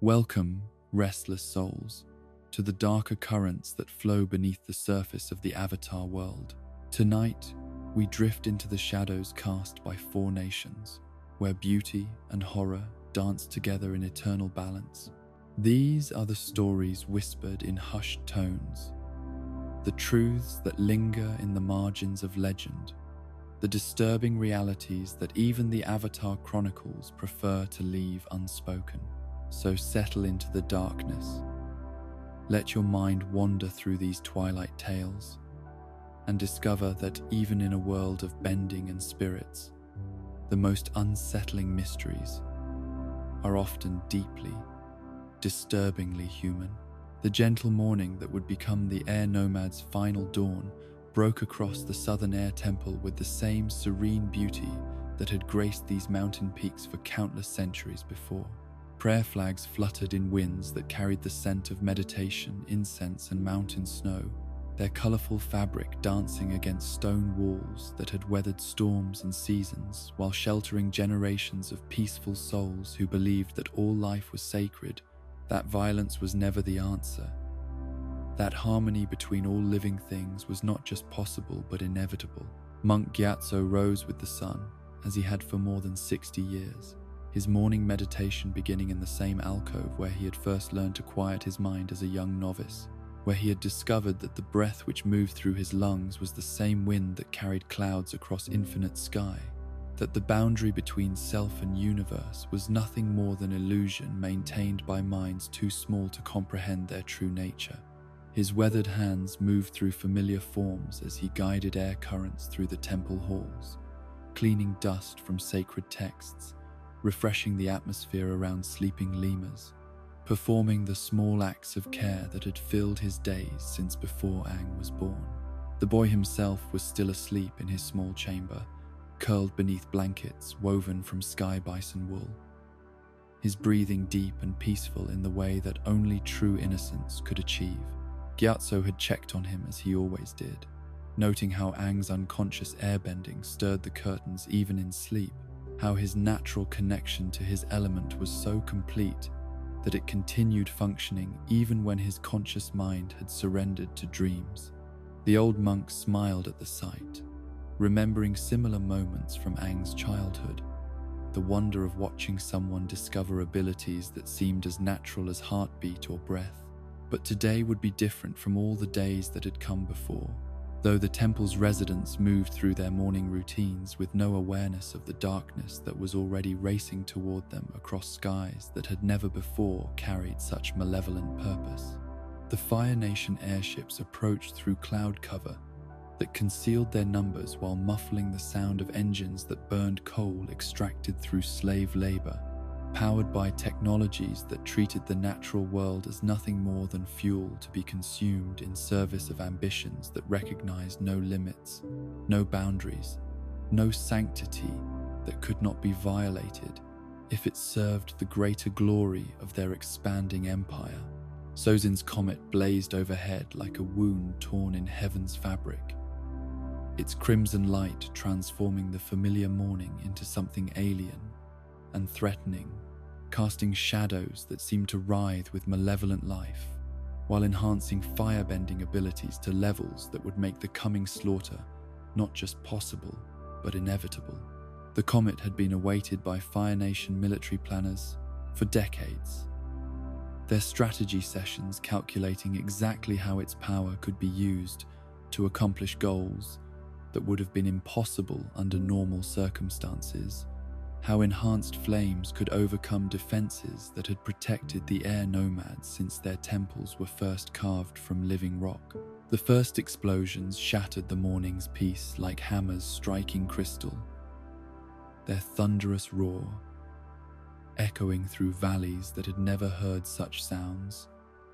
Welcome, restless souls, to the darker currents that flow beneath the surface of the Avatar world. Tonight, we drift into the shadows cast by four nations, where beauty and horror dance together in eternal balance. These are the stories whispered in hushed tones, the truths that linger in the margins of legend, the disturbing realities that even the Avatar Chronicles prefer to leave unspoken. So settle into the darkness. Let your mind wander through these twilight tales and discover that even in a world of bending and spirits, the most unsettling mysteries are often deeply, disturbingly human. The gentle morning that would become the air nomad's final dawn broke across the southern air temple with the same serene beauty that had graced these mountain peaks for countless centuries before. Prayer flags fluttered in winds that carried the scent of meditation, incense, and mountain snow, their colorful fabric dancing against stone walls that had weathered storms and seasons, while sheltering generations of peaceful souls who believed that all life was sacred, that violence was never the answer. That harmony between all living things was not just possible but inevitable. Monk Gyatso rose with the sun, as he had for more than 60 years. His morning meditation beginning in the same alcove where he had first learned to quiet his mind as a young novice, where he had discovered that the breath which moved through his lungs was the same wind that carried clouds across infinite sky, that the boundary between self and universe was nothing more than illusion maintained by minds too small to comprehend their true nature. His weathered hands moved through familiar forms as he guided air currents through the temple halls, cleaning dust from sacred texts, refreshing the atmosphere around sleeping lemurs, performing the small acts of care that had filled his days since before Aang was born. The boy himself was still asleep in his small chamber, curled beneath blankets woven from sky bison wool, his breathing deep and peaceful in the way that only true innocence could achieve. Gyatso had checked on him as he always did, noting how Aang's unconscious airbending stirred the curtains even in sleep, how his natural connection to his element was so complete that it continued functioning even when his conscious mind had surrendered to dreams. The old monk smiled at the sight, remembering similar moments from Aang's childhood, the wonder of watching someone discover abilities that seemed as natural as heartbeat or breath. But today would be different from all the days that had come before. Though the temple's residents moved through their morning routines with no awareness of the darkness that was already racing toward them across skies that had never before carried such malevolent purpose. The Fire Nation airships approached through cloud cover that concealed their numbers while muffling the sound of engines that burned coal extracted through slave labor, powered by technologies that treated the natural world as nothing more than fuel to be consumed in service of ambitions that recognized no limits, no boundaries, no sanctity that could not be violated if it served the greater glory of their expanding empire. Sozin's comet blazed overhead like a wound torn in heaven's fabric, its crimson light transforming the familiar morning into something alien and threatening, casting shadows that seemed to writhe with malevolent life, while enhancing firebending abilities to levels that would make the coming slaughter not just possible, but inevitable. The comet had been awaited by Fire Nation military planners for decades, their strategy sessions calculating exactly how its power could be used to accomplish goals that would have been impossible under normal circumstances, how enhanced flames could overcome defenses that had protected the air nomads since their temples were first carved from living rock. The first explosions shattered the morning's peace like hammers striking crystal, their thunderous roar echoing through valleys that had never heard such sounds,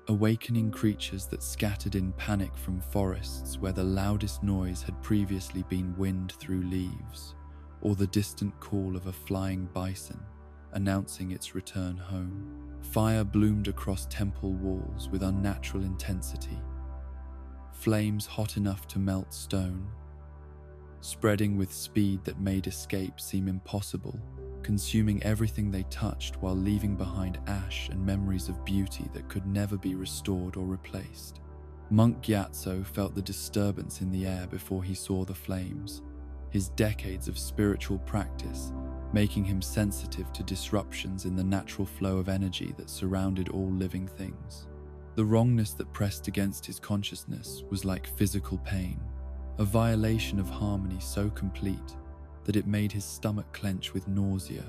awakening creatures that scattered in panic from forests where the loudest noise had previously been wind through leaves, or the distant call of a flying bison announcing its return home. Fire bloomed across temple walls with unnatural intensity, flames hot enough to melt stone, spreading with speed that made escape seem impossible, consuming everything they touched while leaving behind ash and memories of beauty that could never be restored or replaced. Monk Gyatso felt the disturbance in the air before he saw the flames, his decades of spiritual practice making him sensitive to disruptions in the natural flow of energy that surrounded all living things. The wrongness that pressed against his consciousness was like physical pain, a violation of harmony so complete that it made his stomach clench with nausea,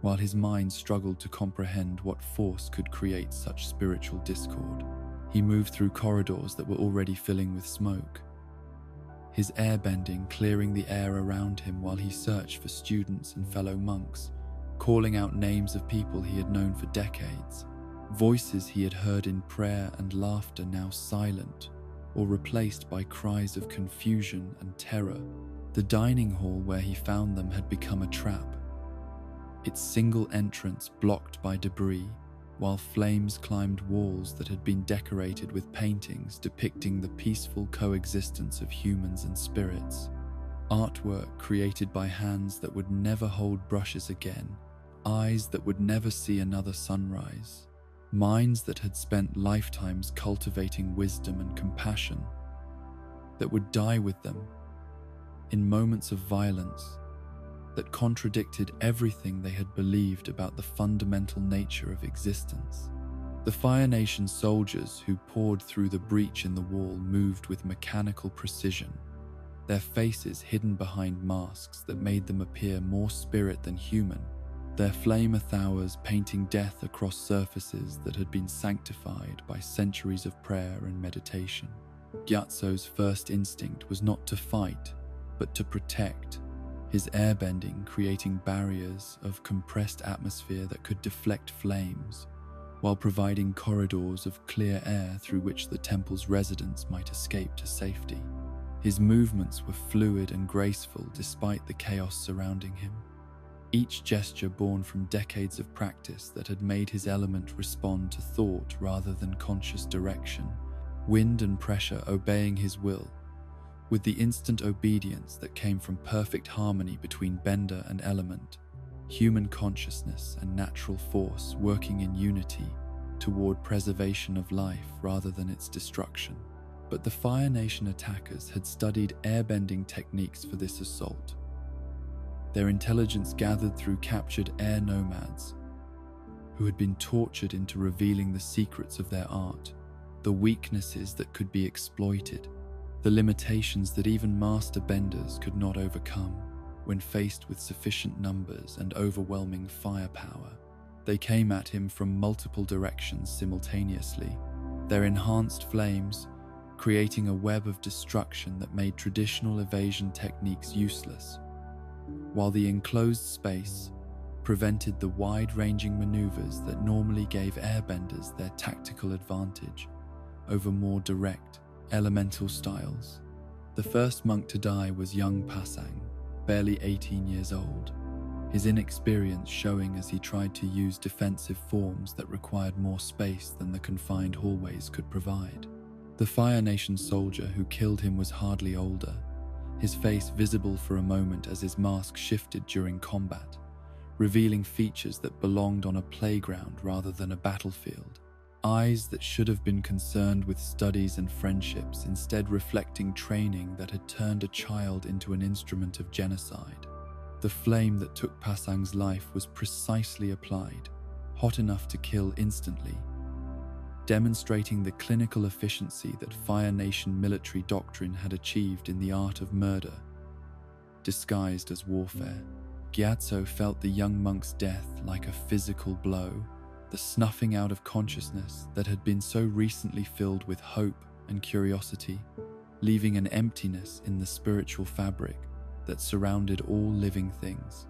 while his mind struggled to comprehend what force could create such spiritual discord. He moved through corridors that were already filling with smoke, his airbending clearing the air around him while he searched for students and fellow monks, calling out names of people he had known for decades, voices he had heard in prayer and laughter now silent or replaced by cries of confusion and terror. The dining hall where he found them had become a trap, its single entrance blocked by debris, while flames climbed walls that had been decorated with paintings depicting the peaceful coexistence of humans and spirits. Artwork created by hands that would never hold brushes again, eyes that would never see another sunrise, minds that had spent lifetimes cultivating wisdom and compassion, that would die with them in moments of violence that contradicted everything they had believed about the fundamental nature of existence. The Fire Nation soldiers who poured through the breach in the wall moved with mechanical precision, their faces hidden behind masks that made them appear more spirit than human, their flamethowers painting death across surfaces that had been sanctified by centuries of prayer and meditation. Gyatso's first instinct was not to fight, but to protect, his airbending creating barriers of compressed atmosphere that could deflect flames, while providing corridors of clear air through which the temple's residents might escape to safety. His movements were fluid and graceful despite the chaos surrounding him, each gesture born from decades of practice that had made his element respond to thought rather than conscious direction, wind and pressure obeying his will, with the instant obedience that came from perfect harmony between bender and element, human consciousness and natural force working in unity toward preservation of life rather than its destruction. But the Fire Nation attackers had studied airbending techniques for this assault, their intelligence gathered through captured air nomads who had been tortured into revealing the secrets of their art, the weaknesses that could be exploited, the limitations that even master benders could not overcome when faced with sufficient numbers and overwhelming firepower. They came at him from multiple directions simultaneously, their enhanced flames creating a web of destruction that made traditional evasion techniques useless, while the enclosed space prevented the wide-ranging maneuvers that normally gave airbenders their tactical advantage over more direct, elemental styles. The first monk to die was young Pasang, barely 18 years old, his inexperience showing as he tried to use defensive forms that required more space than the confined hallways could provide. The Fire Nation soldier who killed him was hardly older, his face visible for a moment as his mask shifted during combat, revealing features that belonged on a playground rather than a battlefield. Eyes that should have been concerned with studies and friendships instead reflecting training that had turned a child into an instrument of genocide. The flame that took Pasang's life was precisely applied, hot enough to kill instantly, demonstrating the clinical efficiency that Fire Nation military doctrine had achieved in the art of murder, disguised as warfare. Gyatso felt the young monk's death like a physical blow, the snuffing out of consciousness that had been so recently filled with hope and curiosity, leaving an emptiness in the spiritual fabric that surrounded all living things.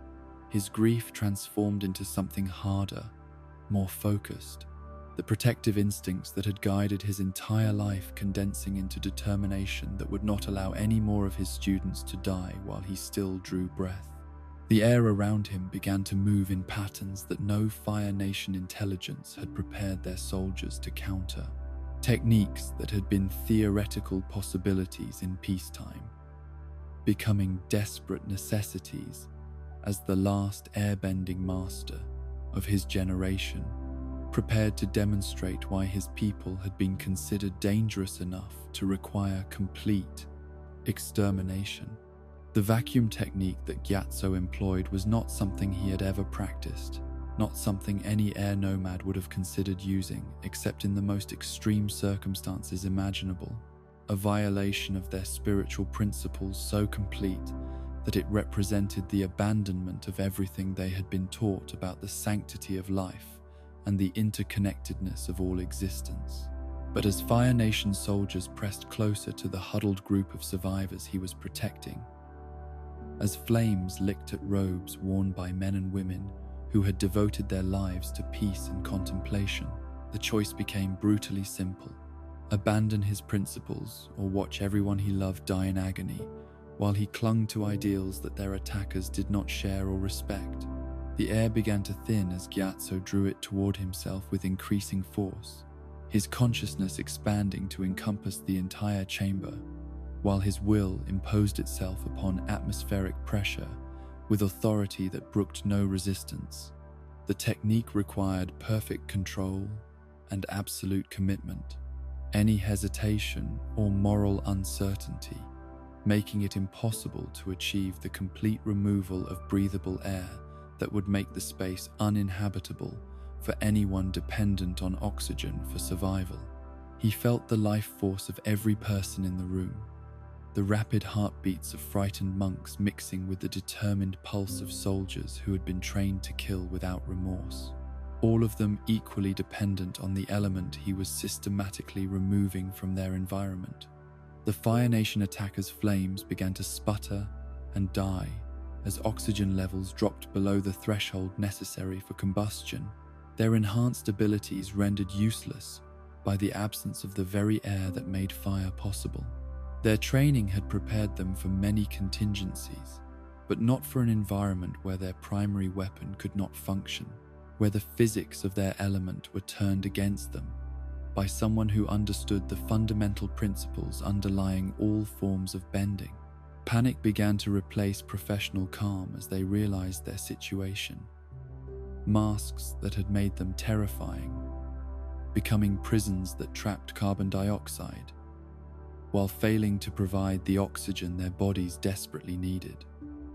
His grief transformed into something harder, more focused, the protective instincts that had guided his entire life condensing into determination that would not allow any more of his students to die while he still drew breath. The air around him began to move in patterns that no Fire Nation intelligence had prepared their soldiers to counter, techniques that had been theoretical possibilities in peacetime, becoming desperate necessities as the last airbending master of his generation, prepared to demonstrate why his people had been considered dangerous enough to require complete extermination. The vacuum technique that Gyatso employed was not something he had ever practiced, not something any air nomad would have considered using except in the most extreme circumstances imaginable, a violation of their spiritual principles so complete that it represented the abandonment of everything they had been taught about the sanctity of life and the interconnectedness of all existence. But as Fire Nation soldiers pressed closer to the huddled group of survivors he was protecting, as flames licked at robes worn by men and women who had devoted their lives to peace and contemplation, the choice became brutally simple: abandon his principles or watch everyone he loved die in agony while he clung to ideals that their attackers did not share or respect. The air began to thin as Gyatso drew it toward himself with increasing force, his consciousness expanding to encompass the entire chamber, while his will imposed itself upon atmospheric pressure with authority that brooked no resistance. The technique required perfect control and absolute commitment. Any hesitation or moral uncertainty, making it impossible to achieve the complete removal of breathable air that would make the space uninhabitable for anyone dependent on oxygen for survival. He felt the life force of every person in the room, the rapid heartbeats of frightened monks mixing with the determined pulse of soldiers who had been trained to kill without remorse, all of them equally dependent on the element he was systematically removing from their environment. The Fire Nation attackers' flames began to sputter and die as oxygen levels dropped below the threshold necessary for combustion, their enhanced abilities rendered useless by the absence of the very air that made fire possible. Their training had prepared them for many contingencies, but not for an environment where their primary weapon could not function, where the physics of their element were turned against them by someone who understood the fundamental principles underlying all forms of bending. Panic began to replace professional calm as they realized their situation. Masks that had made them terrifying, becoming prisons that trapped carbon dioxide, while failing to provide the oxygen their bodies desperately needed.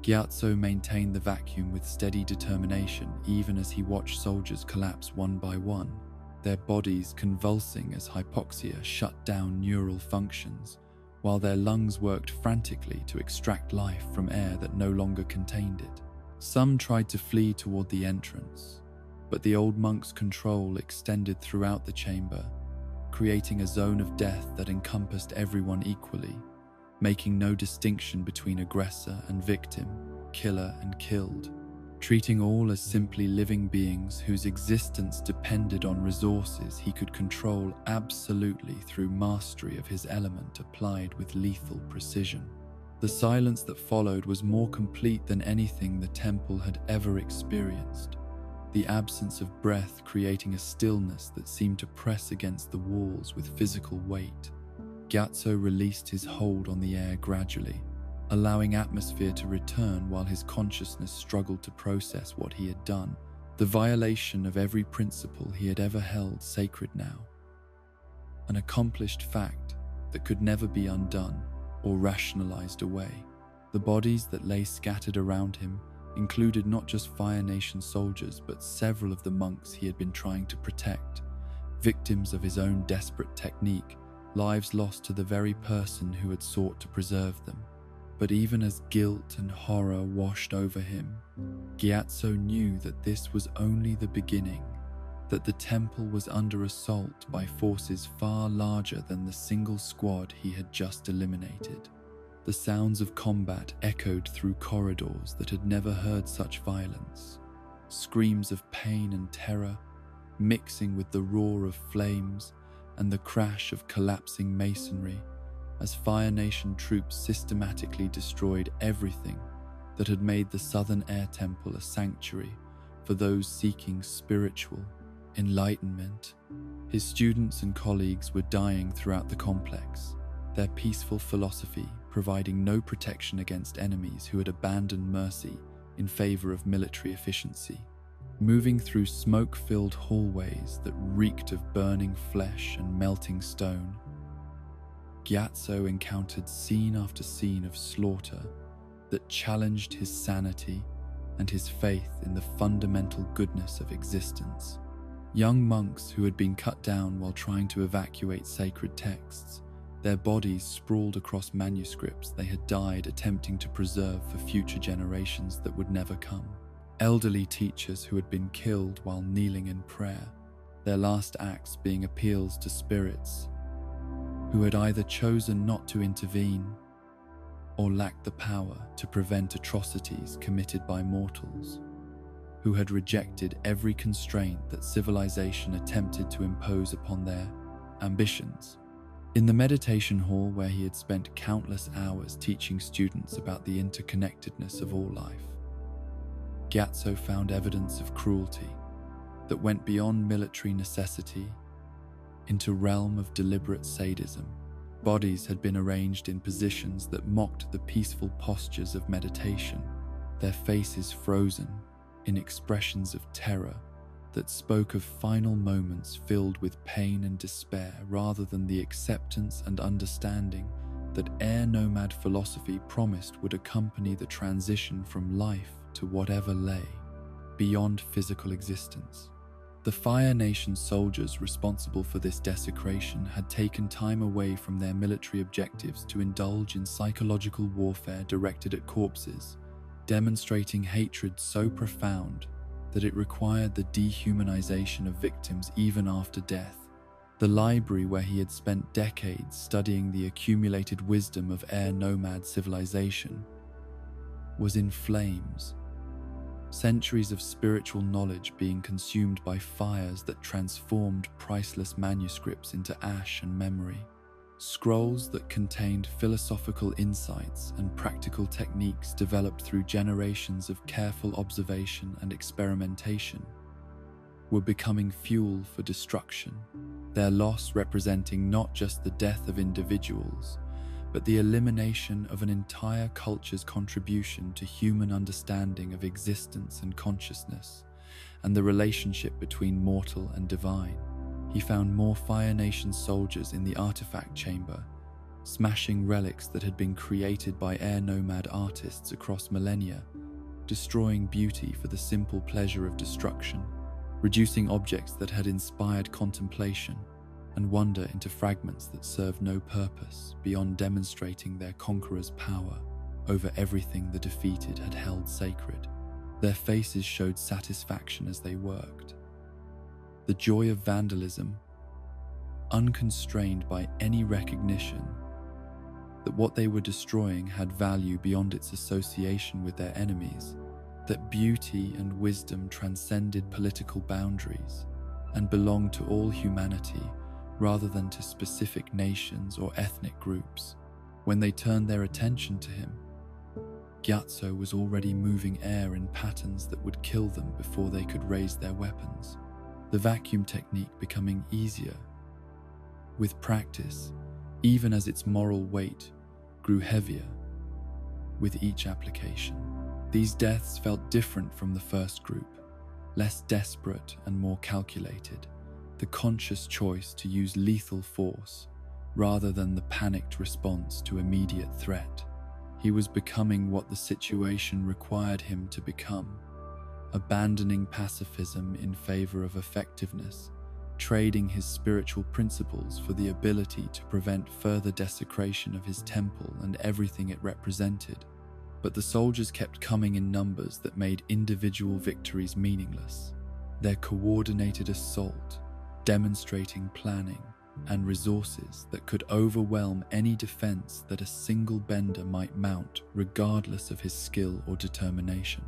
Gyatso maintained the vacuum with steady determination even as he watched soldiers collapse one by one, their bodies convulsing as hypoxia shut down neural functions, while their lungs worked frantically to extract life from air that no longer contained it. Some tried to flee toward the entrance, but the old monk's control extended throughout the chamber, creating a zone of death that encompassed everyone equally, making no distinction between aggressor and victim, killer and killed, treating all as simply living beings whose existence depended on resources he could control absolutely through mastery of his element applied with lethal precision. The silence that followed was more complete than anything the temple had ever experienced, the absence of breath creating a stillness that seemed to press against the walls with physical weight. Gyatso released his hold on the air gradually, allowing atmosphere to return while his consciousness struggled to process what he had done, the violation of every principle he had ever held sacred now. An accomplished fact that could never be undone or rationalized away. The bodies that lay scattered around him included not just Fire Nation soldiers but several of the monks he had been trying to protect, victims of his own desperate technique, lives lost to the very person who had sought to preserve them. But even as guilt and horror washed over him, Gyatso knew that this was only the beginning, that the temple was under assault by forces far larger than the single squad he had just eliminated. The sounds of combat echoed through corridors that had never heard such violence, screams of pain and terror mixing with the roar of flames and the crash of collapsing masonry as Fire Nation troops systematically destroyed everything that had made the Southern Air Temple a sanctuary for those seeking spiritual enlightenment. His students and colleagues were dying throughout the complex, their peaceful philosophy providing no protection against enemies who had abandoned mercy in favor of military efficiency. Moving through smoke-filled hallways that reeked of burning flesh and melting stone, Gyatso encountered scene after scene of slaughter that challenged his sanity and his faith in the fundamental goodness of existence. Young monks who had been cut down while trying to evacuate sacred texts, their bodies sprawled across manuscripts they had died attempting to preserve for future generations that would never come. Elderly teachers who had been killed while kneeling in prayer, their last acts being appeals to spirits who had either chosen not to intervene or lacked the power to prevent atrocities committed by mortals, who had rejected every constraint that civilization attempted to impose upon their ambitions. In the meditation hall where he had spent countless hours teaching students about the interconnectedness of all life, Gyatso found evidence of cruelty that went beyond military necessity into realm of deliberate sadism. Bodies had been arranged in positions that mocked the peaceful postures of meditation, their faces frozen in expressions of terror that spoke of final moments filled with pain and despair rather than the acceptance and understanding that air nomad philosophy promised would accompany the transition from life to whatever lay beyond physical existence. The Fire Nation soldiers responsible for this desecration had taken time away from their military objectives to indulge in psychological warfare directed at corpses, demonstrating hatred so profound that it required the dehumanization of victims even after death. The library where he had spent decades studying the accumulated wisdom of air nomad civilization was in flames, centuries of spiritual knowledge being consumed by fires that transformed priceless manuscripts into ash and memory. Scrolls that contained philosophical insights and practical techniques developed through generations of careful observation and experimentation were becoming fuel for destruction, their loss representing not just the death of individuals, but the elimination of an entire culture's contribution to human understanding of existence and consciousness, and the relationship between mortal and divine. He found more Fire Nation soldiers in the artifact chamber, smashing relics that had been created by air nomad artists across millennia, destroying beauty for the simple pleasure of destruction, reducing objects that had inspired contemplation and wonder into fragments that served no purpose beyond demonstrating their conqueror's power over everything the defeated had held sacred. Their faces showed satisfaction as they worked. The joy of vandalism, unconstrained by any recognition that what they were destroying had value beyond its association with their enemies, that beauty and wisdom transcended political boundaries and belonged to all humanity rather than to specific nations or ethnic groups. When they turned their attention to him, Gyatso was already moving air in patterns that would kill them before they could raise their weapons, the vacuum technique becoming easier with practice, even as its moral weight grew heavier with each application. These deaths felt different from the first group, less desperate and more calculated, the conscious choice to use lethal force rather than the panicked response to immediate threat. He was becoming what the situation required him to become, abandoning pacifism in favor of effectiveness, trading his spiritual principles for the ability to prevent further desecration of his temple and everything it represented. But the soldiers kept coming in numbers that made individual victories meaningless. Their coordinated assault, demonstrating planning and resources that could overwhelm any defense that a single bender might mount regardless of his skill or determination.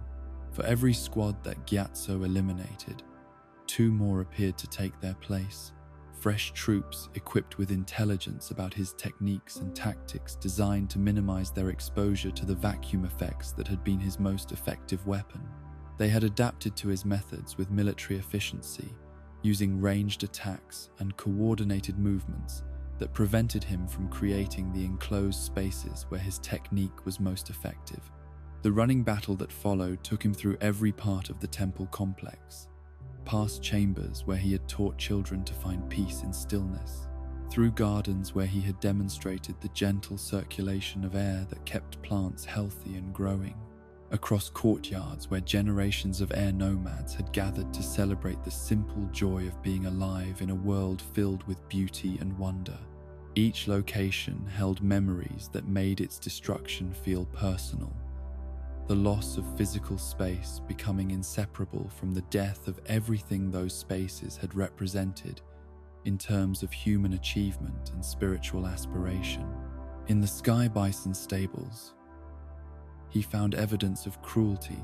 For every squad that Gyatso eliminated, 2 more appeared to take their place, fresh troops equipped with intelligence about his techniques and tactics designed to minimize their exposure to the vacuum effects that had been his most effective weapon. They had adapted to his methods with military efficiency, using ranged attacks and coordinated movements that prevented him from creating the enclosed spaces where his technique was most effective. The running battle that followed took him through every part of the temple complex, past chambers where he had taught children to find peace in stillness, through gardens where he had demonstrated the gentle circulation of air that kept plants healthy and growing, across courtyards where generations of air nomads had gathered to celebrate the simple joy of being alive in a world filled with beauty and wonder. Each location held memories that made its destruction feel personal, the loss of physical space becoming inseparable from the death of everything those spaces had represented in terms of human achievement and spiritual aspiration. In the Sky Bison stables, he found evidence of cruelty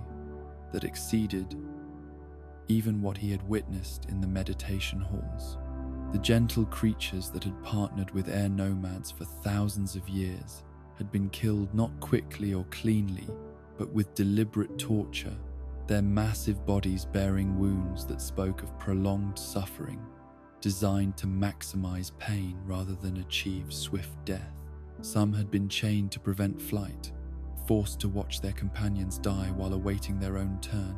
that exceeded even what he had witnessed in the meditation halls. The gentle creatures that had partnered with air nomads for thousands of years had been killed not quickly or cleanly, but with deliberate torture, their massive bodies bearing wounds that spoke of prolonged suffering, designed to maximize pain rather than achieve swift death. Some had been chained to prevent flight, forced to watch their companions die while awaiting their own turn,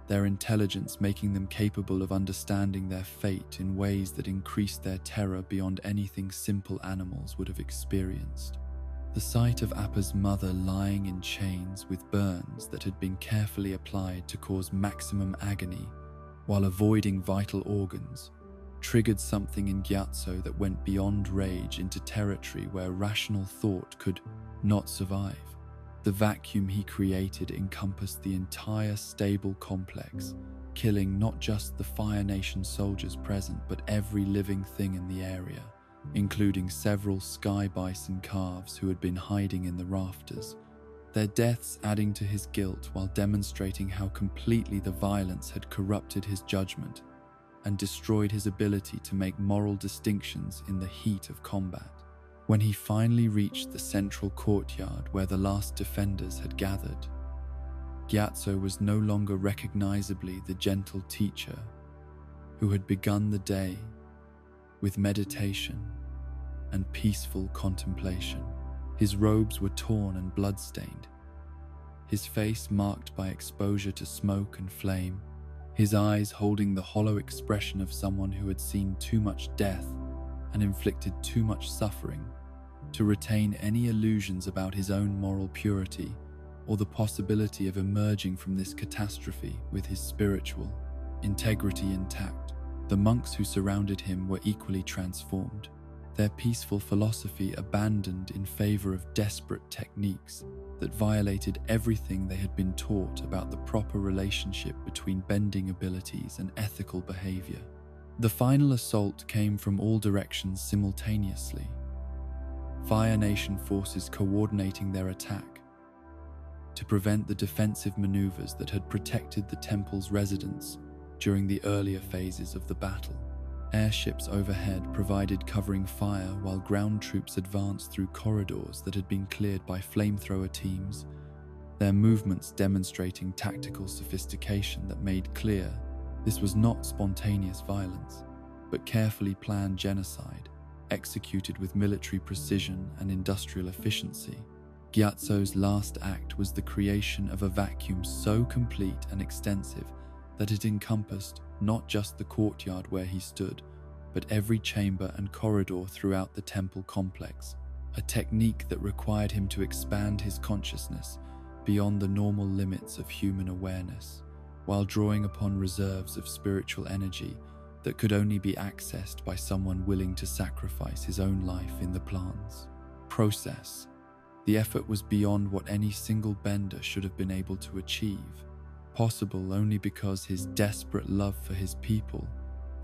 their intelligence making them capable of understanding their fate in ways that increased their terror beyond anything simple animals would have experienced. The sight of Appa's mother lying in chains with burns that had been carefully applied to cause maximum agony while avoiding vital organs triggered something in Gyatso that went beyond rage into territory where rational thought could not survive. The vacuum he created encompassed the entire stable complex, killing not just the Fire Nation soldiers present but every living thing in the area, including several Sky Bison calves who had been hiding in the rafters, their deaths adding to his guilt while demonstrating how completely the violence had corrupted his judgment and destroyed his ability to make moral distinctions in the heat of combat. When he finally reached the central courtyard where the last defenders had gathered, Gyatso was no longer recognizably the gentle teacher who had begun the day with meditation and peaceful contemplation. His robes were torn and blood-stained, his face marked by exposure to smoke and flame, his eyes holding the hollow expression of someone who had seen too much death and inflicted too much suffering to retain any illusions about his own moral purity or the possibility of emerging from this catastrophe with his spiritual integrity intact. The monks who surrounded him were equally transformed, their peaceful philosophy abandoned in favor of desperate techniques that violated everything they had been taught about the proper relationship between bending abilities and ethical behavior. The final assault came from all directions simultaneously, Fire Nation forces coordinating their attack to prevent the defensive maneuvers that had protected the temple's residents during the earlier phases of the battle. Airships overhead provided covering fire while ground troops advanced through corridors that had been cleared by flamethrower teams, their movements demonstrating tactical sophistication that made clear this was not spontaneous violence, but carefully planned genocide, executed with military precision and industrial efficiency. Gyatso's last act was the creation of a vacuum so complete and extensive that it encompassed not just the courtyard where he stood, but every chamber and corridor throughout the temple complex, a technique that required him to expand his consciousness beyond the normal limits of human awareness, while drawing upon reserves of spiritual energy that could only be accessed by someone willing to sacrifice his own life in the plan's process. The effort was beyond what any single bender should have been able to achieve, possible only because his desperate love for his people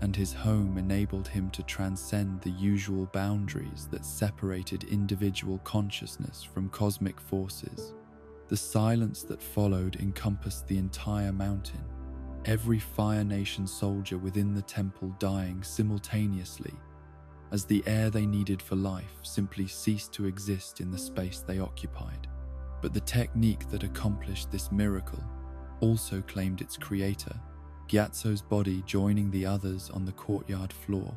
and his home enabled him to transcend the usual boundaries that separated individual consciousness from cosmic forces. The silence that followed encompassed the entire mountain, every Fire Nation soldier within the temple dying simultaneously as the air they needed for life simply ceased to exist in the space they occupied. But the technique that accomplished this miracle also claimed its creator, Gyatso's body joining the others on the courtyard floor.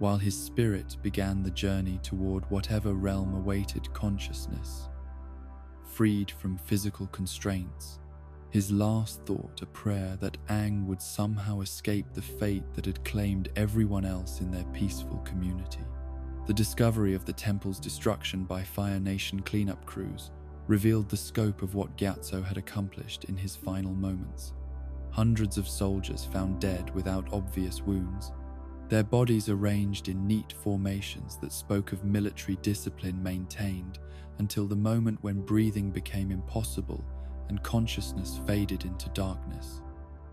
while his spirit began the journey toward whatever realm awaited consciousness. Freed from physical constraints, his last thought a prayer that Aang would somehow escape the fate that had claimed everyone else in their peaceful community. The discovery of the temple's destruction by Fire Nation cleanup crews revealed the scope of what Gyatso had accomplished in his final moments. Hundreds of soldiers found dead without obvious wounds, their bodies arranged in neat formations that spoke of military discipline maintained until the moment when breathing became impossible and consciousness faded into darkness.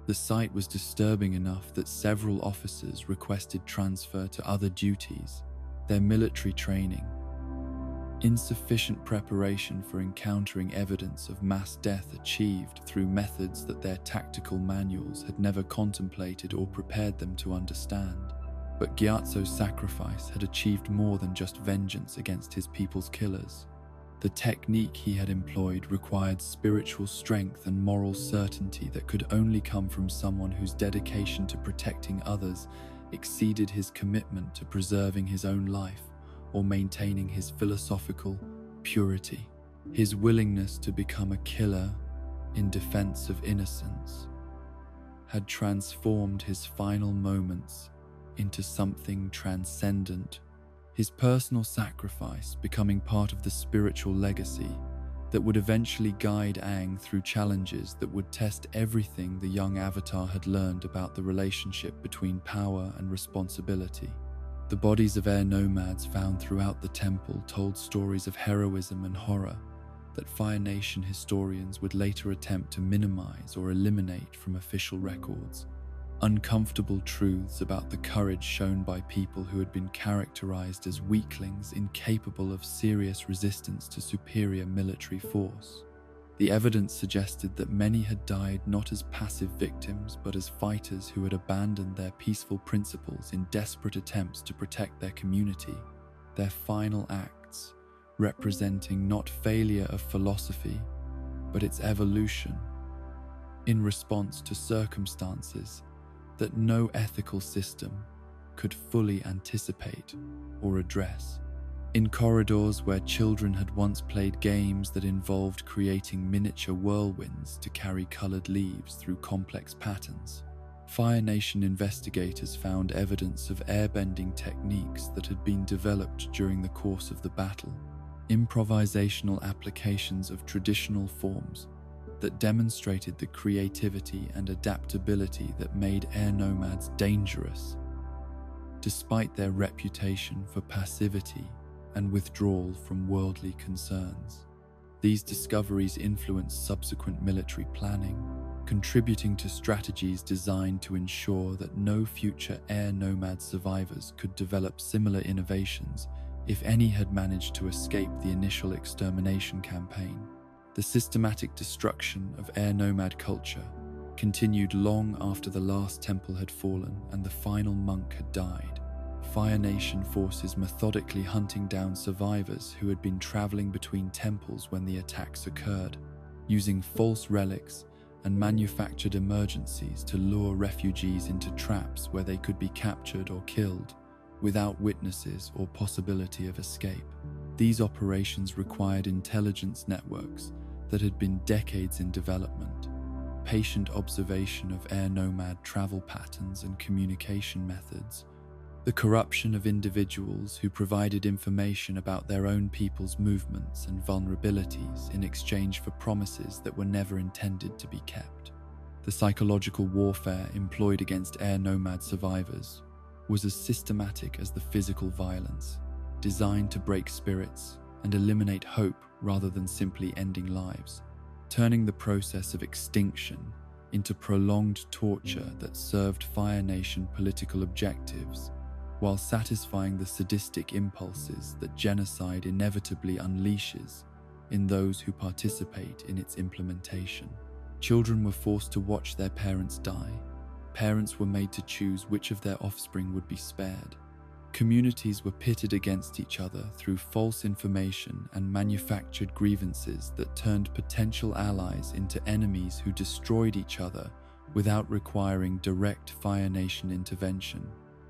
The sight was disturbing enough that several officers requested transfer to other duties. Their military training, insufficient preparation for encountering evidence of mass death achieved through methods that their tactical manuals had never contemplated or prepared them to understand. But Gyatso's sacrifice had achieved more than just vengeance against his people's killers. The technique he had employed required spiritual strength and moral certainty that could only come from someone whose dedication to protecting others exceeded his commitment to preserving his own life or maintaining his philosophical purity. His willingness to become a killer in defense of innocence had transformed his final moments into something transcendent, his personal sacrifice becoming part of the spiritual legacy that would eventually guide Aang through challenges that would test everything the young Avatar had learned about the relationship between power and responsibility. The bodies of air nomads found throughout the temple told stories of heroism and horror that Fire Nation historians would later attempt to minimize or eliminate from official records. Uncomfortable truths about the courage shown by people who had been characterized as weaklings incapable of serious resistance to superior military force. The evidence suggested that many had died not as passive victims but as fighters who had abandoned their peaceful principles in desperate attempts to protect their community, their final acts representing not failure of philosophy but its evolution in response to circumstances that no ethical system could fully anticipate or address. In corridors where children had once played games that involved creating miniature whirlwinds to carry colored leaves through complex patterns, Fire Nation investigators found evidence of airbending techniques that had been developed during the course of the battle, improvisational applications of traditional forms that demonstrated the creativity and adaptability that made air nomads dangerous, despite their reputation for passivity and withdrawal from worldly concerns. These discoveries influenced subsequent military planning, contributing to strategies designed to ensure that no future air nomad survivors could develop similar innovations if any had managed to escape the initial extermination campaign. The systematic destruction of air nomad culture continued long after the last temple had fallen and the final monk had died. Fire Nation forces methodically hunting down survivors who had been traveling between temples when the attacks occurred, using false relics and manufactured emergencies to lure refugees into traps where they could be captured or killed without witnesses or possibility of escape. These operations required intelligence networks that had been decades in development, patient observation of air nomad travel patterns and communication methods, the corruption of individuals who provided information about their own people's movements and vulnerabilities in exchange for promises that were never intended to be kept. The psychological warfare employed against air nomad survivors was as systematic as the physical violence, designed to break spirits and eliminate hope rather than simply ending lives, turning the process of extinction into prolonged torture that served Fire Nation political objectives, while satisfying the sadistic impulses that genocide inevitably unleashes in those who participate in its implementation. Children were forced to watch their parents die. Parents were made to choose which of their offspring would be spared. Communities were pitted against each other through false information and manufactured grievances that turned potential allies into enemies who destroyed each other without requiring direct Fire Nation intervention.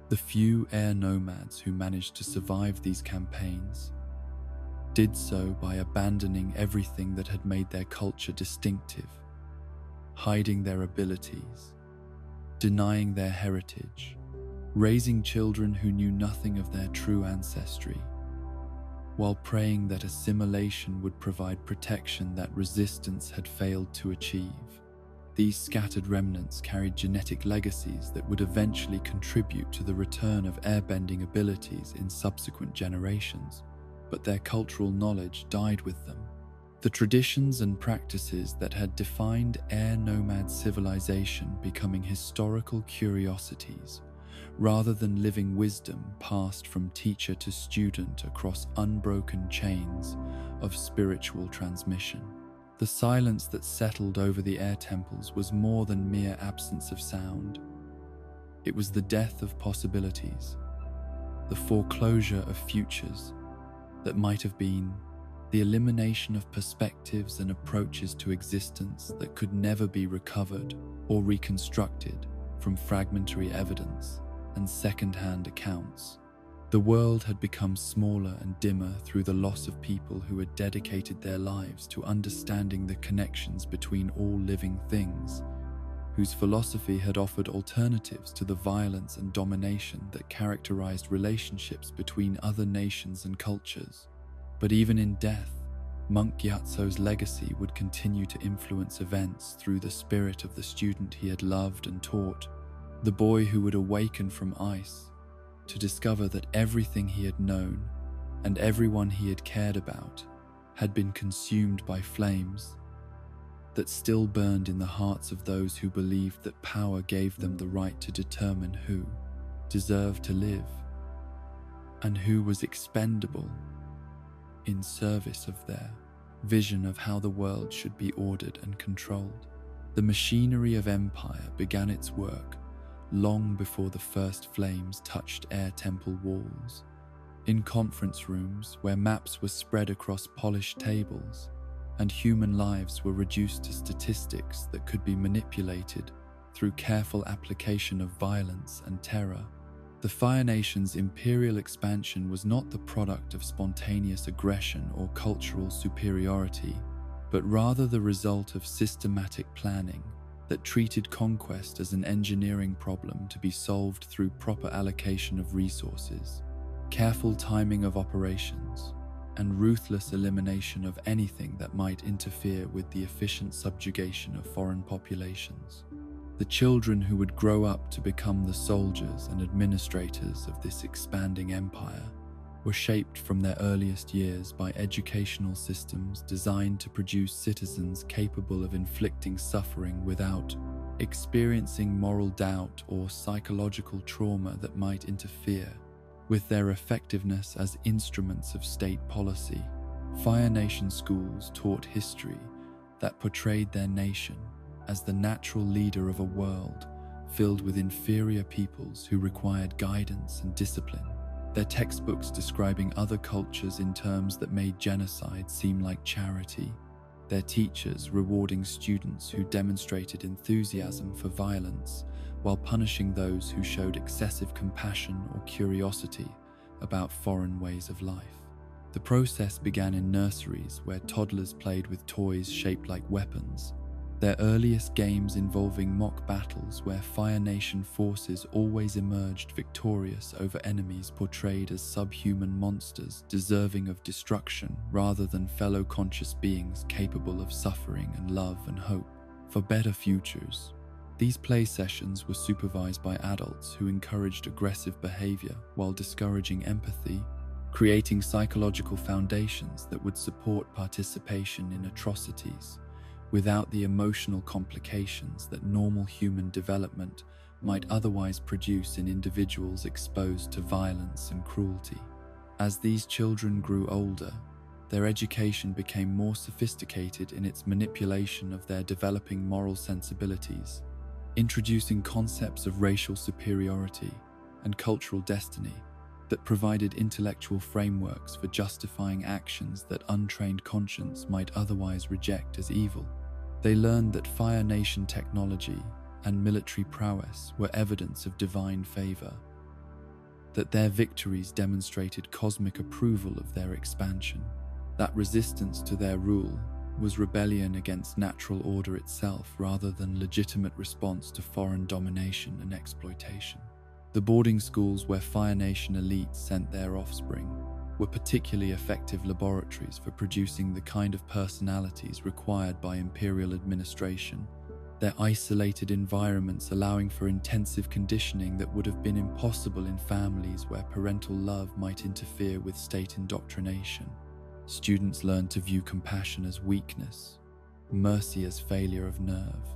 The few air nomads who managed to survive these campaigns did so by abandoning everything that had made their culture distinctive, hiding their abilities, denying their heritage, raising children who knew nothing of their true ancestry, while praying that assimilation would provide protection that resistance had failed to achieve. These scattered remnants carried genetic legacies that would eventually contribute to the return of airbending abilities in subsequent generations, but their cultural knowledge died with them. The traditions and practices that had defined air nomad civilization becoming historical curiosities, rather than living wisdom passed from teacher to student across unbroken chains of spiritual transmission. The silence that settled over the air temples was more than mere absence of sound. It was the death of possibilities, the foreclosure of futures that might have been, the elimination of perspectives and approaches to existence that could never be recovered or reconstructed from fragmentary evidence and second-hand accounts. The world had become smaller and dimmer through the loss of people who had dedicated their lives to understanding the connections between all living things, whose philosophy had offered alternatives to the violence and domination that characterized relationships between other nations and cultures. But even in death, Monk Gyatso's legacy would continue to influence events through the spirit of the student he had loved and taught, the boy who would awaken from ice to discover that everything he had known and everyone he had cared about had been consumed by flames that still burned in the hearts of those who believed that power gave them the right to determine who deserved to live and who was expendable in service of their vision of how the world should be ordered and controlled. The machinery of empire began its work long before the first flames touched air temple walls. In conference rooms where maps were spread across polished tables and human lives were reduced to statistics that could be manipulated through careful application of violence and terror, the Fire Nation's imperial expansion was not the product of spontaneous aggression or cultural superiority, but rather the result of systematic planning that treated conquest as an engineering problem to be solved through proper allocation of resources, careful timing of operations, and ruthless elimination of anything that might interfere with the efficient subjugation of foreign populations. The children who would grow up to become the soldiers and administrators of this expanding empire were shaped from their earliest years by educational systems designed to produce citizens capable of inflicting suffering without experiencing moral doubt or psychological trauma that might interfere with their effectiveness as instruments of state policy. Fire Nation schools taught history that portrayed their nation as the natural leader of a world filled with inferior peoples who required guidance and discipline. Their textbooks describing other cultures in terms that made genocide seem like charity. Their teachers rewarding students who demonstrated enthusiasm for violence while punishing those who showed excessive compassion or curiosity about foreign ways of life. The process began in nurseries where toddlers played with toys shaped like weapons, their earliest games involving mock battles where Fire Nation forces always emerged victorious over enemies portrayed as subhuman monsters deserving of destruction rather than fellow conscious beings capable of suffering and love and hope for better futures. These play sessions were supervised by adults who encouraged aggressive behavior while discouraging empathy, creating psychological foundations that would support participation in atrocities without the emotional complications that normal human development might otherwise produce in individuals exposed to violence and cruelty. As these children grew older, their education became more sophisticated in its manipulation of their developing moral sensibilities, introducing concepts of racial superiority and cultural destiny that provided intellectual frameworks for justifying actions that untrained conscience might otherwise reject as evil. They learned that Fire Nation technology and military prowess were evidence of divine favor, that their victories demonstrated cosmic approval of their expansion, that resistance to their rule was rebellion against natural order itself rather than legitimate response to foreign domination and exploitation. The boarding schools where Fire Nation elites sent their offspring were particularly effective laboratories for producing the kind of personalities required by imperial administration, their isolated environments allowing for intensive conditioning that would have been impossible in families where parental love might interfere with state indoctrination. Students learned to view compassion as weakness, mercy as failure of nerve,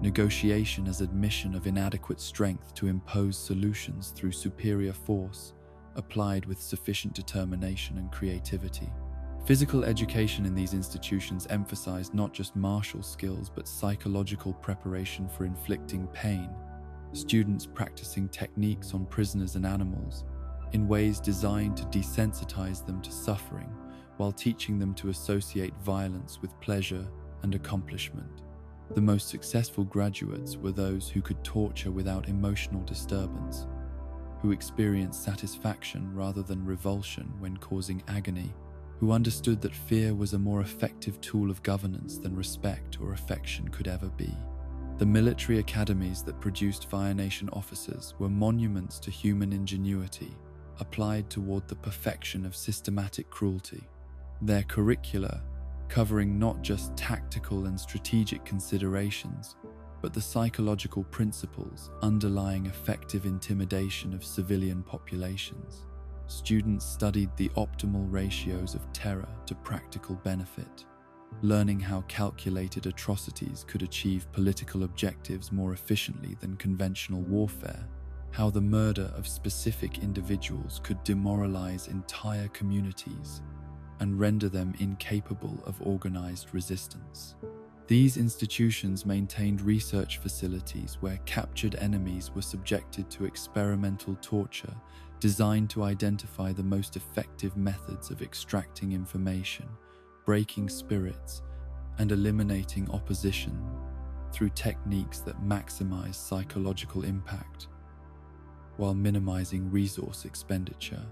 negotiation as admission of inadequate strength to impose solutions through superior force applied with sufficient determination and creativity. Physical education in these institutions emphasized not just martial skills but psychological preparation for inflicting pain, students practicing techniques on prisoners and animals in ways designed to desensitize them to suffering, while teaching them to associate violence with pleasure and accomplishment. The most successful graduates were those who could torture without emotional disturbance, who experienced satisfaction rather than revulsion when causing agony, who understood that fear was a more effective tool of governance than respect or affection could ever be. The military academies that produced Fire Nation officers were monuments to human ingenuity, applied toward the perfection of systematic cruelty. Their curricula, covering not just tactical and strategic considerations, but the psychological principles underlying effective intimidation of civilian populations. Students studied the optimal ratios of terror to practical benefit, learning how calculated atrocities could achieve political objectives more efficiently than conventional warfare, how the murder of specific individuals could demoralize entire communities and render them incapable of organized resistance. These institutions maintained research facilities where captured enemies were subjected to experimental torture designed to identify the most effective methods of extracting information, breaking spirits, and eliminating opposition through techniques that maximize psychological impact while minimizing resource expenditure.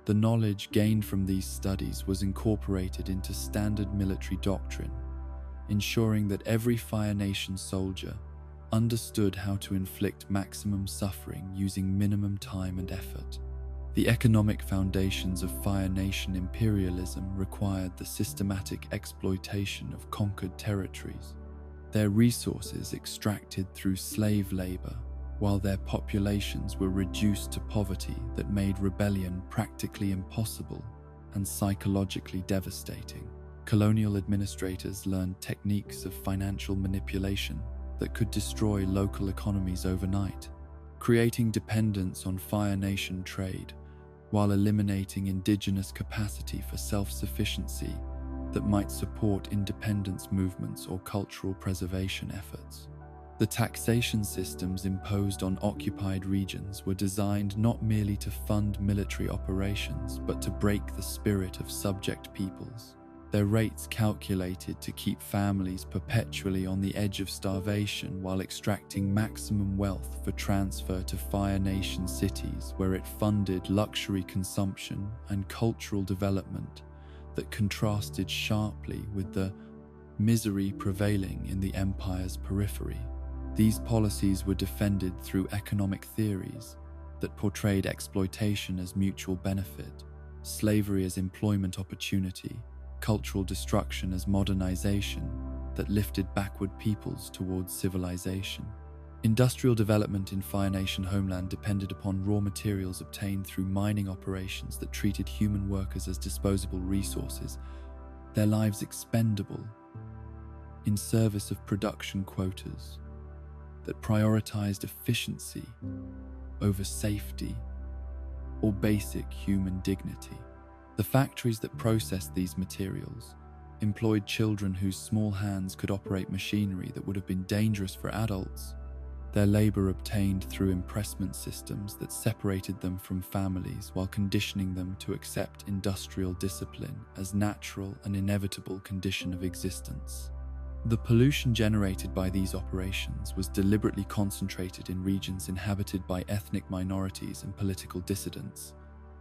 The knowledge gained from these studies was incorporated into standard military doctrine, ensuring that every Fire Nation soldier understood how to inflict maximum suffering using minimum time and effort. The economic foundations of Fire Nation imperialism required the systematic exploitation of conquered territories, their resources extracted through slave labor, while their populations were reduced to poverty that made rebellion practically impossible and psychologically devastating. Colonial administrators learned techniques of financial manipulation that could destroy local economies overnight, creating dependence on Fire Nation trade while eliminating indigenous capacity for self-sufficiency that might support independence movements or cultural preservation efforts. The taxation systems imposed on occupied regions were designed not merely to fund military operations, but to break the spirit of subject peoples. Their rates calculated to keep families perpetually on the edge of starvation while extracting maximum wealth for transfer to Fire Nation cities, where it funded luxury consumption and cultural development that contrasted sharply with the misery prevailing in the empire's periphery. These policies were defended through economic theories that portrayed exploitation as mutual benefit, slavery as employment opportunity, cultural destruction as modernization that lifted backward peoples towards civilization. Industrial development in Fire Nation homeland depended upon raw materials obtained through mining operations that treated human workers as disposable resources, their lives expendable, in service of production quotas that prioritized efficiency over safety or basic human dignity. The factories that processed these materials employed children whose small hands could operate machinery that would have been dangerous for adults, their labor obtained through impressment systems that separated them from families while conditioning them to accept industrial discipline as natural and inevitable condition of existence. The pollution generated by these operations was deliberately concentrated in regions inhabited by ethnic minorities and political dissidents.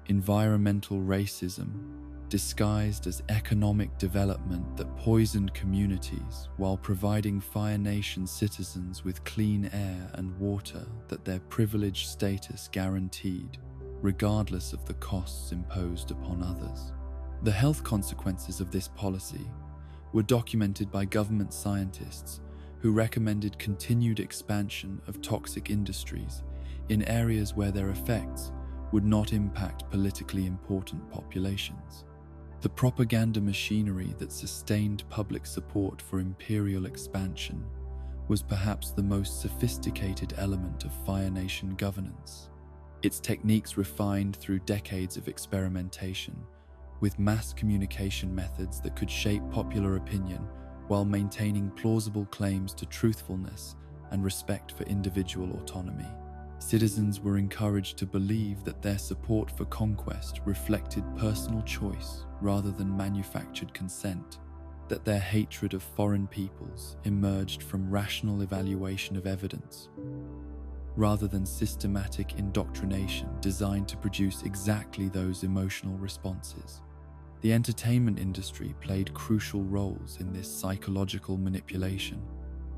Environmental racism, disguised as economic development that poisoned communities while providing Fire Nation citizens with clean air and water that their privileged status guaranteed, regardless of the costs imposed upon others. The health consequences of this policy were documented by government scientists who recommended continued expansion of toxic industries in areas where their effects would not impact politically important populations. The propaganda machinery that sustained public support for imperial expansion was perhaps the most sophisticated element of Fire Nation governance. Its techniques refined through decades of experimentation, with mass communication methods that could shape popular opinion while maintaining plausible claims to truthfulness and respect for individual autonomy. Citizens were encouraged to believe that their support for conquest reflected personal choice rather than manufactured consent, that their hatred of foreign peoples emerged from rational evaluation of evidence, rather than systematic indoctrination designed to produce exactly those emotional responses. The entertainment industry played crucial roles in this psychological manipulation,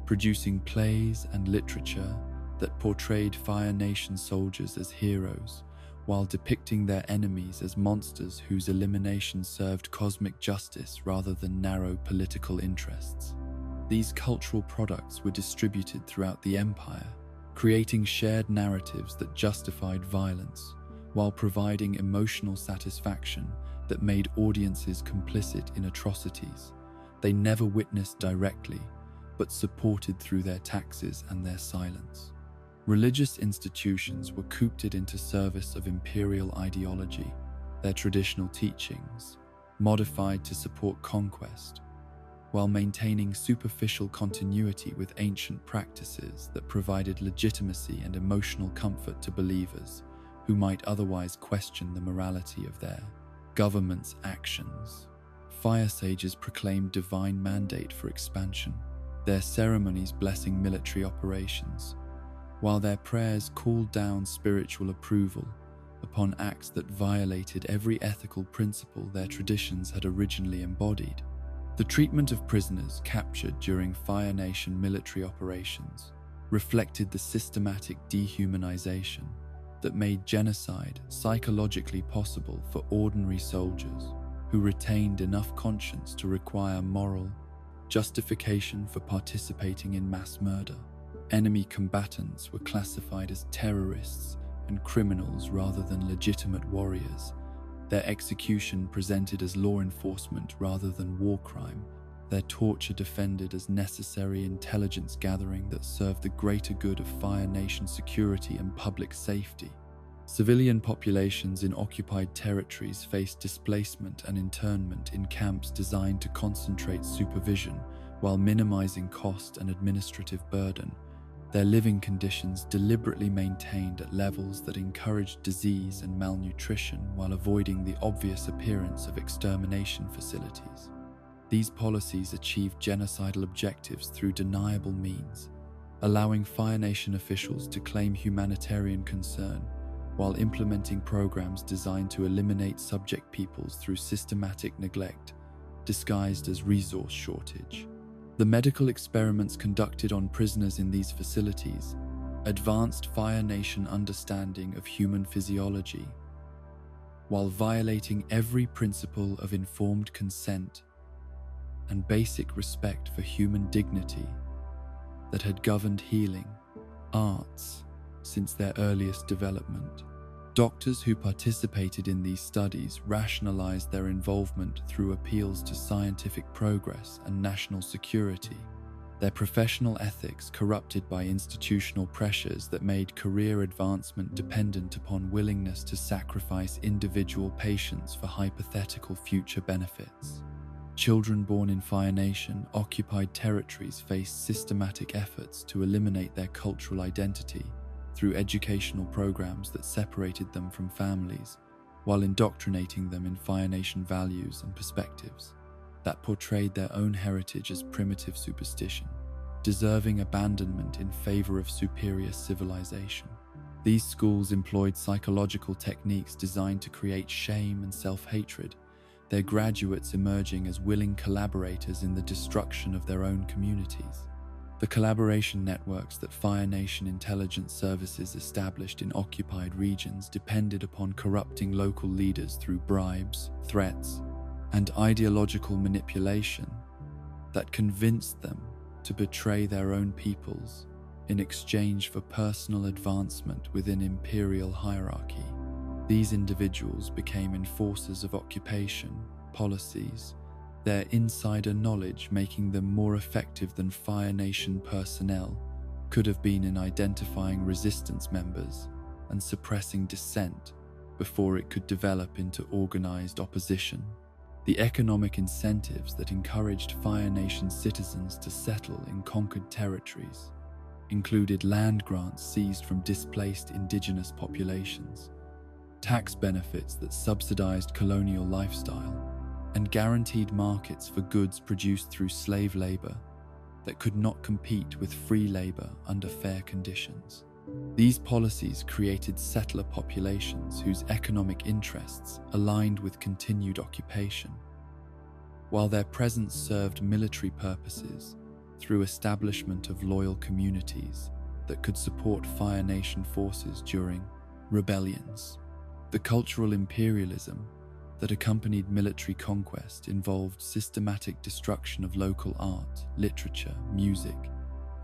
producing plays and literature that portrayed Fire Nation soldiers as heroes, while depicting their enemies as monsters whose elimination served cosmic justice rather than narrow political interests. These cultural products were distributed throughout the empire, creating shared narratives that justified violence, while providing emotional satisfaction that made audiences complicit in atrocities they never witnessed directly, but supported through their taxes and their silence. Religious institutions were coopted into service of imperial ideology, their traditional teachings modified to support conquest, while maintaining superficial continuity with ancient practices that provided legitimacy and emotional comfort to believers who might otherwise question the morality of their government's actions. Fire sages proclaimed divine mandate for expansion, their ceremonies blessing military operations, while their prayers called down spiritual approval upon acts that violated every ethical principle their traditions had originally embodied. The treatment of prisoners captured during Fire Nation military operations reflected the systematic dehumanization that made genocide psychologically possible for ordinary soldiers who retained enough conscience to require moral justification for participating in mass murder. Enemy combatants were classified as terrorists and criminals rather than legitimate warriors, their execution presented as law enforcement rather than war crime, their torture defended as necessary intelligence gathering that served the greater good of Fire Nation security and public safety. Civilian populations in occupied territories faced displacement and internment in camps designed to concentrate supervision while minimizing cost and administrative burden, their living conditions deliberately maintained at levels that encouraged disease and malnutrition while avoiding the obvious appearance of extermination facilities. These policies achieved genocidal objectives through deniable means, allowing Fire Nation officials to claim humanitarian concern while implementing programs designed to eliminate subject peoples through systematic neglect, disguised as resource shortage. The medical experiments conducted on prisoners in these facilities advanced Fire Nation understanding of human physiology, while violating every principle of informed consent and basic respect for human dignity that had governed healing arts since their earliest development. Doctors who participated in these studies rationalized their involvement through appeals to scientific progress and national security, their professional ethics corrupted by institutional pressures that made career advancement dependent upon willingness to sacrifice individual patients for hypothetical future benefits. Children born in Fire Nation occupied territories faced systematic efforts to eliminate their cultural identity through educational programs that separated them from families, while indoctrinating them in Fire Nation values and perspectives. that portrayed their own heritage as primitive superstition, deserving abandonment in favor of superior civilization. These schools employed psychological techniques designed to create shame and self-hatred, their graduates emerging as willing collaborators in the destruction of their own communities. The collaboration networks that Fire Nation intelligence services established in occupied regions depended upon corrupting local leaders through bribes, threats, and ideological manipulation that convinced them to betray their own peoples in exchange for personal advancement within imperial hierarchy. These individuals became enforcers of occupation policies, their insider knowledge making them more effective than Fire Nation personnel could have been in identifying resistance members and suppressing dissent before it could develop into organized opposition. The economic incentives that encouraged Fire Nation citizens to settle in conquered territories included land grants seized from displaced indigenous populations, tax benefits that subsidized colonial lifestyle, and guaranteed markets for goods produced through slave labor that could not compete with free labor under fair conditions. These policies created settler populations whose economic interests aligned with continued occupation, while their presence served military purposes through establishment of loyal communities that could support Fire Nation forces during rebellions. The cultural imperialism that accompanied military conquest involved systematic destruction of local art, literature, music,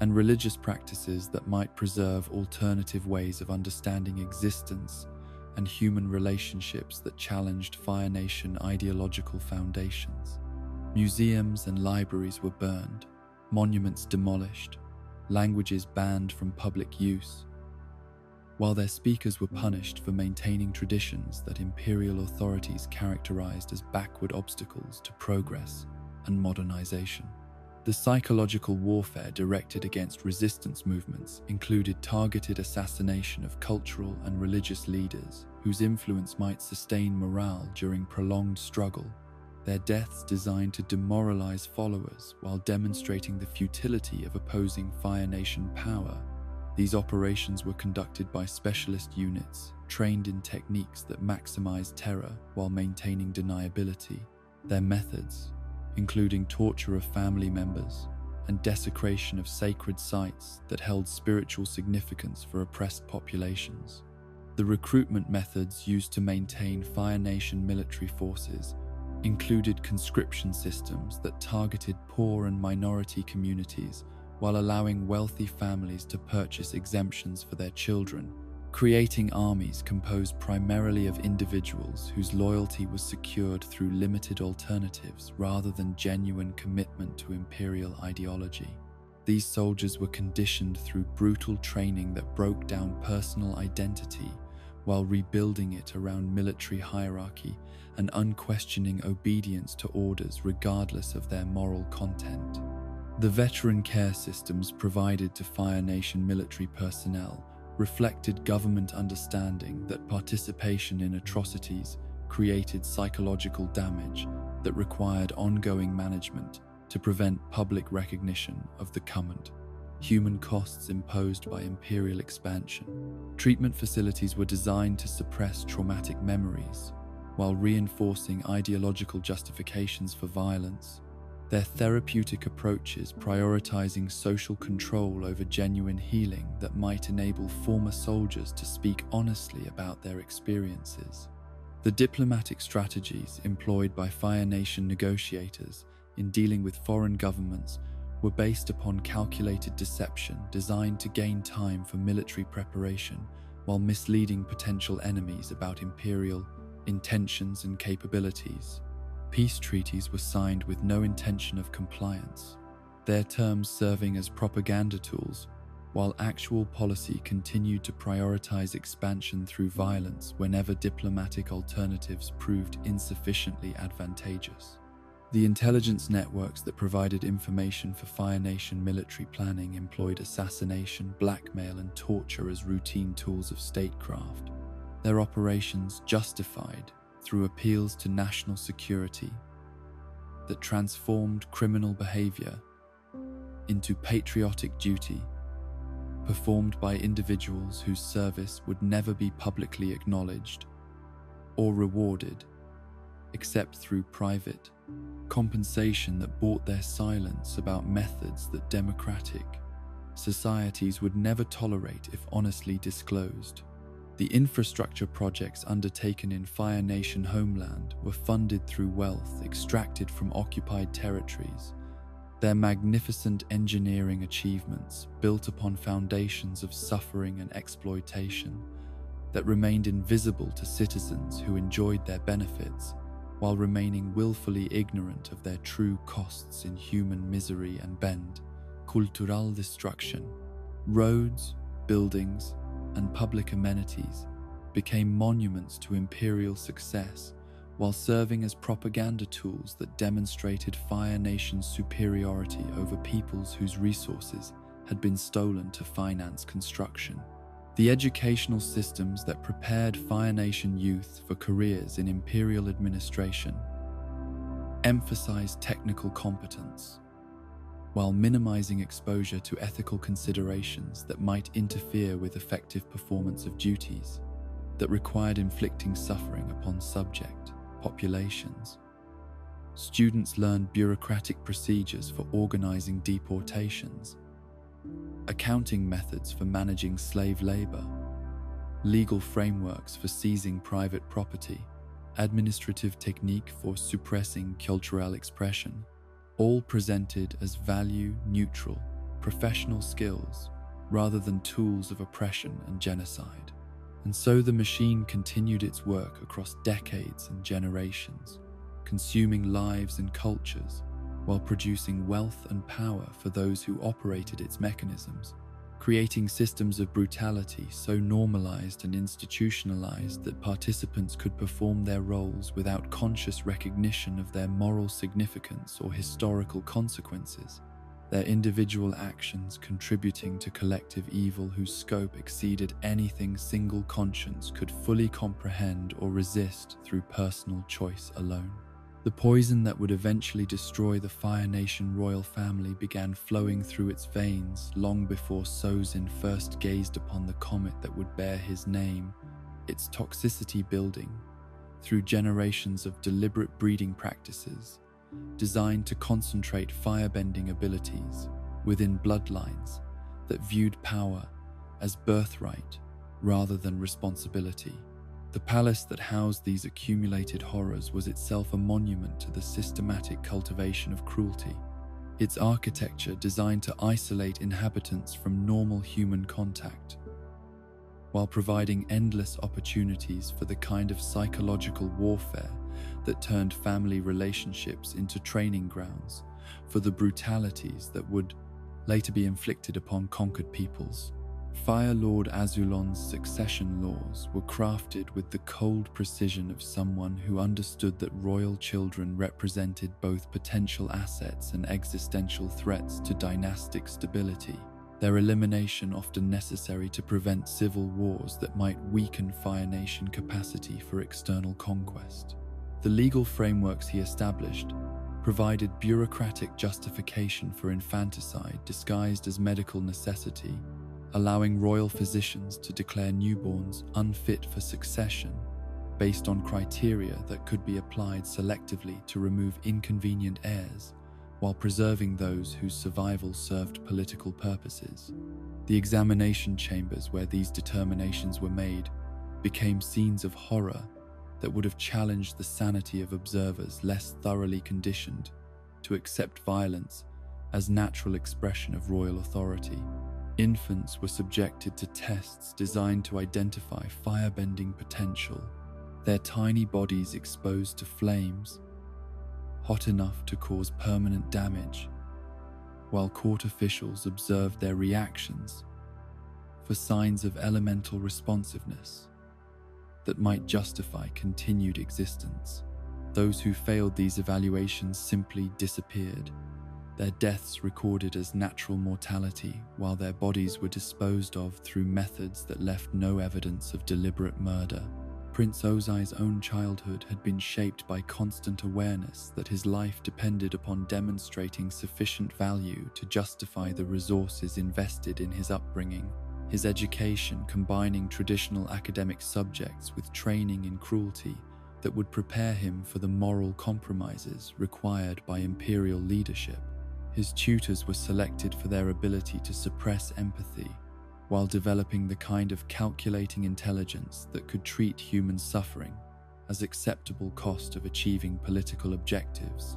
and religious practices that might preserve alternative ways of understanding existence and human relationships that challenged Fire Nation ideological foundations. Museums and libraries were burned, monuments demolished, languages banned from public use, while their speakers were punished for maintaining traditions that imperial authorities characterized as backward obstacles to progress and modernization. The psychological warfare directed against resistance movements included targeted assassination of cultural and religious leaders whose influence might sustain morale during prolonged struggle, their deaths designed to demoralize followers while demonstrating the futility of opposing Fire Nation power. These operations were conducted by specialist units trained in techniques that maximize terror while maintaining deniability. Their methods, including torture of family members and desecration of sacred sites that held spiritual significance for oppressed populations. The recruitment methods used to maintain Fire Nation military forces included conscription systems that targeted poor and minority communities while allowing wealthy families to purchase exemptions for their children, creating armies composed primarily of individuals whose loyalty was secured through limited alternatives rather than genuine commitment to imperial ideology. These soldiers were conditioned through brutal training that broke down personal identity while rebuilding it around military hierarchy and unquestioning obedience to orders regardless of their moral content. The veteran care systems provided to Fire Nation military personnel reflected government understanding that participation in atrocities created psychological damage that required ongoing management to prevent public recognition of the current human costs imposed by imperial expansion. Treatment facilities were designed to suppress traumatic memories while reinforcing ideological justifications for violence. Their therapeutic approaches prioritizing social control over genuine healing that might enable former soldiers to speak honestly about their experiences. The diplomatic strategies employed by Fire Nation negotiators in dealing with foreign governments were based upon calculated deception designed to gain time for military preparation while misleading potential enemies about imperial intentions and capabilities. Peace treaties were signed with no intention of compliance, their terms serving as propaganda tools, while actual policy continued to prioritize expansion through violence whenever diplomatic alternatives proved insufficiently advantageous. The intelligence networks that provided information for Fire Nation military planning employed assassination, blackmail, and torture as routine tools of statecraft. Their operations justified through appeals to national security, that transformed criminal behavior into patriotic duty, performed by individuals whose service would never be publicly acknowledged or rewarded, except through private compensation that bought their silence about methods that democratic societies would never tolerate if honestly disclosed. The infrastructure projects undertaken in Fire Nation homeland were funded through wealth extracted from occupied territories. Their magnificent engineering achievements built upon foundations of suffering and exploitation that remained invisible to citizens who enjoyed their benefits while remaining willfully ignorant of their true costs in human misery and bend. Cultural destruction. Roads, buildings, and public amenities became monuments to imperial success while serving as propaganda tools that demonstrated Fire Nation's superiority over peoples whose resources had been stolen to finance construction. The educational systems that prepared Fire Nation youth for careers in imperial administration emphasized technical competence, while minimizing exposure to ethical considerations that might interfere with effective performance of duties that required inflicting suffering upon subject populations. Students learned bureaucratic procedures for organizing deportations, accounting methods for managing slave labor, legal frameworks for seizing private property, administrative technique for suppressing cultural expression, all presented as value-neutral, professional skills rather than tools of oppression and genocide. And so the machine continued its work across decades and generations, consuming lives and cultures while producing wealth and power for those who operated its mechanisms, creating systems of brutality so normalized and institutionalized that participants could perform their roles without conscious recognition of their moral significance or historical consequences, their individual actions contributing to collective evil whose scope exceeded anything single conscience could fully comprehend or resist through personal choice alone. The poison that would eventually destroy the Fire Nation royal family began flowing through its veins long before Sozin first gazed upon the comet that would bear his name, its toxicity building through generations of deliberate breeding practices designed to concentrate firebending abilities within bloodlines that viewed power as birthright rather than responsibility. The palace that housed these accumulated horrors was itself a monument to the systematic cultivation of cruelty, its architecture designed to isolate inhabitants from normal human contact, while providing endless opportunities for the kind of psychological warfare that turned family relationships into training grounds for the brutalities that would later be inflicted upon conquered peoples. Fire Lord Azulon's succession laws were crafted with the cold precision of someone who understood that royal children represented both potential assets and existential threats to dynastic stability, their elimination often necessary to prevent civil wars that might weaken Fire Nation capacity for external conquest. The legal frameworks he established provided bureaucratic justification for infanticide disguised as medical necessity, allowing royal physicians to declare newborns unfit for succession based on criteria that could be applied selectively to remove inconvenient heirs while preserving those whose survival served political purposes. The examination chambers where these determinations were made became scenes of horror that would have challenged the sanity of observers less thoroughly conditioned to accept violence as natural expression of royal authority. Infants were subjected to tests designed to identify firebending potential, their tiny bodies exposed to flames hot enough to cause permanent damage, while court officials observed their reactions for signs of elemental responsiveness that might justify continued existence. Those who failed these evaluations simply disappeared, their deaths recorded as natural mortality while their bodies were disposed of through methods that left no evidence of deliberate murder. Prince Ozai's own childhood had been shaped by constant awareness that his life depended upon demonstrating sufficient value to justify the resources invested in his upbringing. His education combining traditional academic subjects with training in cruelty that would prepare him for the moral compromises required by imperial leadership. His tutors were selected for their ability to suppress empathy, while developing the kind of calculating intelligence that could treat human suffering as acceptable cost of achieving political objectives,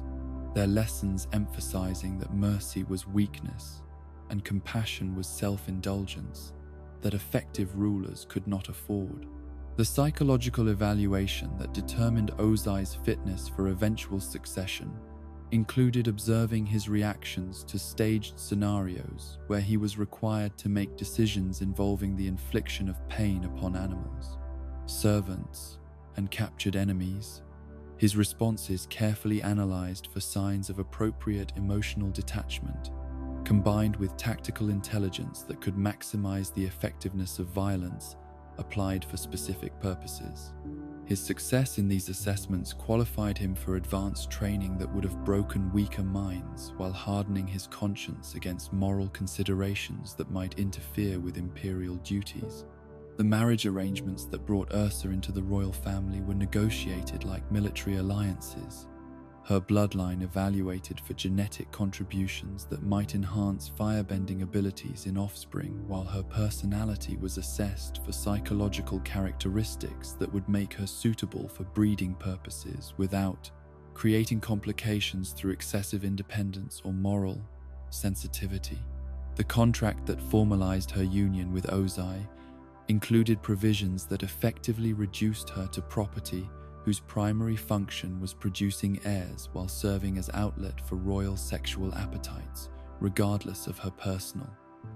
their lessons emphasizing that mercy was weakness and compassion was self-indulgence that effective rulers could not afford. The psychological evaluation that determined Ozai's fitness for eventual succession included observing his reactions to staged scenarios where he was required to make decisions involving the infliction of pain upon animals, servants, and captured enemies. His responses carefully analyzed for signs of appropriate emotional detachment, combined with tactical intelligence that could maximize the effectiveness of violence applied for specific purposes. His success in these assessments qualified him for advanced training that would have broken weaker minds while hardening his conscience against moral considerations that might interfere with imperial duties. The marriage arrangements that brought Ursa into the royal family were negotiated like military alliances, her bloodline evaluated for genetic contributions that might enhance firebending abilities in offspring, while her personality was assessed for psychological characteristics that would make her suitable for breeding purposes without creating complications through excessive independence or moral sensitivity. The contract that formalized her union with Ozai included provisions that effectively reduced her to property whose primary function was producing heirs while serving as outlet for royal sexual appetites, regardless of her personal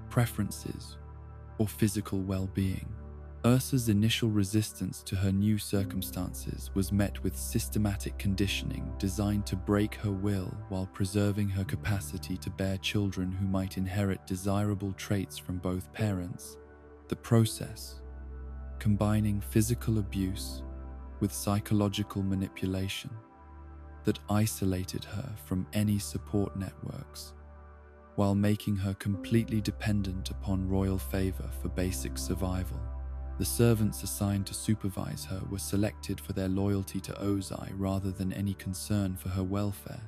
preferences or physical well-being. Ursa's initial resistance to her new circumstances was met with systematic conditioning designed to break her will while preserving her capacity to bear children who might inherit desirable traits from both parents. The process, combining physical abuse with psychological manipulation that isolated her from any support networks, while making her completely dependent upon royal favor for basic survival. The servants assigned to supervise her were selected for their loyalty to Ozai rather than any concern for her welfare,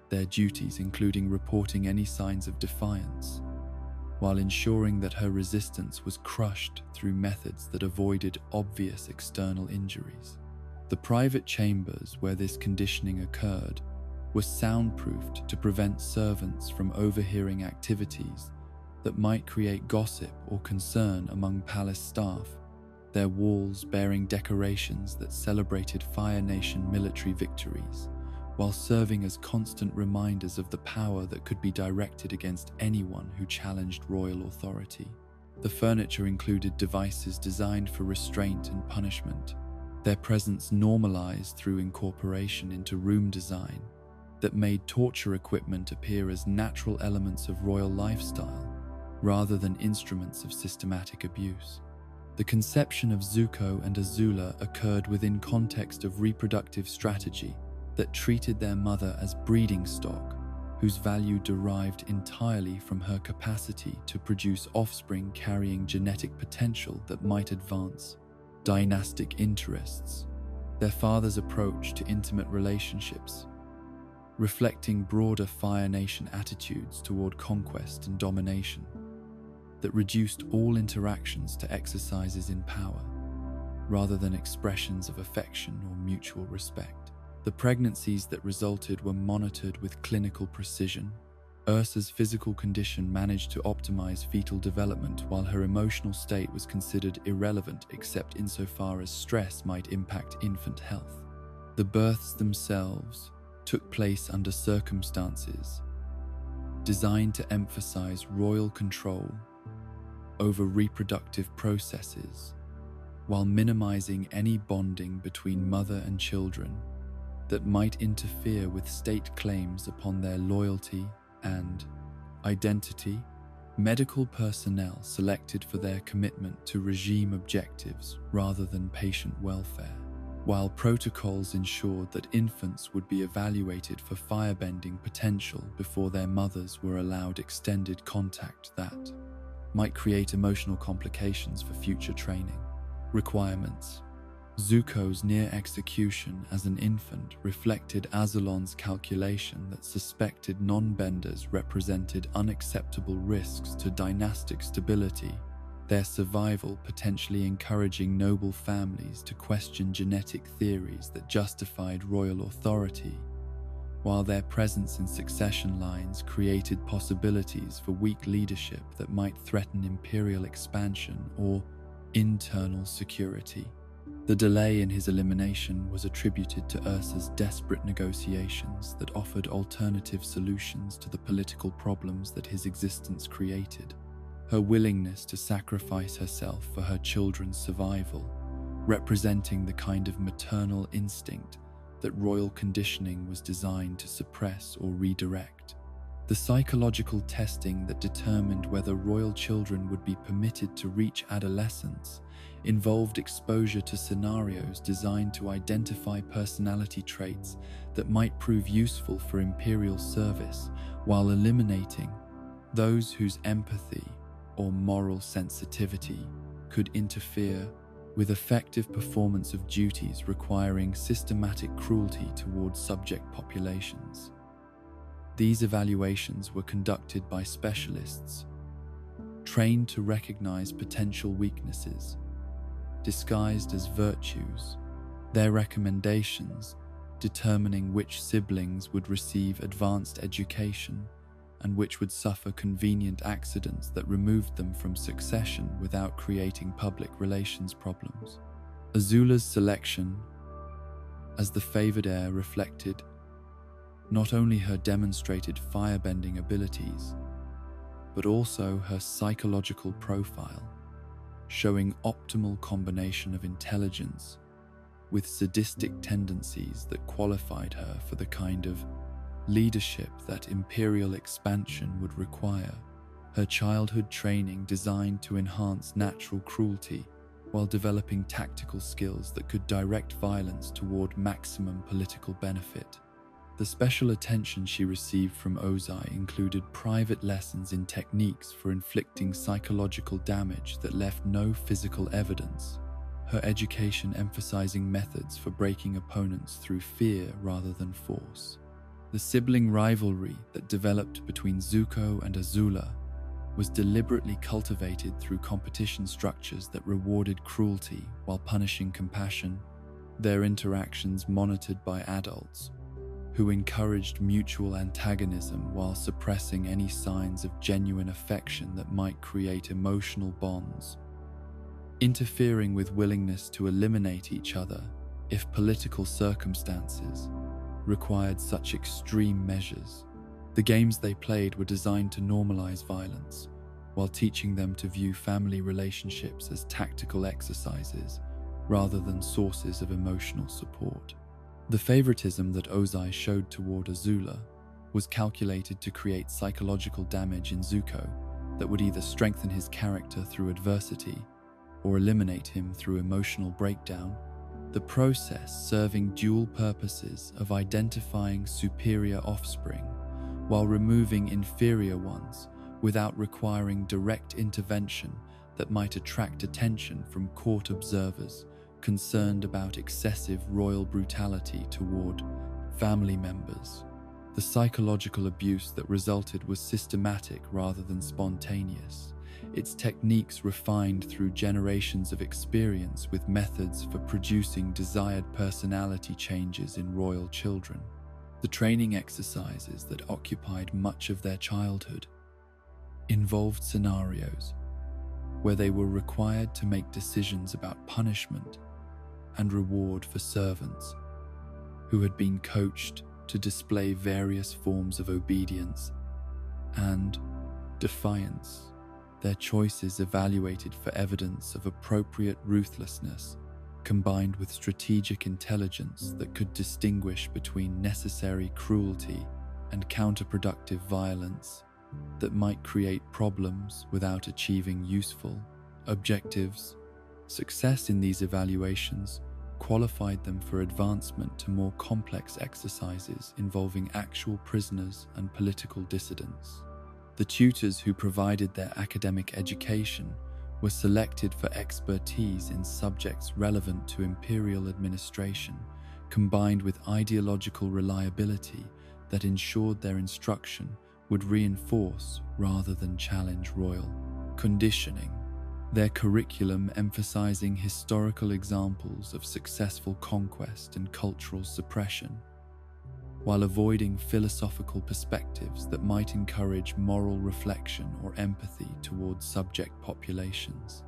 their duties including reporting any signs of defiance, while ensuring that her resistance was crushed through methods that avoided obvious external injuries. The private chambers where this conditioning occurred were soundproofed to prevent servants from overhearing activities that might create gossip or concern among palace staff, their walls bearing decorations that celebrated Fire Nation military victories, while serving as constant reminders of the power that could be directed against anyone who challenged royal authority. The furniture included devices designed for restraint and punishment, their presence normalized through incorporation into room design that made torture equipment appear as natural elements of royal lifestyle rather than instruments of systematic abuse. The conception of Zuko and Azula occurred within context of reproductive strategy that treated their mother as breeding stock, whose value derived entirely from her capacity to produce offspring carrying genetic potential that might advance dynastic interests. Their father's approach to intimate relationships, reflecting broader Fire Nation attitudes toward conquest and domination, that reduced all interactions to exercises in power, rather than expressions of affection or mutual respect. The pregnancies that resulted were monitored with clinical precision. Ursa's physical condition managed to optimize fetal development, while her emotional state was considered irrelevant except insofar as stress might impact infant health. The births themselves took place under circumstances designed to emphasize royal control over reproductive processes, while minimizing any bonding between mother and children that might interfere with state claims upon their loyalty and identity. Medical personnel selected for their commitment to regime objectives rather than patient welfare. while protocols ensured that infants would be evaluated for firebending potential before their mothers were allowed extended contact that might create emotional complications for future training. Requirements. Zuko's near execution as an infant reflected Azulon's calculation that suspected non-benders represented unacceptable risks to dynastic stability, their survival potentially encouraging noble families to question genetic theories that justified royal authority, while their presence in succession lines created possibilities for weak leadership that might threaten imperial expansion or internal security. The delay in his elimination was attributed to Ursa's desperate negotiations that offered alternative solutions to the political problems that his existence created. Her willingness to sacrifice herself for her children's survival, representing the kind of maternal instinct that royal conditioning was designed to suppress or redirect. The psychological testing that determined whether royal children would be permitted to reach adolescence involved exposure to scenarios designed to identify personality traits that might prove useful for imperial service while eliminating those whose empathy or moral sensitivity could interfere with effective performance of duties requiring systematic cruelty towards subject populations. These evaluations were conducted by specialists trained to recognize potential weaknesses, disguised as virtues, their recommendations determining which siblings would receive advanced education and which would suffer convenient accidents that removed them from succession without creating public relations problems. Azula's selection as the favored heir reflected not only her demonstrated firebending abilities, but also her psychological profile, showing optimal combination of intelligence with sadistic tendencies that qualified her for the kind of leadership that imperial expansion would require. Her childhood training designed to enhance natural cruelty while developing tactical skills that could direct violence toward maximum political benefit. The special attention she received from Ozai included private lessons in techniques for inflicting psychological damage that left no physical evidence, her education emphasizing methods for breaking opponents through fear rather than force. The sibling rivalry that developed between Zuko and Azula was deliberately cultivated through competition structures that rewarded cruelty while punishing compassion, their interactions monitored by adults who encouraged mutual antagonism while suppressing any signs of genuine affection that might create emotional bonds, interfering with willingness to eliminate each other if political circumstances required such extreme measures. The games they played were designed to normalize violence, while teaching them to view family relationships as tactical exercises rather than sources of emotional support. The favoritism that Ozai showed toward Azula was calculated to create psychological damage in Zuko that would either strengthen his character through adversity or eliminate him through emotional breakdown, the process serving dual purposes of identifying superior offspring while removing inferior ones without requiring direct intervention that might attract attention from court observers concerned about excessive royal brutality toward family members. The psychological abuse that resulted was systematic rather than spontaneous, its techniques refined through generations of experience with methods for producing desired personality changes in royal children. The training exercises that occupied much of their childhood involved scenarios where they were required to make decisions about punishment and reward for servants who had been coached to display various forms of obedience and defiance, their choices evaluated for evidence of appropriate ruthlessness combined with strategic intelligence that could distinguish between necessary cruelty and counterproductive violence that might create problems without achieving useful objectives. Success in these evaluations qualified them for advancement to more complex exercises involving actual prisoners and political dissidents. The tutors who provided their academic education were selected for expertise in subjects relevant to imperial administration, combined with ideological reliability that ensured their instruction would reinforce rather than challenge royal conditioning. Their curriculum emphasizing historical examples of successful conquest and cultural suppression, while avoiding philosophical perspectives that might encourage moral reflection or empathy towards subject populations.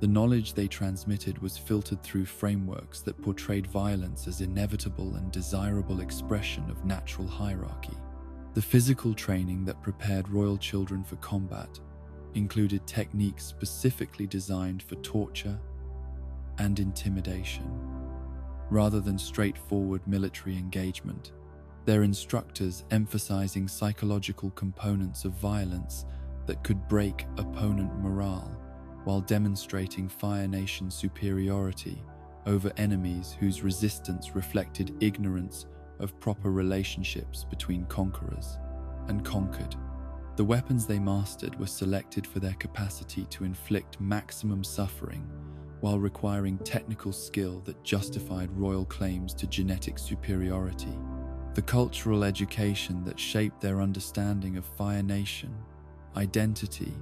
The knowledge they transmitted was filtered through frameworks that portrayed violence as inevitable and desirable expression of natural hierarchy. The physical training that prepared royal children for combat included techniques specifically designed for torture and intimidation, rather than straightforward military engagement. Their instructors emphasizing psychological components of violence that could break opponent morale, while demonstrating Fire Nation superiority over enemies whose resistance reflected ignorance of proper relationships between conquerors and conquered. The weapons they mastered were selected for their capacity to inflict maximum suffering while requiring technical skill that justified royal claims to genetic superiority. The cultural education that shaped their understanding of Fire Nation identity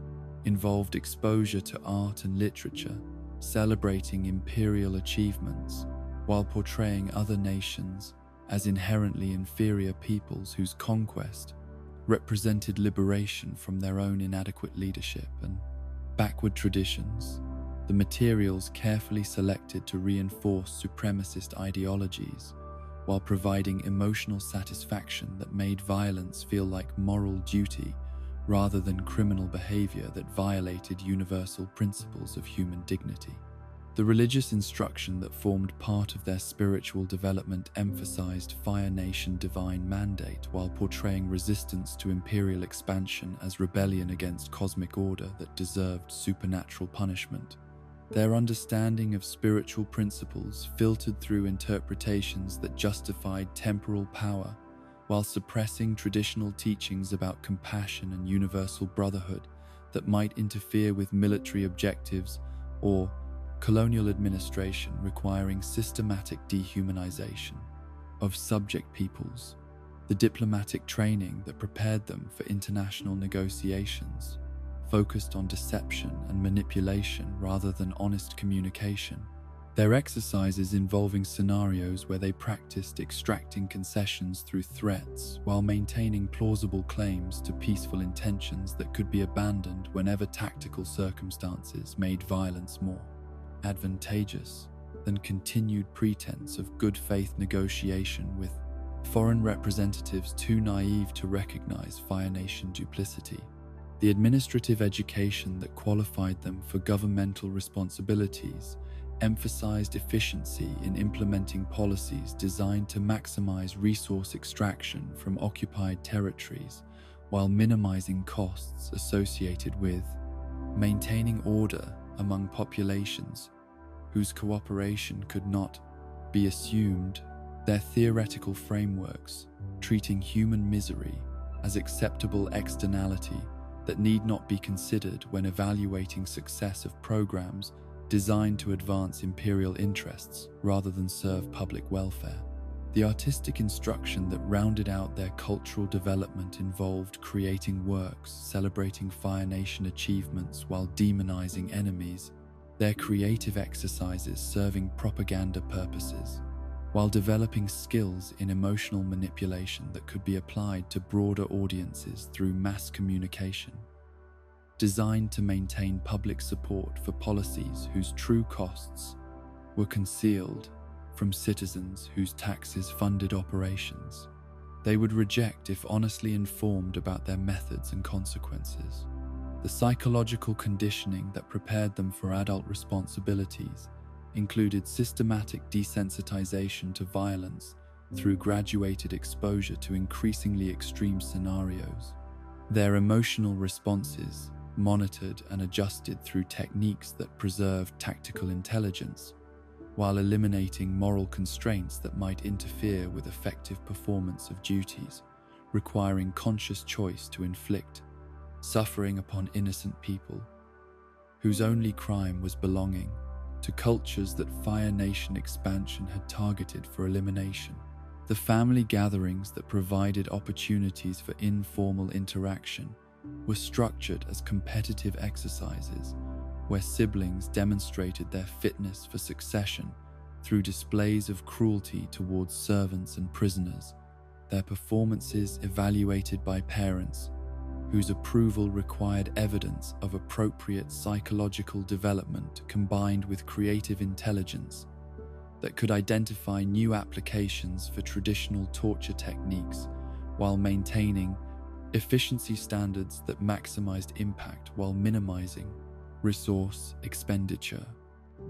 involved exposure to art and literature, celebrating imperial achievements while portraying other nations as inherently inferior peoples whose conquest represented liberation from their own inadequate leadership and backward traditions. The materials carefully selected to reinforce supremacist ideologies while providing emotional satisfaction that made violence feel like moral duty rather than criminal behavior that violated universal principles of human dignity. The religious instruction that formed part of their spiritual development emphasized Fire Nation divine mandate while portraying resistance to imperial expansion as rebellion against cosmic order that deserved supernatural punishment. Their understanding of spiritual principles filtered through interpretations that justified temporal power while suppressing traditional teachings about compassion and universal brotherhood that might interfere with military objectives or colonial administration, requiring systematic dehumanization of subject peoples. The diplomatic training that prepared them for international negotiations focused on deception and manipulation rather than honest communication. Their exercises involving scenarios where they practiced extracting concessions through threats while maintaining plausible claims to peaceful intentions that could be abandoned whenever tactical circumstances made violence more advantageous than continued pretense of good faith negotiation with foreign representatives too naive to recognize Fire Nation duplicity. The administrative education that qualified them for governmental responsibilities emphasized efficiency in implementing policies designed to maximize resource extraction from occupied territories while minimizing costs associated with maintaining order among populations whose cooperation could not be assumed. Their theoretical frameworks, treating human misery as acceptable externality that need not be considered when evaluating success of programs designed to advance imperial interests rather than serve public welfare. The artistic instruction that rounded out their cultural development involved creating works celebrating Fire Nation achievements while demonizing enemies, their creative exercises serving propaganda purposes, while developing skills in emotional manipulation that could be applied to broader audiences through mass communication, designed to maintain public support for policies whose true costs were concealed from citizens whose taxes funded operations. They would reject if honestly informed about their methods and consequences. The psychological conditioning that prepared them for adult responsibilities included systematic desensitization to violence through graduated exposure to increasingly extreme scenarios. Their emotional responses, monitored and adjusted through techniques that preserved tactical intelligence, while eliminating moral constraints that might interfere with effective performance of duties, requiring conscious choice to inflict suffering upon innocent people, whose only crime was belonging to cultures that Fire Nation expansion had targeted for elimination. The family gatherings that provided opportunities for informal interaction were structured as competitive exercises where siblings demonstrated their fitness for succession through displays of cruelty towards servants and prisoners, their performances evaluated by parents whose approval required evidence of appropriate psychological development combined with creative intelligence that could identify new applications for traditional torture techniques while maintaining efficiency standards that maximized impact while minimizing resource expenditure.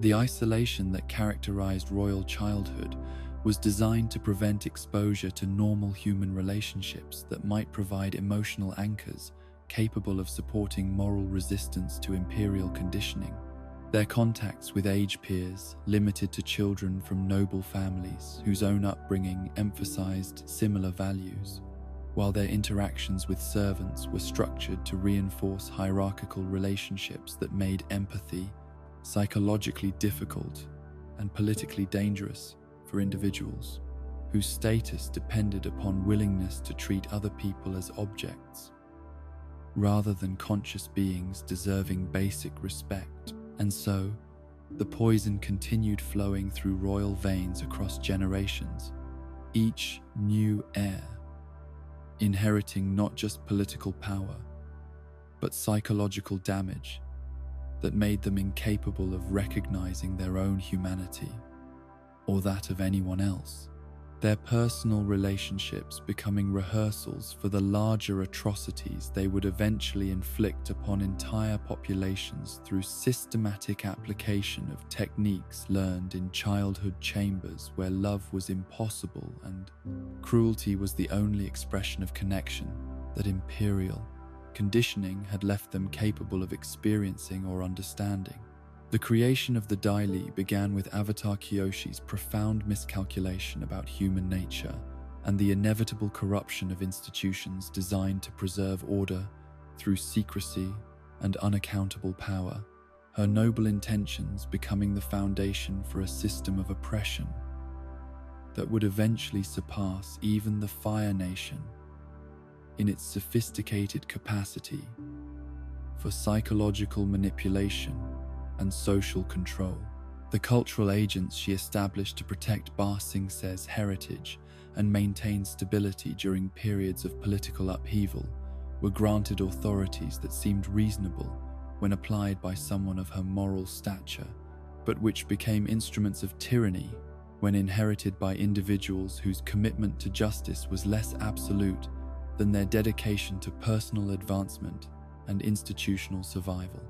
The isolation that characterized royal childhood was designed to prevent exposure to normal human relationships that might provide emotional anchors capable of supporting moral resistance to imperial conditioning. Their contacts with age peers, limited to children from noble families whose own upbringing emphasized similar values, while their interactions with servants were structured to reinforce hierarchical relationships that made empathy psychologically difficult and politically dangerous for individuals whose status depended upon willingness to treat other people as objects rather than conscious beings deserving basic respect. And so, the poison continued flowing through royal veins across generations, each new heir inheriting not just political power, but psychological damage that made them incapable of recognizing their own humanity or that of anyone else, their personal relationships becoming rehearsals for the larger atrocities they would eventually inflict upon entire populations through systematic application of techniques learned in childhood chambers where love was impossible and cruelty was the only expression of connection that imperial conditioning had left them capable of experiencing or understanding. The creation of the Dai Li began with Avatar Kyoshi's profound miscalculation about human nature and the inevitable corruption of institutions designed to preserve order through secrecy and unaccountable power, her noble intentions becoming the foundation for a system of oppression that would eventually surpass even the Fire Nation in its sophisticated capacity for psychological manipulation and social control. The cultural agents she established to protect Ba Sing Se's heritage and maintain stability during periods of political upheaval were granted authorities that seemed reasonable when applied by someone of her moral stature, but which became instruments of tyranny when inherited by individuals whose commitment to justice was less absolute than their dedication to personal advancement and institutional survival.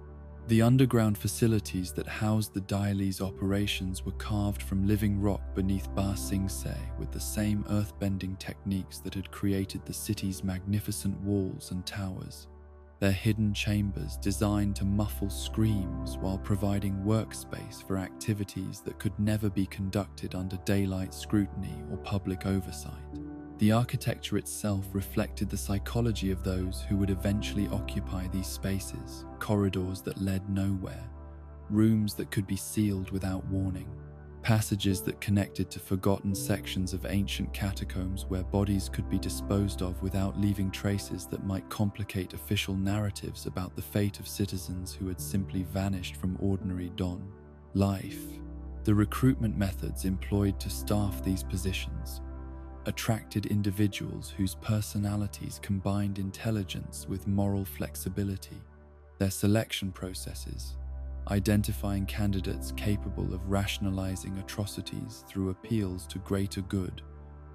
The underground facilities that housed the Dai Li's operations were carved from living rock beneath Ba Sing Se with the same earthbending techniques that had created the city's magnificent walls and towers. Their hidden chambers designed to muffle screams while providing workspace for activities that could never be conducted under daylight scrutiny or public oversight. The architecture itself reflected the psychology of those who would eventually occupy these spaces, corridors that led nowhere, rooms that could be sealed without warning, passages that connected to forgotten sections of ancient catacombs where bodies could be disposed of without leaving traces that might complicate official narratives about the fate of citizens who had simply vanished from ordinary dawn life. The recruitment methods employed to staff these positions attracted individuals whose personalities combined intelligence with moral flexibility. Their selection processes, identifying candidates capable of rationalizing atrocities through appeals to greater good,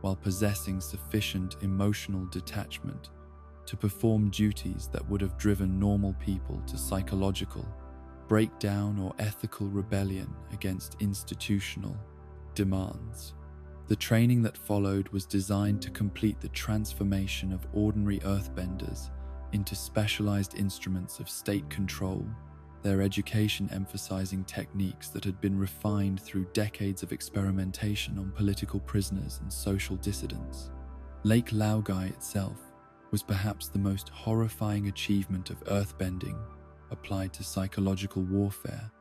while possessing sufficient emotional detachment to perform duties that would have driven normal people to psychological breakdown or ethical rebellion against institutional demands. The training that followed was designed to complete the transformation of ordinary earthbenders into specialized instruments of state control their education emphasizing techniques that had been refined through decades of experimentation on political prisoners and social dissidents. Lake Laogai itself was perhaps the most horrifying achievement of earthbending applied to psychological warfare,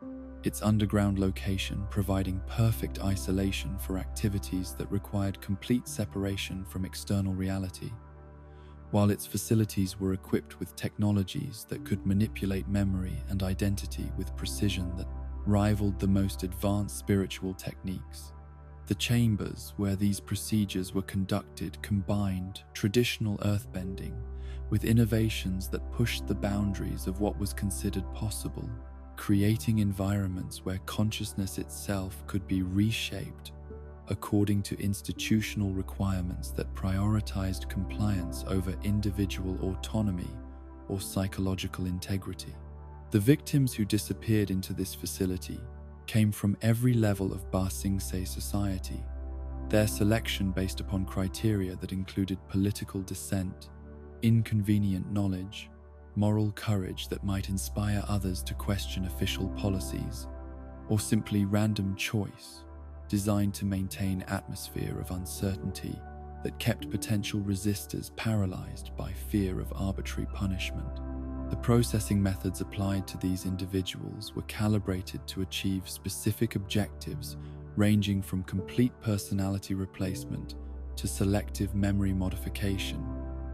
its underground location providing perfect isolation for activities that required complete separation from external reality, while its facilities were equipped with technologies that could manipulate memory and identity with precision that rivaled the most advanced spiritual techniques. The chambers where these procedures were conducted combined traditional earthbending with innovations that pushed the boundaries of what was considered possible, creating environments where consciousness itself could be reshaped according to institutional requirements that prioritized compliance over individual autonomy or psychological integrity. The victims who disappeared into this facility came from every level of Ba Sing Se society, their selection based upon criteria that included political dissent, inconvenient knowledge, moral courage that might inspire others to question official policies, or simply random choice designed to maintain atmosphere of uncertainty that kept potential resistors paralyzed by fear of arbitrary punishment. The processing methods applied to these individuals were calibrated to achieve specific objectives ranging from complete personality replacement to selective memory modification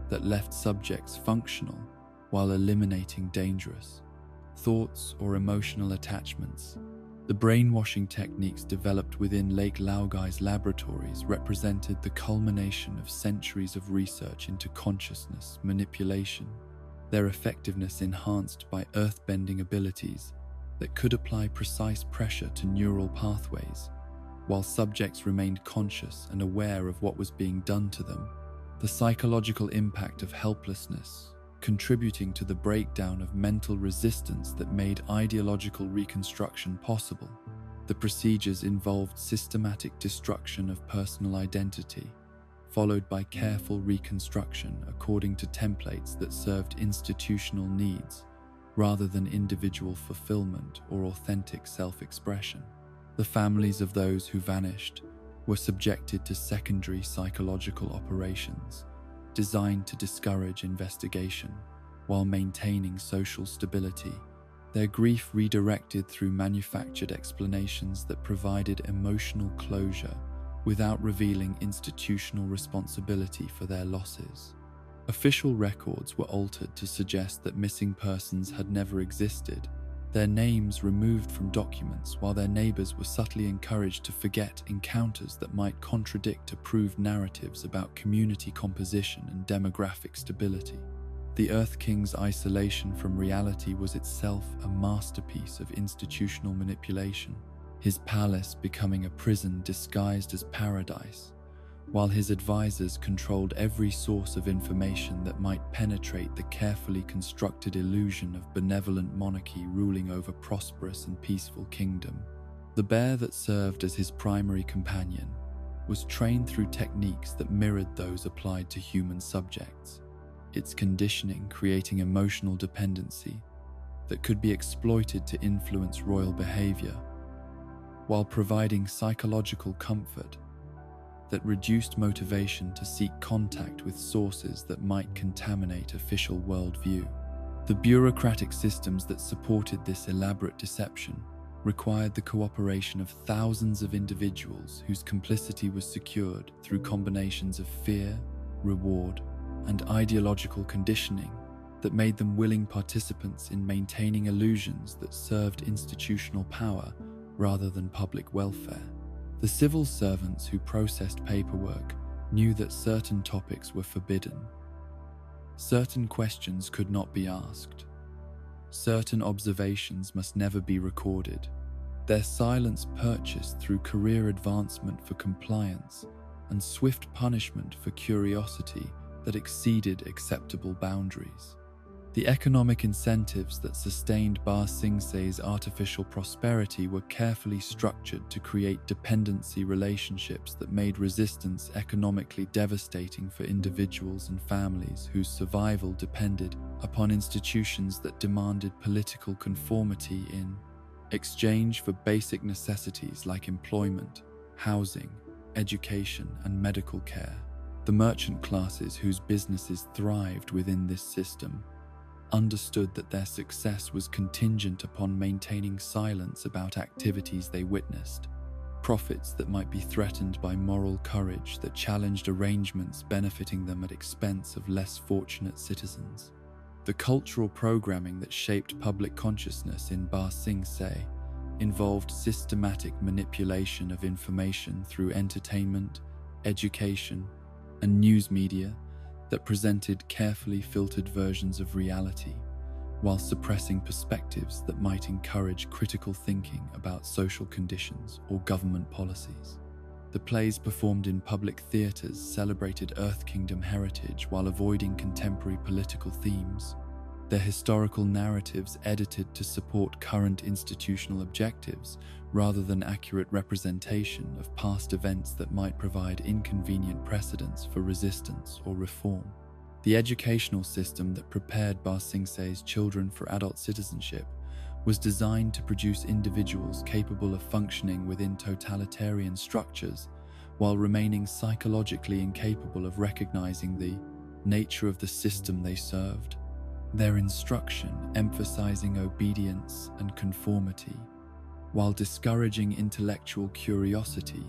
that left subjects functional while eliminating dangerous thoughts or emotional attachments. The brainwashing techniques developed within Lake Laogai's laboratories represented the culmination of centuries of research into consciousness manipulation, their effectiveness enhanced by earthbending abilities that could apply precise pressure to neural pathways, while subjects remained conscious and aware of what was being done to them. The psychological impact of helplessness, contributing to the breakdown of mental resistance that made ideological reconstruction possible. The procedures involved systematic destruction of personal identity, followed by careful reconstruction according to templates that served institutional needs rather than individual fulfillment or authentic self-expression. The families of those who vanished were subjected to secondary psychological operations designed to discourage investigation while maintaining social stability, their grief redirected through manufactured explanations that provided emotional closure without revealing institutional responsibility for their losses. Official records were altered to suggest that missing persons had never existed, their names removed from documents, while their neighbors were subtly encouraged to forget encounters that might contradict approved narratives about community composition and demographic stability. The Earth King's isolation from reality was itself a masterpiece of institutional manipulation, his palace becoming a prison disguised as paradise, while his advisors controlled every source of information that might penetrate the carefully constructed illusion of benevolent monarchy ruling over prosperous and peaceful kingdom. The bear that served as his primary companion was trained through techniques that mirrored those applied to human subjects, its conditioning creating emotional dependency that could be exploited to influence royal behavior, while providing psychological comfort that reduced motivation to seek contact with sources that might contaminate official worldview. The bureaucratic systems that supported this elaborate deception required the cooperation of thousands of individuals whose complicity was secured through combinations of fear, reward, and ideological conditioning that made them willing participants in maintaining illusions that served institutional power rather than public welfare. The civil servants who processed paperwork knew that certain topics were forbidden. Certain questions could not be asked. Certain observations must never be recorded. Their silence purchased through career advancement for compliance and swift punishment for curiosity that exceeded acceptable boundaries. The economic incentives that sustained Ba Sing Se's artificial prosperity were carefully structured to create dependency relationships that made resistance economically devastating for individuals and families whose survival depended upon institutions that demanded political conformity in exchange for basic necessities like employment, housing, education, and medical care. The merchant classes whose businesses thrived within this system understood that their success was contingent upon maintaining silence about activities they witnessed, profits that might be threatened by moral courage that challenged arrangements benefiting them at expense of less fortunate citizens. The cultural programming that shaped public consciousness in Ba Sing Se involved systematic manipulation of information through entertainment, education, and news media that presented carefully filtered versions of reality, while suppressing perspectives that might encourage critical thinking about social conditions or government policies. The plays performed in public theatres celebrated Earth Kingdom heritage while avoiding contemporary political themes. Their historical narratives edited to support current institutional objectives rather than accurate representation of past events that might provide inconvenient precedents for resistance or reform. The educational system that prepared Ba Sing Se's children for adult citizenship was designed to produce individuals capable of functioning within totalitarian structures while remaining psychologically incapable of recognizing the nature of the system they served. Their instruction emphasizing obedience and conformity, while discouraging intellectual curiosity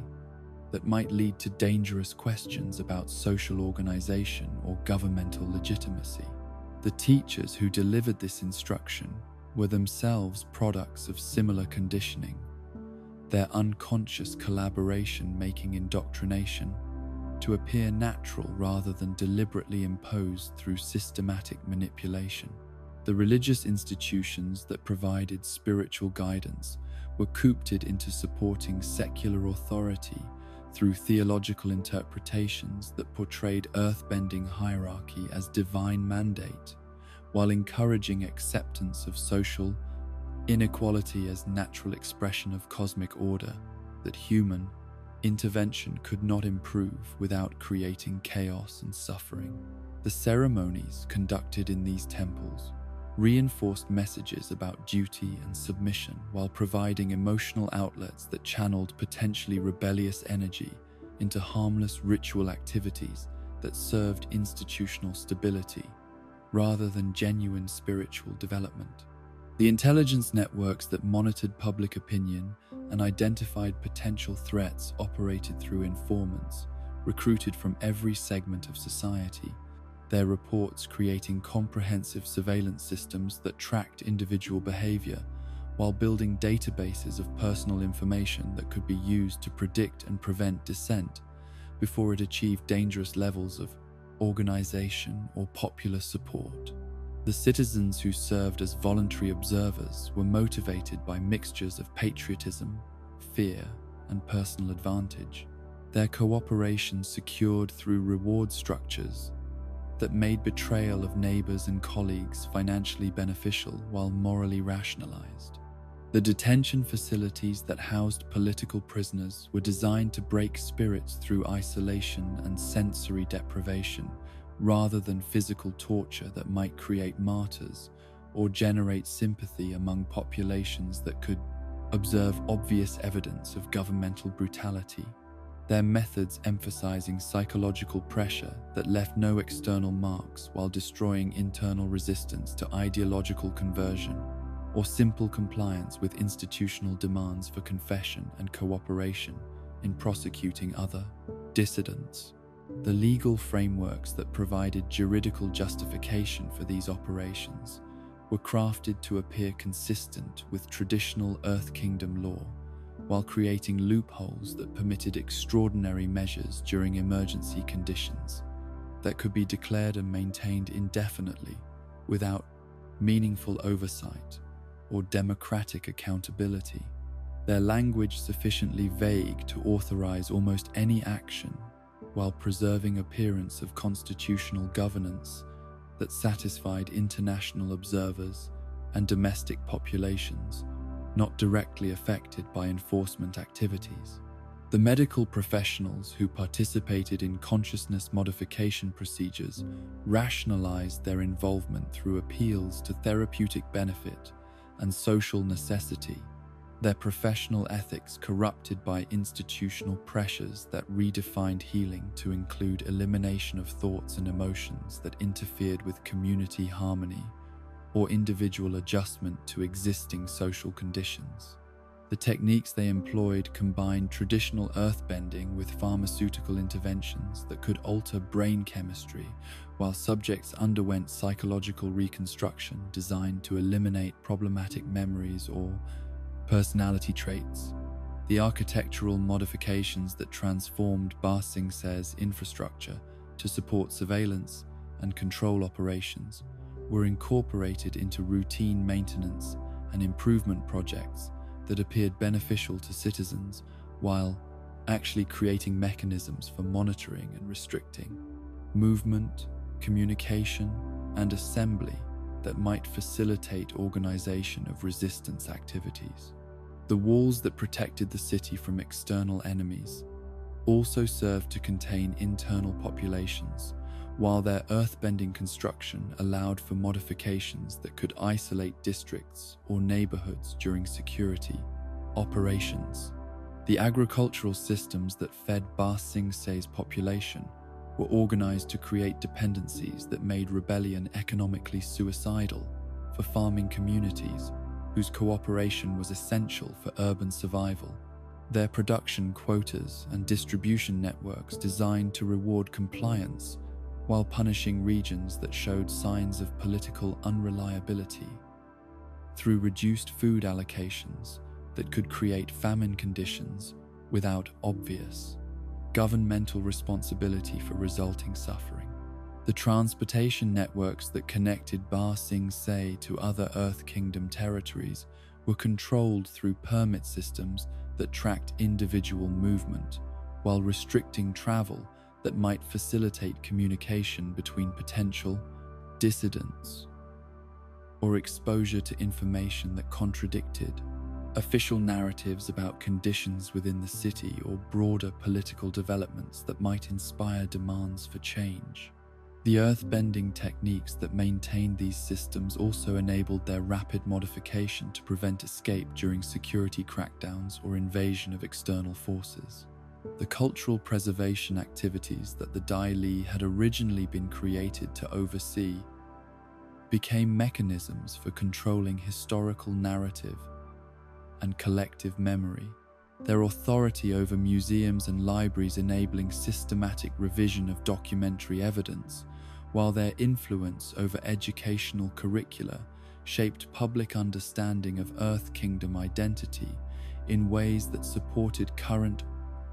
that might lead to dangerous questions about social organization or governmental legitimacy. The teachers who delivered this instruction were themselves products of similar conditioning, their unconscious collaboration making indoctrination to appear natural rather than deliberately imposed through systematic manipulation. The religious institutions that provided spiritual guidance were coopted into supporting secular authority through theological interpretations that portrayed earth-bending hierarchy as divine mandate, while encouraging acceptance of social inequality as natural expression of cosmic order that human intervention could not improve without creating chaos and suffering. The ceremonies conducted in these temples reinforced messages about duty and submission while providing emotional outlets that channeled potentially rebellious energy into harmless ritual activities that served institutional stability rather than genuine spiritual development. The intelligence networks that monitored public opinion and identified potential threats operated through informants recruited from every segment of society, their reports creating comprehensive surveillance systems that tracked individual behavior while building databases of personal information that could be used to predict and prevent dissent before it achieved dangerous levels of organization or popular support. The citizens who served as voluntary observers were motivated by mixtures of patriotism, fear, and personal advantage. Their cooperation secured through reward structures that made betrayal of neighbors and colleagues financially beneficial while morally rationalized. The detention facilities that housed political prisoners were designed to break spirits through isolation and sensory deprivation, rather than physical torture that might create martyrs or generate sympathy among populations that could observe obvious evidence of governmental brutality. Their methods emphasizing psychological pressure that left no external marks while destroying internal resistance to ideological conversion or simple compliance with institutional demands for confession and cooperation in prosecuting other dissidents. The legal frameworks that provided juridical justification for these operations were crafted to appear consistent with traditional Earth Kingdom law, while creating loopholes that permitted extraordinary measures during emergency conditions that could be declared and maintained indefinitely without meaningful oversight or democratic accountability. Their language sufficiently vague to authorize almost any action while preserving appearance of constitutional governance that satisfied international observers and domestic populations not directly affected by enforcement activities. The medical professionals who participated in consciousness modification procedures rationalized their involvement through appeals to therapeutic benefit and social necessity, their professional ethics corrupted by institutional pressures that redefined healing to include elimination of thoughts and emotions that interfered with community harmony or individual adjustment to existing social conditions. The techniques they employed combined traditional earthbending with pharmaceutical interventions that could alter brain chemistry, while subjects underwent psychological reconstruction designed to eliminate problematic memories or personality traits. The architectural modifications that transformed Ba Sing Se's infrastructure to support surveillance and control operations were incorporated into routine maintenance and improvement projects that appeared beneficial to citizens while actually creating mechanisms for monitoring and restricting movement, communication, and assembly that might facilitate organization of resistance activities. The walls that protected the city from external enemies also served to contain internal populations, while their earthbending construction allowed for modifications that could isolate districts or neighborhoods during security operations. The agricultural systems that fed Ba Sing Se's population were organized to create dependencies that made rebellion economically suicidal for farming communities whose cooperation was essential for urban survival. Their production quotas and distribution networks designed to reward compliance while punishing regions that showed signs of political unreliability through reduced food allocations that could create famine conditions without obvious governmental responsibility for resulting suffering. The transportation networks that connected Ba Sing Se to other Earth Kingdom territories were controlled through permit systems that tracked individual movement, while restricting travel that might facilitate communication between potential dissidents or exposure to information that contradicted official narratives about conditions within the city or broader political developments that might inspire demands for change. The earthbending techniques that maintained these systems also enabled their rapid modification to prevent escape during security crackdowns or invasion of external forces. The cultural preservation activities that the Dai Li had originally been created to oversee became mechanisms for controlling historical narrative and collective memory, their authority over museums and libraries enabling systematic revision of documentary evidence, while their influence over educational curricula shaped public understanding of Earth Kingdom identity in ways that supported current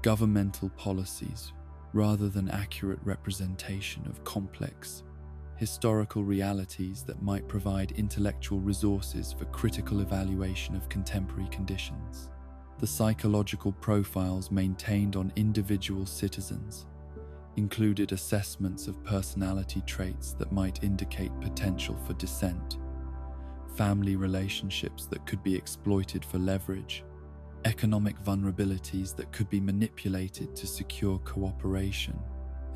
governmental policies rather than accurate representation of complex historical realities that might provide intellectual resources for critical evaluation of contemporary conditions. The psychological profiles maintained on individual citizens included assessments of personality traits that might indicate potential for dissent, family relationships that could be exploited for leverage, economic vulnerabilities that could be manipulated to secure cooperation,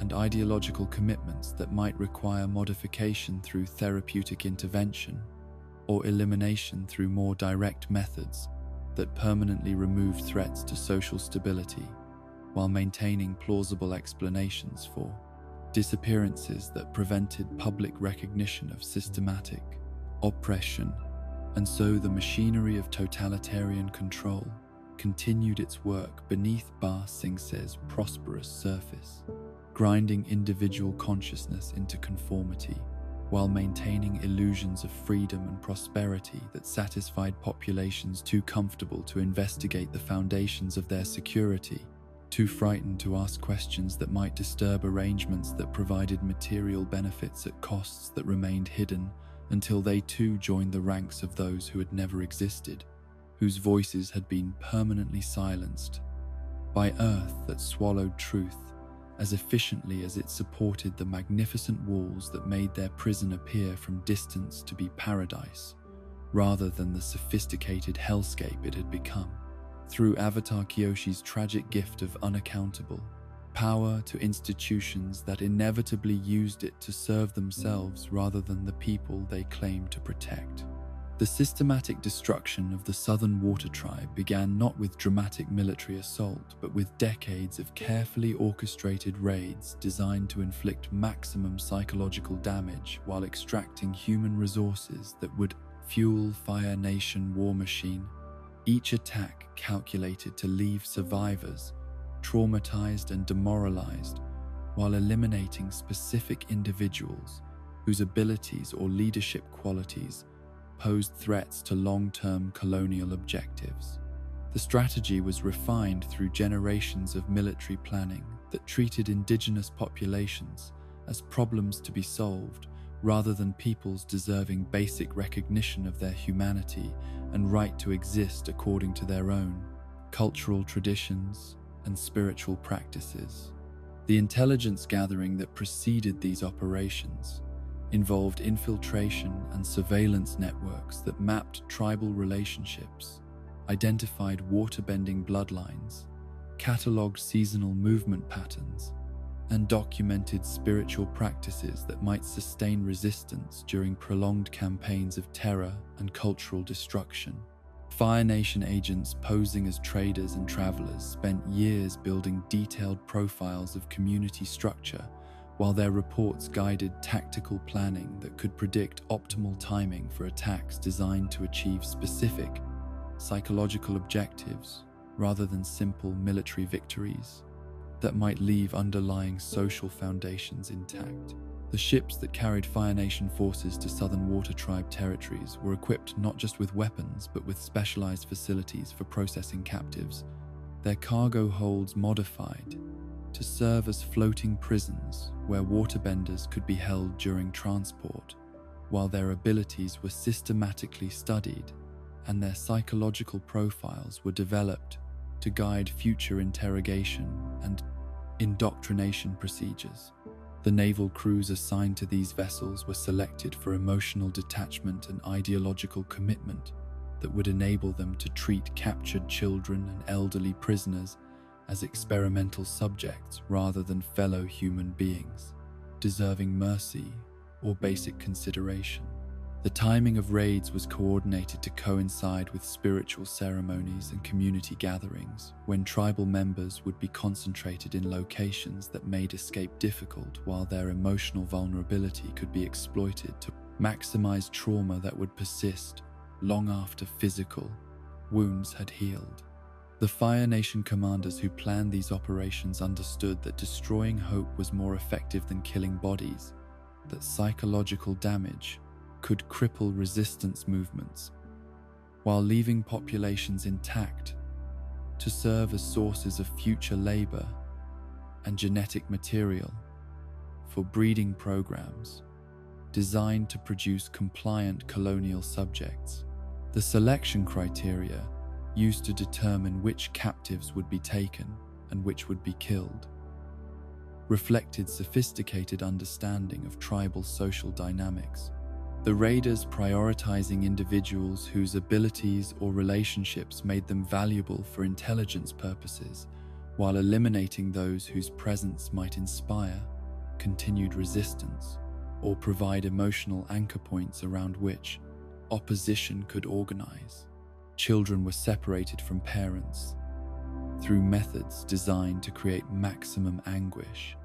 and ideological commitments that might require modification through therapeutic intervention or elimination through more direct methods that permanently remove threats to social stability, while maintaining plausible explanations for disappearances that prevented public recognition of systematic oppression. And so the machinery of totalitarian control continued its work beneath Ba Sing Se's prosperous surface, grinding individual consciousness into conformity, while maintaining illusions of freedom and prosperity that satisfied populations too comfortable to investigate the foundations of their security, too frightened to ask questions that might disturb arrangements that provided material benefits at costs that remained hidden until they too joined the ranks of those who had never existed, whose voices had been permanently silenced by earth that swallowed truth as efficiently as it supported the magnificent walls that made their prison appear from distance to be paradise, rather than the sophisticated hellscape it had become. Through Avatar Kyoshi's tragic gift of unaccountable power to institutions that inevitably used it to serve themselves rather than the people they claimed to protect. The systematic destruction of the Southern Water Tribe began not with dramatic military assault, but with decades of carefully orchestrated raids designed to inflict maximum psychological damage while extracting human resources that would fuel Fire Nation war machine. Each attack calculated to leave survivors traumatized and demoralized, while eliminating specific individuals whose abilities or leadership qualities posed threats to long-term colonial objectives. The strategy was refined through generations of military planning that treated indigenous populations as problems to be solved rather than peoples deserving basic recognition of their humanity and right to exist according to their own cultural traditions and spiritual practices. The intelligence gathering that preceded these operations involved infiltration and surveillance networks that mapped tribal relationships, identified waterbending bloodlines, catalogued seasonal movement patterns, and documented spiritual practices that might sustain resistance during prolonged campaigns of terror and cultural destruction. Fire Nation agents posing as traders and travelers spent years building detailed profiles of community structure, while their reports guided tactical planning that could predict optimal timing for attacks designed to achieve specific psychological objectives rather than simple military victories that might leave underlying social foundations intact. The ships that carried Fire Nation forces to Southern Water Tribe territories were equipped not just with weapons, but with specialized facilities for processing captives, their cargo holds modified to serve as floating prisons where waterbenders could be held during transport, while their abilities were systematically studied and their psychological profiles were developed to guide future interrogation and indoctrination procedures. The naval crews assigned to these vessels were selected for emotional detachment and ideological commitment that would enable them to treat captured children and elderly prisoners as experimental subjects rather than fellow human beings, deserving mercy or basic consideration. The timing of raids was coordinated to coincide with spiritual ceremonies and community gatherings, when tribal members would be concentrated in locations that made escape difficult, while their emotional vulnerability could be exploited to maximize trauma that would persist long after physical wounds had healed. The Fire Nation commanders who planned these operations understood that destroying hope was more effective than killing bodies, that psychological damage could cripple resistance movements, while leaving populations intact to serve as sources of future labor and genetic material for breeding programs designed to produce compliant colonial subjects. The selection criteria used to determine which captives would be taken and which would be killed reflected sophisticated understanding of tribal social dynamics. The raiders prioritizing individuals whose abilities or relationships made them valuable for intelligence purposes, while eliminating those whose presence might inspire continued resistance or provide emotional anchor points around which opposition could organize. Children were separated from parents through methods designed to create maximum anguish,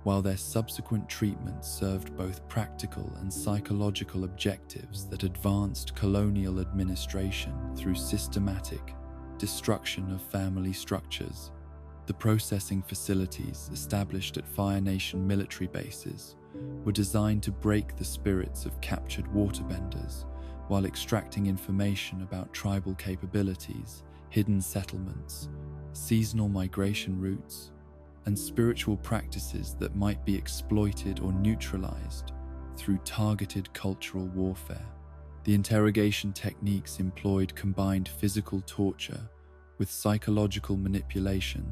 while their subsequent treatment served both practical and psychological objectives that advanced colonial administration through systematic destruction of family structures. The processing facilities established at Fire Nation military bases were designed to break the spirits of captured waterbenders while extracting information about tribal capabilities, hidden settlements, seasonal migration routes, and spiritual practices that might be exploited or neutralized through targeted cultural warfare. The interrogation techniques employed combined physical torture with psychological manipulation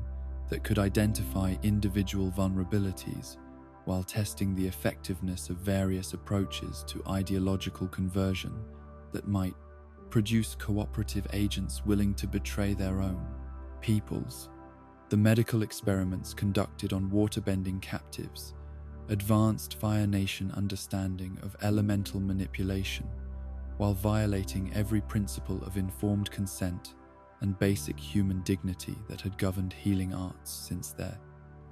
that could identify individual vulnerabilities while testing the effectiveness of various approaches to ideological conversion that might produce cooperative agents willing to betray their own peoples. The medical experiments conducted on waterbending captives advanced Fire Nation understanding of elemental manipulation while violating every principle of informed consent and basic human dignity that had governed healing arts since their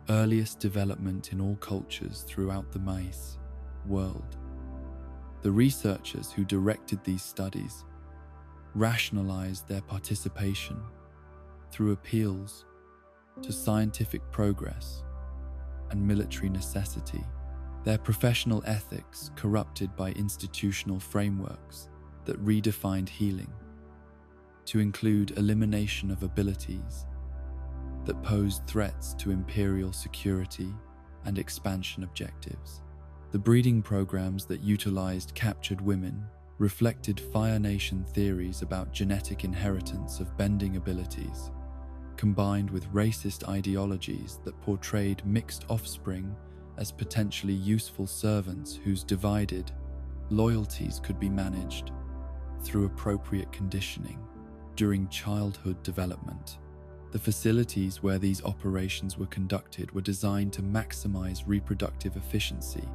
earliest development in all cultures throughout the Maïs world. The researchers who directed these studies rationalized their participation through appeals to scientific progress and military necessity, their professional ethics corrupted by institutional frameworks that redefined healing to include elimination of abilities that posed threats to imperial security and expansion objectives. The breeding programs that utilized captured women reflected Fire Nation theories about genetic inheritance of bending abilities, combined with racist ideologies that portrayed mixed offspring as potentially useful servants whose divided loyalties could be managed through appropriate conditioning during childhood development. The facilities where these operations were conducted were designed to maximize reproductive efficiency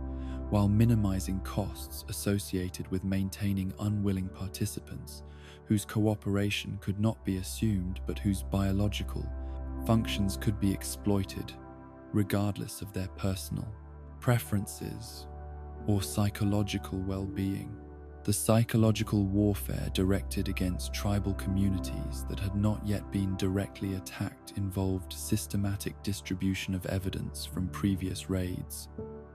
while minimizing costs associated with maintaining unwilling participants whose cooperation could not be assumed but whose biological functions could be exploited regardless of their personal preferences or psychological well-being. The psychological warfare directed against tribal communities that had not yet been directly attacked involved systematic distribution of evidence from previous raids.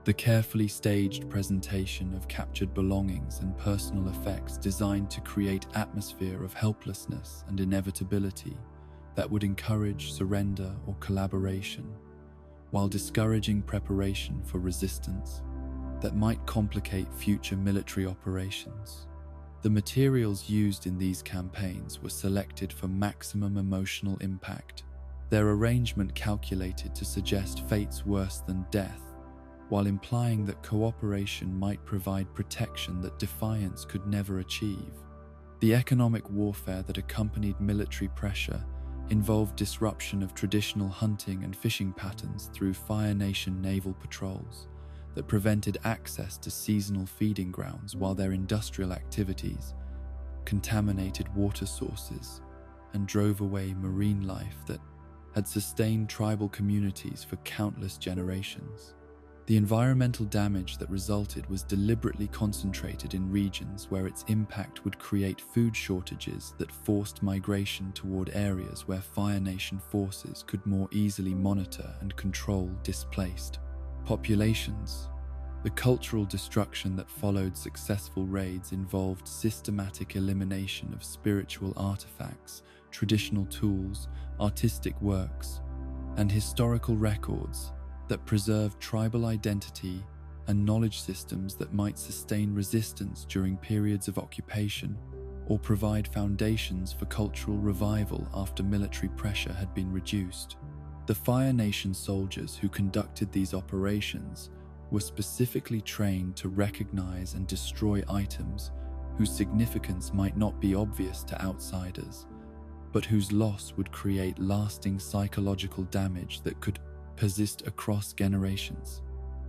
The carefully staged presentation of captured belongings and personal effects designed to create atmosphere of helplessness and inevitability that would encourage surrender or collaboration, while discouraging preparation for resistance that might complicate future military operations. The materials used in these campaigns were selected for maximum emotional impact, their arrangement calculated to suggest fates worse than death, while implying that cooperation might provide protection that defiance could never achieve. The economic warfare that accompanied military pressure involved disruption of traditional hunting and fishing patterns through Fire Nation naval patrols that prevented access to seasonal feeding grounds, while their industrial activities contaminated water sources and drove away marine life that had sustained tribal communities for countless generations. The environmental damage that resulted was deliberately concentrated in regions where its impact would create food shortages that forced migration toward areas where Fire Nation forces could more easily monitor and control displaced populations. The cultural destruction that followed successful raids involved systematic elimination of spiritual artifacts, traditional tools, artistic works, and historical records that preserved tribal identity and knowledge systems that might sustain resistance during periods of occupation or provide foundations for cultural revival after military pressure had been reduced. The Fire Nation soldiers who conducted these operations were specifically trained to recognize and destroy items whose significance might not be obvious to outsiders, but whose loss would create lasting psychological damage that could persist across generations.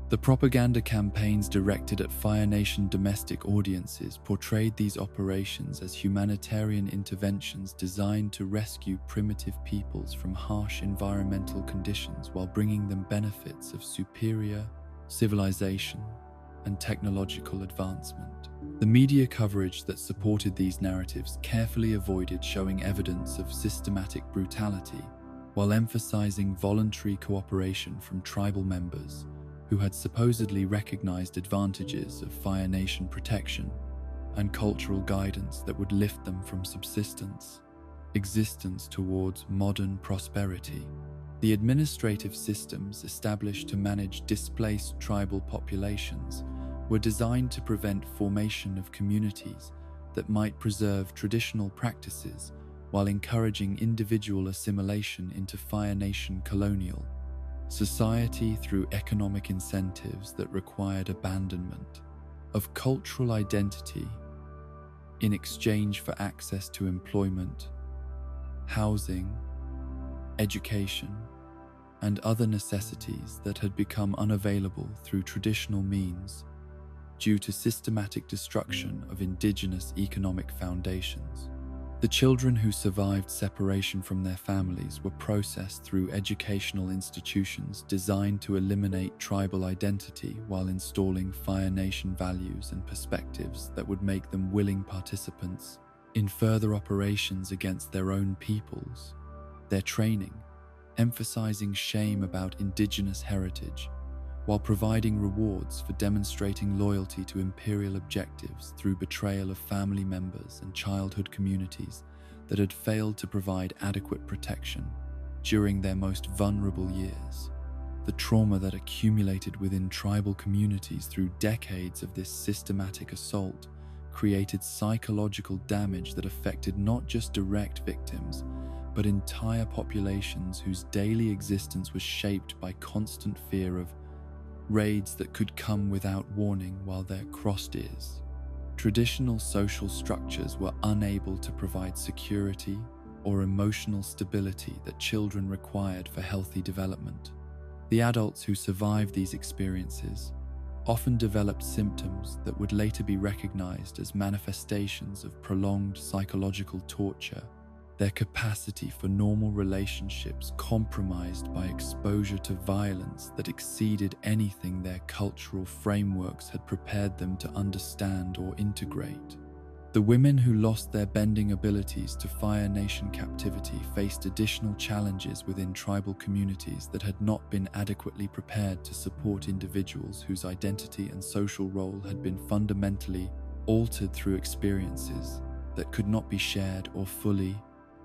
The propaganda campaigns directed at Fire Nation domestic audiences portrayed these operations as humanitarian interventions designed to rescue primitive peoples from harsh environmental conditions while bringing them benefits of superior civilization and technological advancement. The media coverage that supported these narratives carefully avoided showing evidence of systematic brutality, while emphasizing voluntary cooperation from tribal members who had supposedly recognized advantages of Fire Nation protection and cultural guidance that would lift them from existence towards modern prosperity. The administrative systems established to manage displaced tribal populations were designed to prevent formation of communities that might preserve traditional practices while encouraging individual assimilation into Fire Nation colonial society through economic incentives that required abandonment of cultural identity in exchange for access to employment, housing, education, and other necessities that had become unavailable through traditional means due to systematic destruction of indigenous economic foundations. The children who survived separation from their families were processed through educational institutions designed to eliminate tribal identity while installing Fire Nation values and perspectives that would make them willing participants in further operations against their own peoples. Their training, emphasizing shame about indigenous heritage, while providing rewards for demonstrating loyalty to imperial objectives through betrayal of family members and childhood communities that had failed to provide adequate protection during their most vulnerable years. The trauma that accumulated within tribal communities through decades of this systematic assault created psychological damage that affected not just direct victims, but entire populations whose daily existence was shaped by constant fear of raids that could come without warning while they're crossed ears. Traditional social structures were unable to provide security or emotional stability that children required for healthy development. The adults who survived these experiences often developed symptoms that would later be recognized as manifestations of prolonged psychological torture, their capacity for normal relationships compromised by exposure to violence that exceeded anything their cultural frameworks had prepared them to understand or integrate. The women who lost their bending abilities to Fire Nation captivity faced additional challenges within tribal communities that had not been adequately prepared to support individuals whose identity and social role had been fundamentally altered through experiences that could not be shared or fully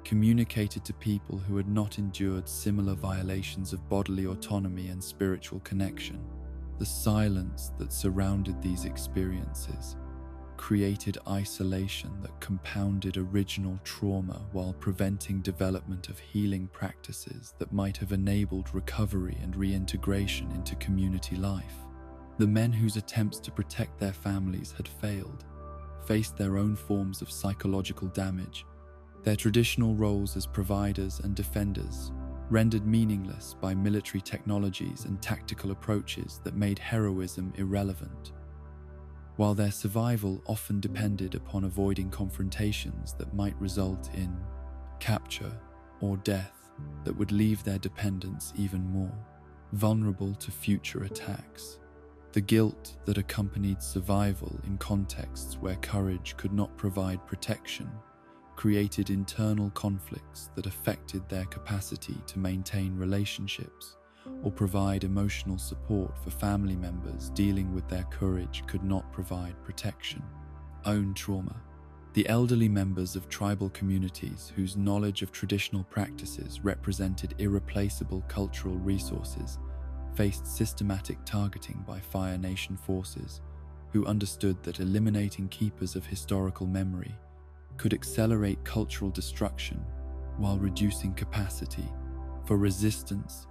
communicated to people who had not endured similar violations of bodily autonomy and spiritual connection. The silence that surrounded these experiences created isolation that compounded original trauma while preventing development of healing practices that might have enabled recovery and reintegration into community life. The men whose attempts to protect their families had failed faced their own forms of psychological damage, their traditional roles as providers and defenders rendered meaningless by military technologies and tactical approaches that made heroism irrelevant, while their survival often depended upon avoiding confrontations that might result in capture or death that would leave their dependents even more vulnerable to future attacks. The guilt that accompanied survival in contexts where courage could not provide protection created internal conflicts that affected their capacity to maintain relationships or provide emotional support for family members dealing with their courage could not provide protection. Own trauma. The elderly members of tribal communities whose knowledge of traditional practices represented irreplaceable cultural resources faced systematic targeting by Fire Nation forces who understood that eliminating keepers of historical memory could accelerate cultural destruction while reducing capacity for resistance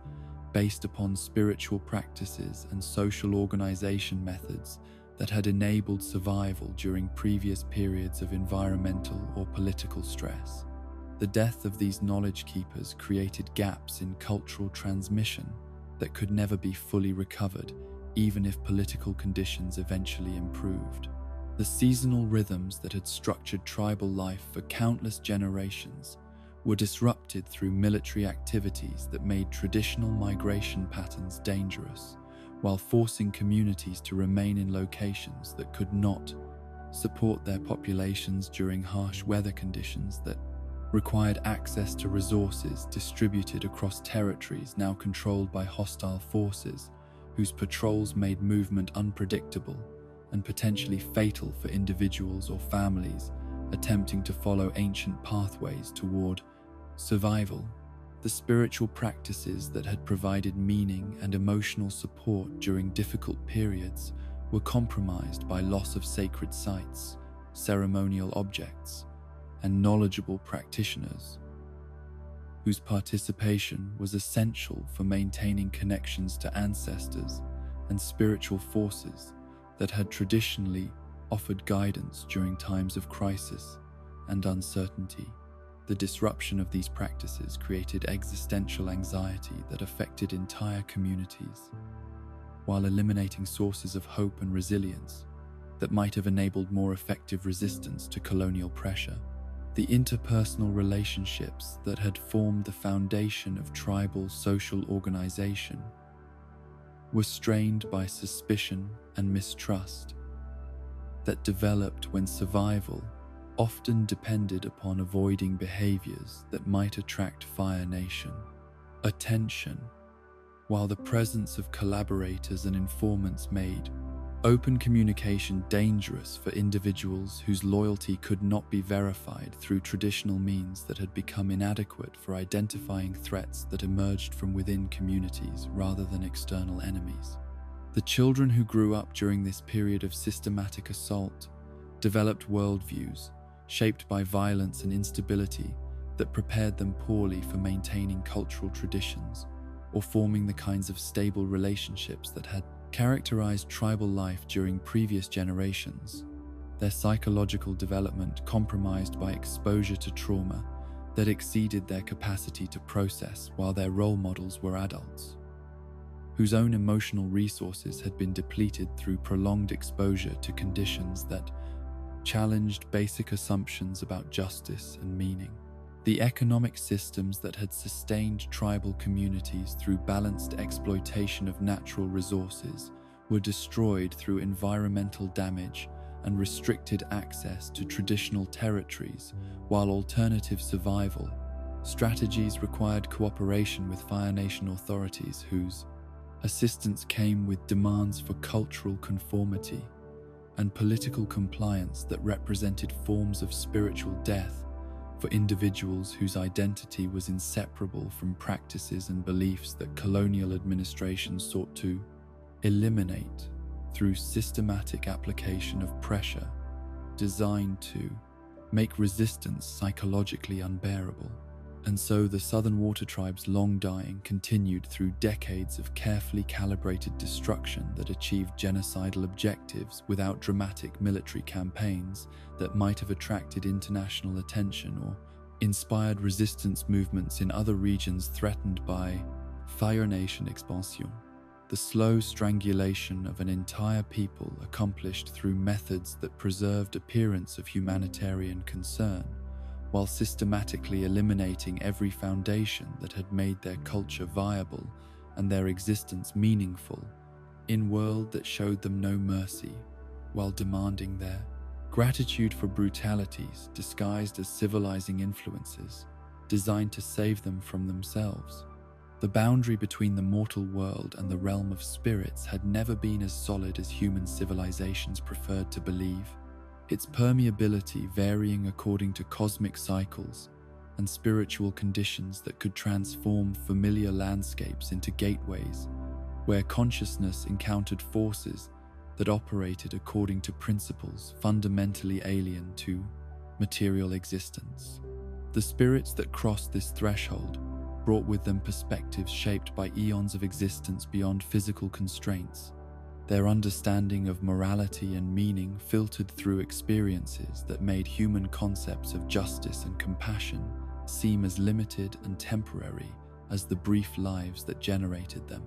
based upon spiritual practices and social organization methods that had enabled survival during previous periods of environmental or political stress. The death of these knowledge keepers created gaps in cultural transmission that could never be fully recovered, even if political conditions eventually improved. The seasonal rhythms that had structured tribal life for countless generations were disrupted through military activities that made traditional migration patterns dangerous, while forcing communities to remain in locations that could not support their populations during harsh weather conditions that required access to resources distributed across territories now controlled by hostile forces, whose patrols made movement unpredictable and potentially fatal for individuals or families attempting to follow ancient pathways toward survival. The spiritual practices that had provided meaning and emotional support during difficult periods were compromised by loss of sacred sites, ceremonial objects, and knowledgeable practitioners, whose participation was essential for maintaining connections to ancestors and spiritual forces that had traditionally offered guidance during times of crisis and uncertainty. The disruption of these practices created existential anxiety that affected entire communities, while eliminating sources of hope and resilience that might have enabled more effective resistance to colonial pressure. The interpersonal relationships that had formed the foundation of tribal social organization were strained by suspicion and mistrust that developed when survival often depended upon avoiding behaviors that might attract Fire Nation attention, while the presence of collaborators and informants made open communication dangerous for individuals whose loyalty could not be verified through traditional means that had become inadequate for identifying threats that emerged from within communities rather than external enemies. The children who grew up during this period of systematic assault developed worldviews shaped by violence and instability that prepared them poorly for maintaining cultural traditions or forming the kinds of stable relationships that had characterized tribal life during previous generations. Their psychological development compromised by exposure to trauma that exceeded their capacity to process, while their role models were adults whose own emotional resources had been depleted through prolonged exposure to conditions that challenged basic assumptions about justice and meaning. The economic systems that had sustained tribal communities through balanced exploitation of natural resources were destroyed through environmental damage and restricted access to traditional territories, while alternative survival strategies required cooperation with Fire Nation authorities, whose assistance came with demands for cultural conformity and political compliance that represented forms of spiritual death for individuals whose identity was inseparable from practices and beliefs that colonial administration sought to eliminate through systematic application of pressure designed to make resistance psychologically unbearable. And so the Southern Water Tribe's long dying continued through decades of carefully calibrated destruction that achieved genocidal objectives without dramatic military campaigns that might have attracted international attention or inspired resistance movements in other regions threatened by Fire Nation expansion. The slow strangulation of an entire people accomplished through methods that preserved appearance of humanitarian concern, while systematically eliminating every foundation that had made their culture viable and their existence meaningful, in world that showed them no mercy, while demanding their gratitude for brutalities disguised as civilizing influences, designed to save them from themselves. The boundary between the mortal world and the realm of spirits had never been as solid as human civilizations preferred to believe, its permeability varying according to cosmic cycles and spiritual conditions that could transform familiar landscapes into gateways where consciousness encountered forces that operated according to principles fundamentally alien to material existence. The spirits that crossed this threshold brought with them perspectives shaped by eons of existence beyond physical constraints. Their understanding of morality and meaning filtered through experiences that made human concepts of justice and compassion seem as limited and temporary as the brief lives that generated them.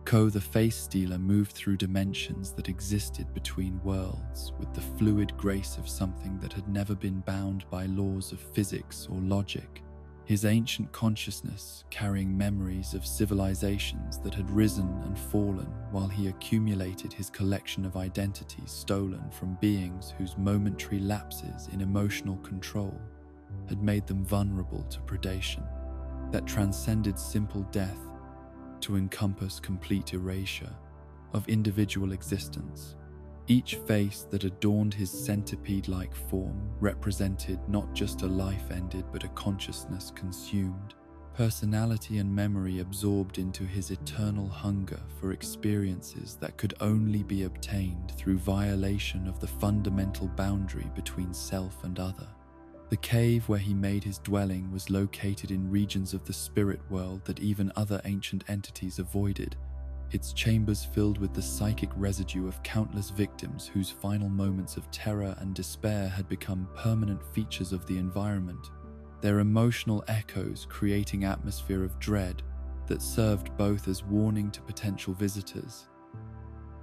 Ko the Face Stealer moved through dimensions that existed between worlds with the fluid grace of something that had never been bound by laws of physics or logic. His ancient consciousness carrying memories of civilizations that had risen and fallen while he accumulated his collection of identities stolen from beings whose momentary lapses in emotional control had made them vulnerable to predation that transcended simple death to encompass complete erasure of individual existence. Each face that adorned his centipede-like form represented not just a life ended but a consciousness consumed, personality and memory absorbed into his eternal hunger for experiences that could only be obtained through violation of the fundamental boundary between self and other. The cave where he made his dwelling was located in regions of the spirit world that even other ancient entities avoided, its chambers filled with the psychic residue of countless victims whose final moments of terror and despair had become permanent features of the environment, their emotional echoes creating an atmosphere of dread that served both as warning to potential visitors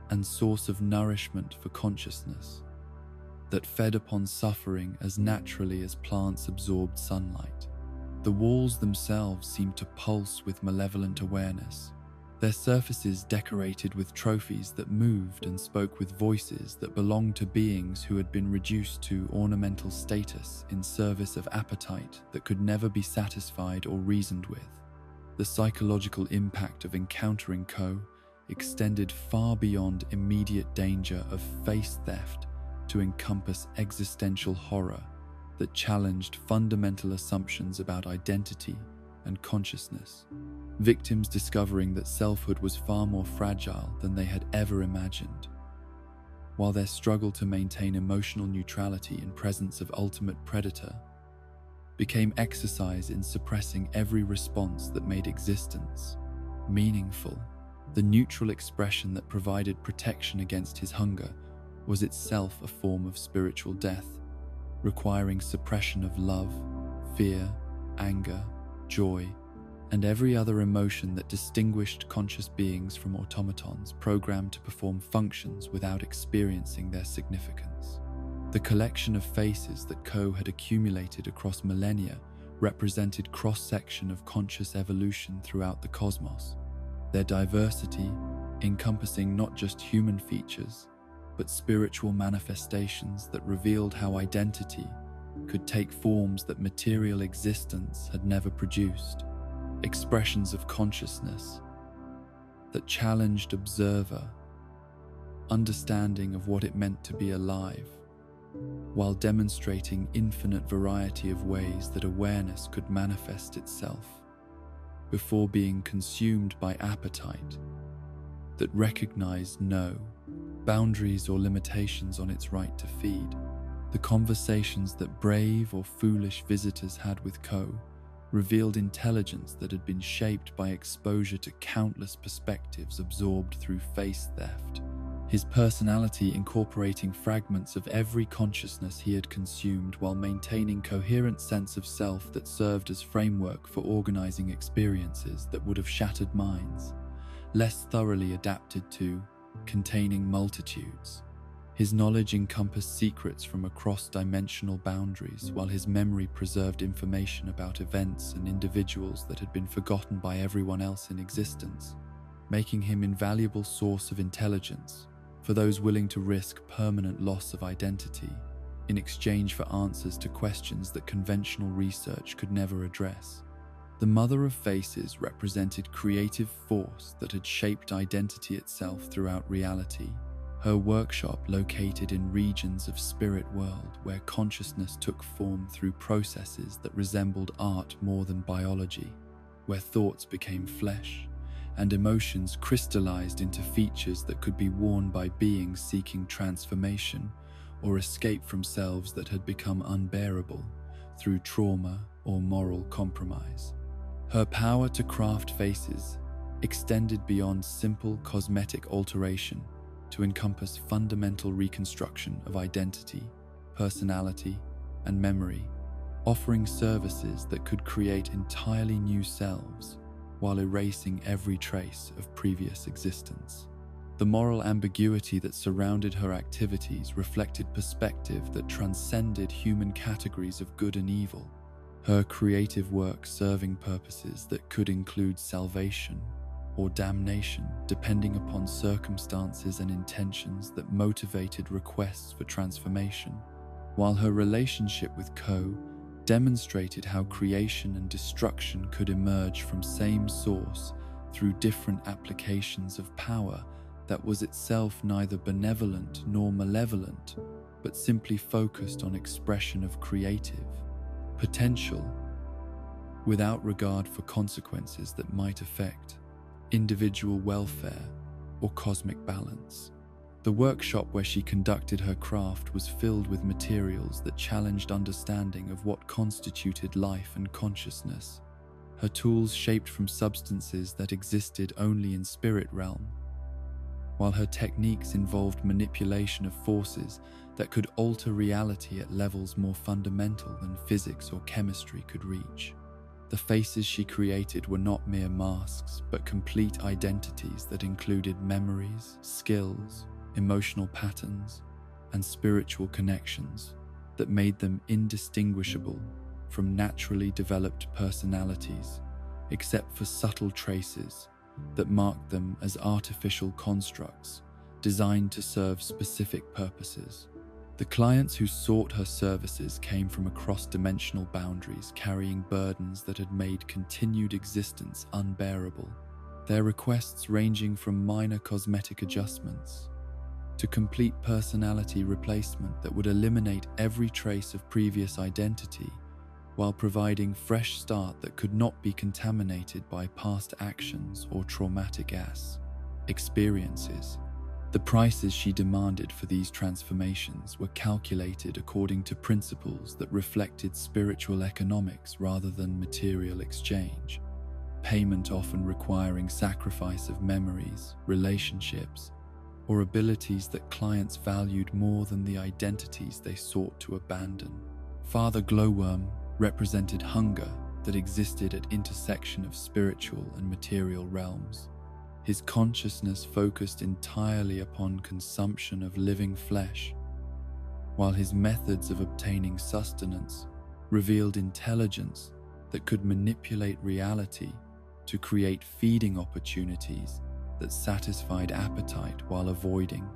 and source of nourishment for consciousness that fed upon suffering as naturally as plants absorbed sunlight. The walls themselves seemed to pulse with malevolent awareness, their surfaces decorated with trophies that moved and spoke with voices that belonged to beings who had been reduced to ornamental status in service of appetite that could never be satisfied or reasoned with. The psychological impact of encountering Ko extended far beyond immediate danger of face theft to encompass existential horror that challenged fundamental assumptions about identity and consciousness. Victims discovering that selfhood was far more fragile than they had ever imagined, while their struggle to maintain emotional neutrality in presence of ultimate predator became exercise in suppressing every response that made existence meaningful. The neutral expression that provided protection against his hunger was itself a form of spiritual death, requiring suppression of love, fear, anger, joy, and every other emotion that distinguished conscious beings from automatons programmed to perform functions without experiencing their significance. The collection of faces that Ko had accumulated across millennia represented cross-section of conscious evolution throughout the cosmos, their diversity encompassing not just human features, but spiritual manifestations that revealed how identity could take forms that material existence had never produced, expressions of consciousness that challenged observer understanding of what it meant to be alive, while demonstrating infinite variety of ways that awareness could manifest itself before being consumed by appetite that recognized no boundaries or limitations on its right to feed. The conversations that brave or foolish visitors had with Ko revealed intelligence that had been shaped by exposure to countless perspectives absorbed through face theft, his personality incorporating fragments of every consciousness he had consumed while maintaining coherent sense of self that served as framework for organizing experiences that would have shattered minds, less thoroughly adapted to containing multitudes. His knowledge encompassed secrets from across dimensional boundaries, while his memory preserved information about events and individuals that had been forgotten by everyone else in existence, making him an invaluable source of intelligence for those willing to risk permanent loss of identity in exchange for answers to questions that conventional research could never address. The Mother of Faces represented creative force that had shaped identity itself throughout reality. Her workshop located in regions of spirit world where consciousness took form through processes that resembled art more than biology, where thoughts became flesh and emotions crystallized into features that could be worn by beings seeking transformation or escape from selves that had become unbearable through trauma or moral compromise. Her power to craft faces extended beyond simple cosmetic alteration to encompass fundamental reconstruction of identity, personality, and memory, offering services that could create entirely new selves while erasing every trace of previous existence. The moral ambiguity that surrounded her activities reflected perspective that transcended human categories of good and evil, her creative work serving purposes that could include salvation or damnation depending upon circumstances and intentions that motivated requests for transformation, while her relationship with Ko demonstrated how creation and destruction could emerge from same source through different applications of power that was itself neither benevolent nor malevolent, but simply focused on expression of creative potential without regard for consequences that might affect individual welfare or cosmic balance. The workshop where she conducted her craft was filled with materials that challenged understanding of what constituted life and consciousness. Her tools shaped from substances that existed only in spirit realm, while her techniques involved manipulation of forces that could alter reality at levels more fundamental than physics or chemistry could reach. The faces she created were not mere masks, but complete identities that included memories, skills, emotional patterns, and spiritual connections that made them indistinguishable from naturally developed personalities, except for subtle traces that marked them as artificial constructs designed to serve specific purposes. The clients who sought her services came from across dimensional boundaries, carrying burdens that had made continued existence unbearable. Their requests ranging from minor cosmetic adjustments to complete personality replacement that would eliminate every trace of previous identity while providing fresh start that could not be contaminated by past actions or traumatic experiences. The prices she demanded for these transformations were calculated according to principles that reflected spiritual economics rather than material exchange, payment often requiring sacrifice of memories, relationships, or abilities that clients valued more than the identities they sought to abandon. Father Glowworm represented hunger that existed at intersection of spiritual and material realms. His consciousness focused entirely upon consumption of living flesh, while his methods of obtaining sustenance revealed intelligence that could manipulate reality to create feeding opportunities that satisfied appetite while avoiding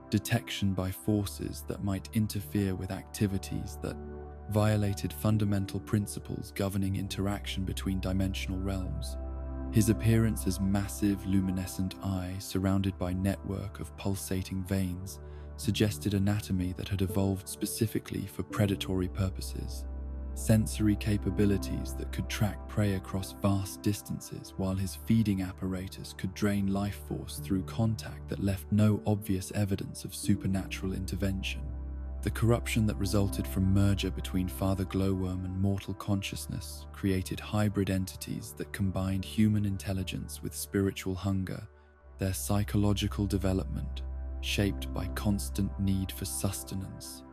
detection by forces that might interfere with activities that violated fundamental principles governing interaction between dimensional realms. His appearance as massive luminescent eye surrounded by network of pulsating veins suggested anatomy that had evolved specifically for predatory purposes, sensory capabilities that could track prey across vast distances, while his feeding apparatus could drain life force through contact that left no obvious evidence of supernatural intervention. The corruption that resulted from merger between Father Glowworm and mortal consciousness created hybrid entities that combined human intelligence with spiritual hunger, their psychological development shaped by constant need for sustenance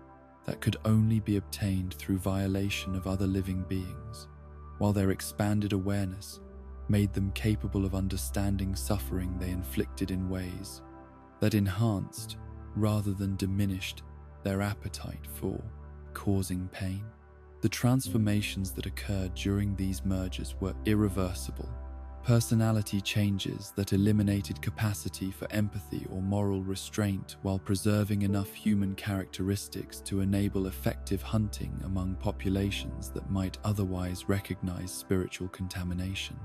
that could only be obtained through violation of other living beings, while their expanded awareness made them capable of understanding suffering they inflicted in ways that enhanced rather than diminished their appetite for causing pain. The transformations that occurred during these mergers were irreversible. Personality changes that eliminated capacity for empathy or moral restraint while preserving enough human characteristics to enable effective hunting among populations that might otherwise recognize spiritual contamination.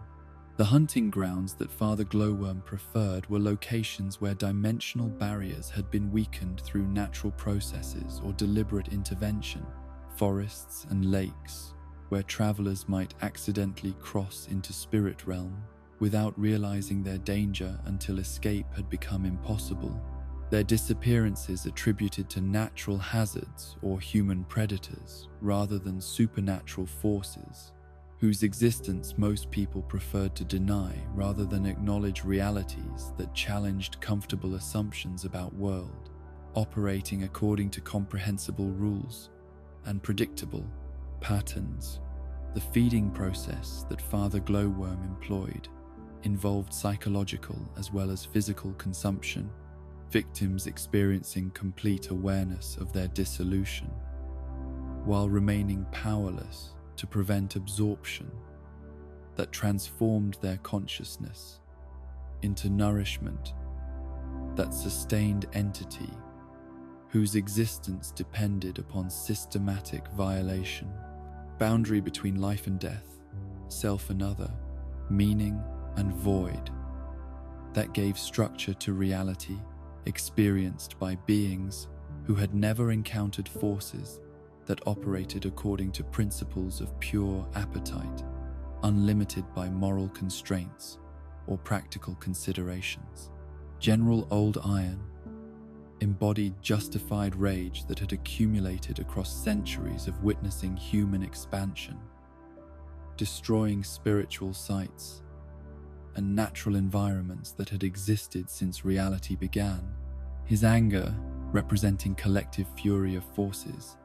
The hunting grounds that Father Glowworm preferred were locations where dimensional barriers had been weakened through natural processes or deliberate intervention, forests and lakes, where travelers might accidentally cross into spirit realm without realizing their danger until escape had become impossible. Their disappearances attributed to natural hazards or human predators rather than supernatural forces, whose existence most people preferred to deny rather than acknowledge realities that challenged comfortable assumptions about world, operating according to comprehensible rules and predictable patterns. The feeding process that Father Glowworm employed involved psychological as well as physical consumption, victims experiencing complete awareness of their dissolution, while remaining powerless to prevent absorption that transformed their consciousness into nourishment that sustained entity whose existence depended upon systematic violation. Boundary between life and death, self and other, meaning and void, that gave structure to reality experienced by beings who had never encountered forces that operated according to principles of pure appetite, unlimited by moral constraints or practical considerations. General Old Iron embodied justified rage that had accumulated across centuries of witnessing human expansion, destroying spiritual sites and natural environments that had existed since reality began. His anger, representing collective fury of forces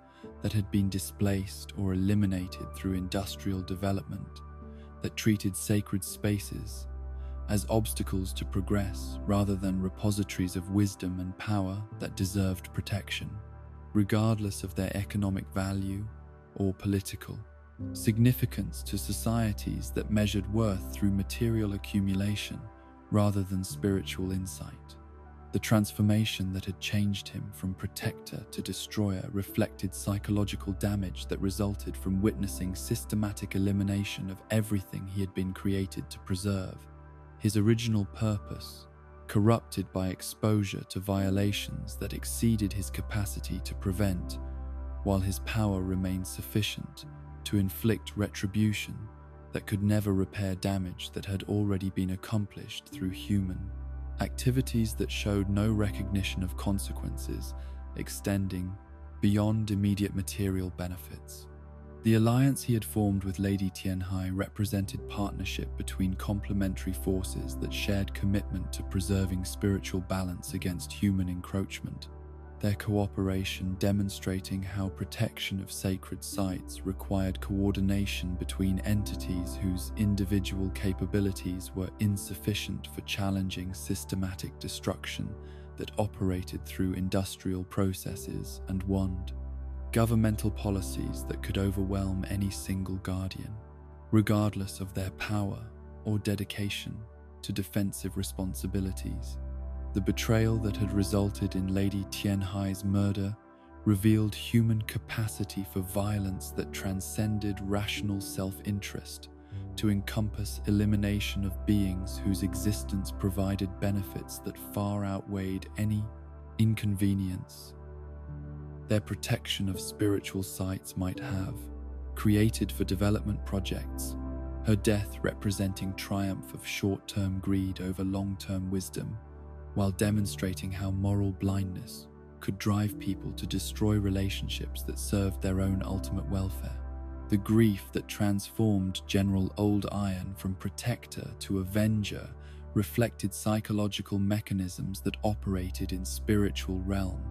that had been displaced or eliminated through industrial development that treated sacred spaces as obstacles to progress rather than repositories of wisdom and power that deserved protection, regardless of their economic value or political significance to societies that measured worth through material accumulation rather than spiritual insight. The transformation that had changed him from protector to destroyer reflected psychological damage that resulted from witnessing systematic elimination of everything he had been created to preserve. His original purpose, corrupted by exposure to violations that exceeded his capacity to prevent, while his power remained sufficient to inflict retribution that could never repair damage that had already been accomplished through human activities that showed no recognition of consequences extending beyond immediate material benefits. The alliance he had formed with Lady Tianhai represented partnership between complementary forces that shared commitment to preserving spiritual balance against human encroachment, their cooperation demonstrating how protection of sacred sites required coordination between entities whose individual capabilities were insufficient for challenging systematic destruction that operated through industrial processes and governmental policies that could overwhelm any single guardian, regardless of their power or dedication to defensive responsibilities. The betrayal that had resulted in Lady Tianhai's murder revealed human capacity for violence that transcended rational self-interest to encompass elimination of beings whose existence provided benefits that far outweighed any inconvenience their protection of spiritual sites might have created for development projects, her death representing triumph of short-term greed over long-term wisdom, while demonstrating how moral blindness could drive people to destroy relationships that served their own ultimate welfare. The grief that transformed General Old Iron from protector to avenger reflected psychological mechanisms that operated in spiritual realm,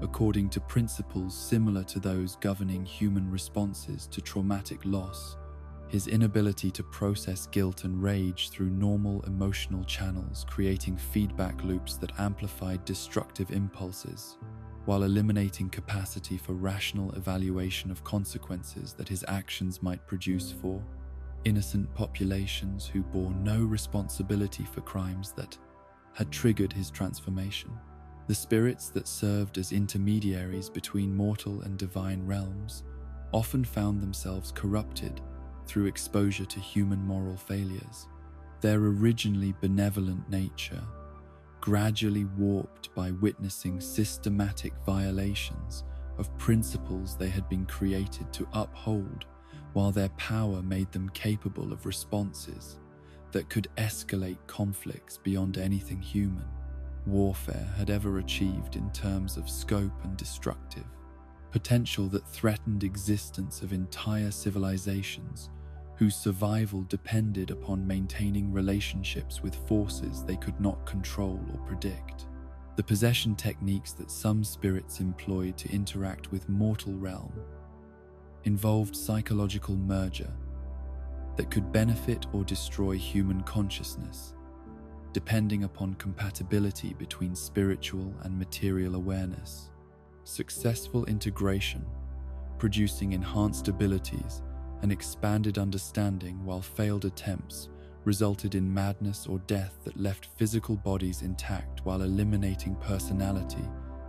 according to principles similar to those governing human responses to traumatic loss. His inability to process guilt and rage through normal emotional channels, creating feedback loops that amplified destructive impulses, while eliminating capacity for rational evaluation of consequences that his actions might produce for innocent populations who bore no responsibility for crimes that had triggered his transformation. The spirits that served as intermediaries between mortal and divine realms often found themselves corrupted through exposure to human moral failures, their originally benevolent nature gradually warped by witnessing systematic violations of principles they had been created to uphold, while their power made them capable of responses that could escalate conflicts beyond anything human warfare had ever achieved in terms of scope and destructive potential that threatened existence of entire civilizations whose survival depended upon maintaining relationships with forces they could not control or predict. The possession techniques that some spirits employed to interact with mortal realm involved psychological merger that could benefit or destroy human consciousness, depending upon compatibility between spiritual and material awareness. Successful integration, producing enhanced abilities and expanded understanding, while failed attempts resulted in madness or death that left physical bodies intact while eliminating personality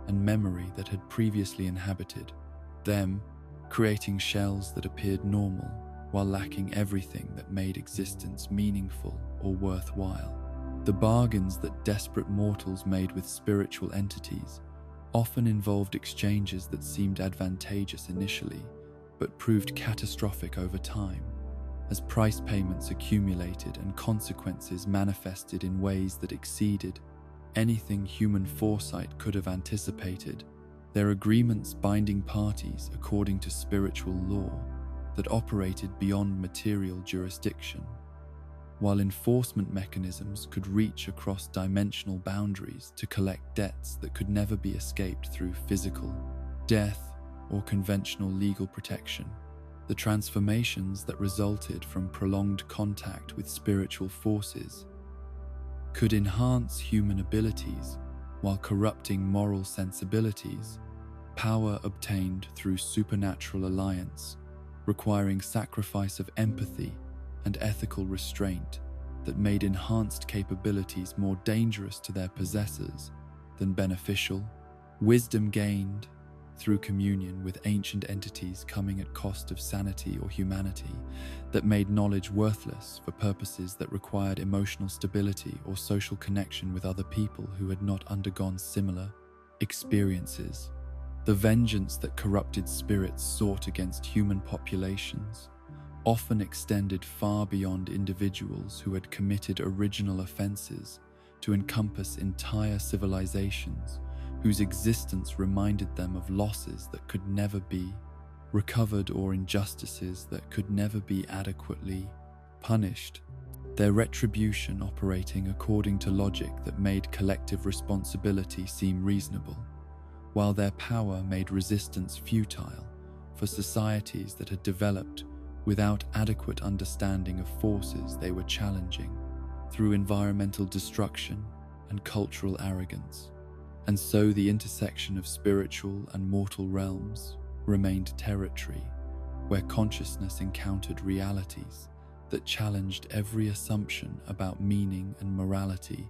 and memory that had previously inhabited them, creating shells that appeared normal while lacking everything that made existence meaningful or worthwhile. The bargains that desperate mortals made with spiritual entities often involved exchanges that seemed advantageous initially, but proved catastrophic over time, as price payments accumulated and consequences manifested in ways that exceeded anything human foresight could have anticipated. Their agreements binding parties according to spiritual law that operated beyond material jurisdiction, while enforcement mechanisms could reach across dimensional boundaries to collect debts that could never be escaped through physical death or conventional legal protection. The transformations that resulted from prolonged contact with spiritual forces could enhance human abilities while corrupting moral sensibilities. Power obtained through supernatural alliance, requiring sacrifice of empathy and ethical restraint that made enhanced capabilities more dangerous to their possessors than beneficial. Wisdom gained through communion with ancient entities coming at cost of sanity or humanity that made knowledge worthless for purposes that required emotional stability or social connection with other people who had not undergone similar experiences. The vengeance that corrupted spirits sought against human populations often extended far beyond individuals who had committed original offenses to encompass entire civilizations whose existence reminded them of losses that could never be recovered or injustices that could never be adequately punished. Their retribution operating according to logic that made collective responsibility seem reasonable, while their power made resistance futile for societies that had developed without adequate understanding of forces they were challenging through environmental destruction and cultural arrogance. And so the intersection of spiritual and mortal realms remained territory where consciousness encountered realities that challenged every assumption about meaning and morality,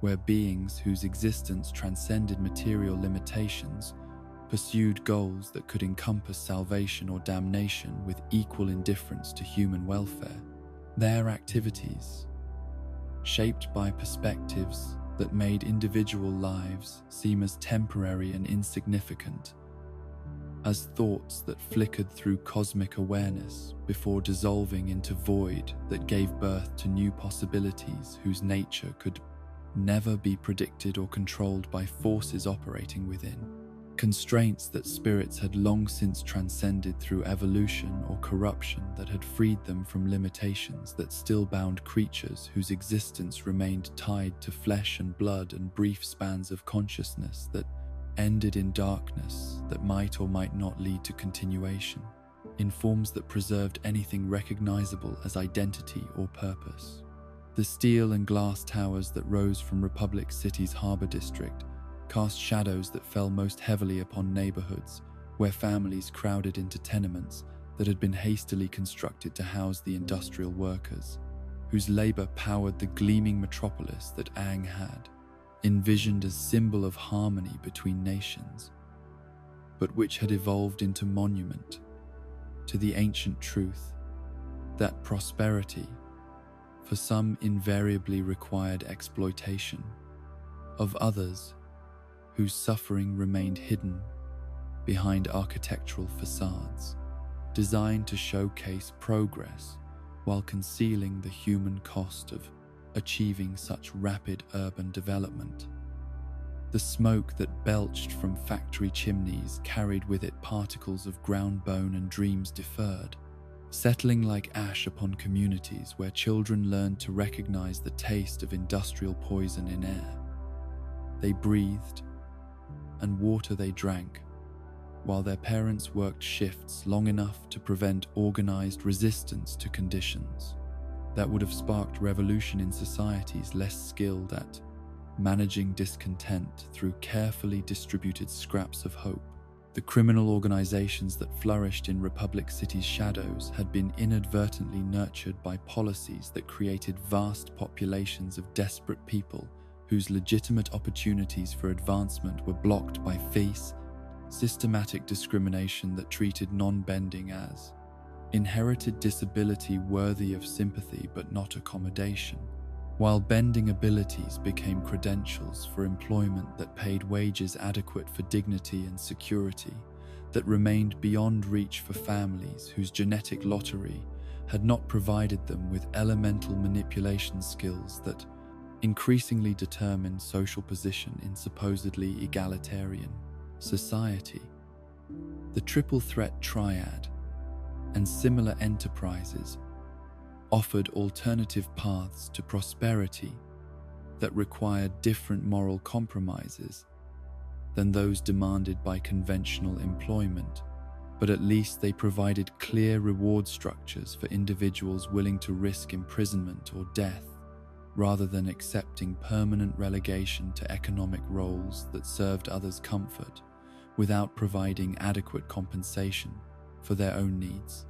where beings whose existence transcended material limitations pursued goals that could encompass salvation or damnation with equal indifference to human welfare. Their activities, shaped by perspectives that made individual lives seem as temporary and insignificant as thoughts that flickered through cosmic awareness before dissolving into void that gave birth to new possibilities whose nature could never be predicted or controlled by forces operating within. Constraints that spirits had long since transcended through evolution or corruption that had freed them from limitations that still bound creatures whose existence remained tied to flesh and blood and brief spans of consciousness that ended in darkness that might or might not lead to continuation, in forms that preserved anything recognizable as identity or purpose. The steel and glass towers that rose from Republic City's harbor district cast shadows that fell most heavily upon neighborhoods where families crowded into tenements that had been hastily constructed to house the industrial workers, whose labor powered the gleaming metropolis that Aang had envisioned as symbol of harmony between nations, but which had evolved into monument to the ancient truth that prosperity, for some, invariably required exploitation of others, whose suffering remained hidden behind architectural facades, designed to showcase progress while concealing the human cost of achieving such rapid urban development. The smoke that belched from factory chimneys carried with it particles of ground bone and dreams deferred, settling like ash upon communities where children learned to recognize the taste of industrial poison in air they breathed and water they drank, while their parents worked shifts long enough to prevent organized resistance to conditions that would have sparked revolution in societies less skilled at managing discontent through carefully distributed scraps of hope. The criminal organizations that flourished in Republic City's shadows had been inadvertently nurtured by policies that created vast populations of desperate people whose legitimate opportunities for advancement were blocked by systematic discrimination that treated non-bending as inherited disability worthy of sympathy but not accommodation, while bending abilities became credentials for employment that paid wages adequate for dignity and security, that remained beyond reach for families whose genetic lottery had not provided them with elemental manipulation skills that increasingly determined social position in supposedly egalitarian society. The triple threat triad and similar enterprises offered alternative paths to prosperity that required different moral compromises than those demanded by conventional employment, but at least they provided clear reward structures for individuals willing to risk imprisonment or death, rather than accepting permanent relegation to economic roles that served others' comfort without providing adequate compensation for their own needs.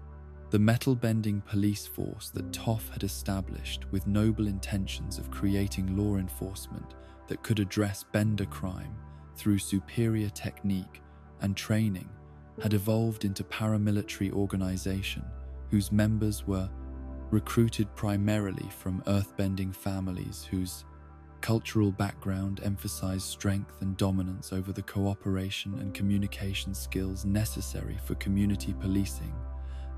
The metal-bending police force that Toff had established with noble intentions of creating law enforcement that could address bender crime through superior technique and training had evolved into paramilitary organization whose members were recruited primarily from earthbending families whose cultural background emphasized strength and dominance over the cooperation and communication skills necessary for community policing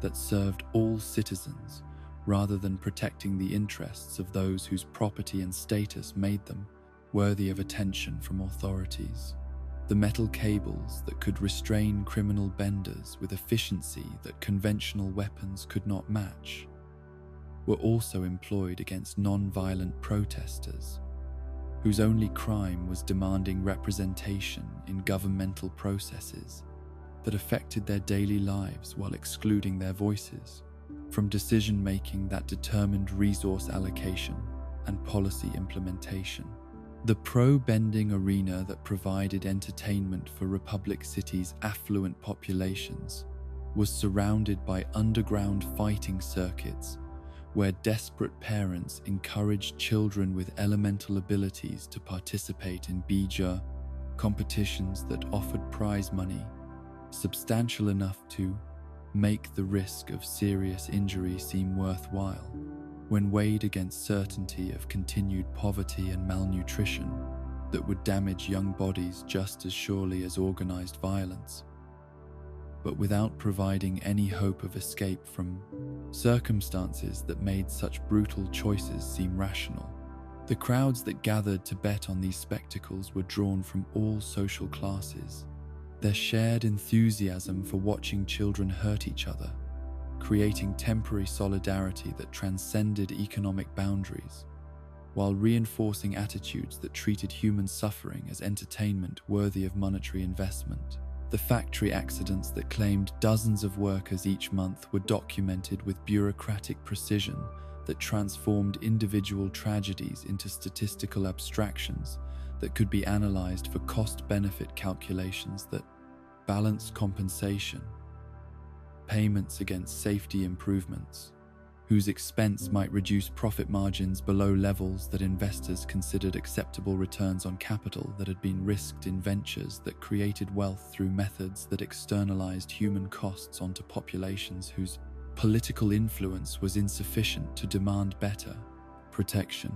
that served all citizens rather than protecting the interests of those whose property and status made them worthy of attention from authorities. The metal cables that could restrain criminal benders with efficiency that conventional weapons could not match were also employed against non-violent protesters, whose only crime was demanding representation in governmental processes that affected their daily lives while excluding their voices from decision-making that determined resource allocation and policy implementation. The pro-bending arena that provided entertainment for Republic City's affluent populations was surrounded by underground fighting circuits where desperate parents encouraged children with elemental abilities to participate in bija competitions that offered prize money substantial enough to make the risk of serious injury seem worthwhile when weighed against certainty of continued poverty and malnutrition that would damage young bodies just as surely as organized violence, but without providing any hope of escape from circumstances that made such brutal choices seem rational. The crowds that gathered to bet on these spectacles were drawn from all social classes. Their shared enthusiasm for watching children hurt each other, creating temporary solidarity that transcended economic boundaries, while reinforcing attitudes that treated human suffering as entertainment worthy of monetary investment. The factory accidents that claimed dozens of workers each month were documented with bureaucratic precision that transformed individual tragedies into statistical abstractions that could be analyzed for cost-benefit calculations that balanced compensation, payments against safety improvements, whose expense might reduce profit margins below levels that investors considered acceptable returns on capital that had been risked in ventures that created wealth through methods that externalized human costs onto populations whose political influence was insufficient to demand better protection.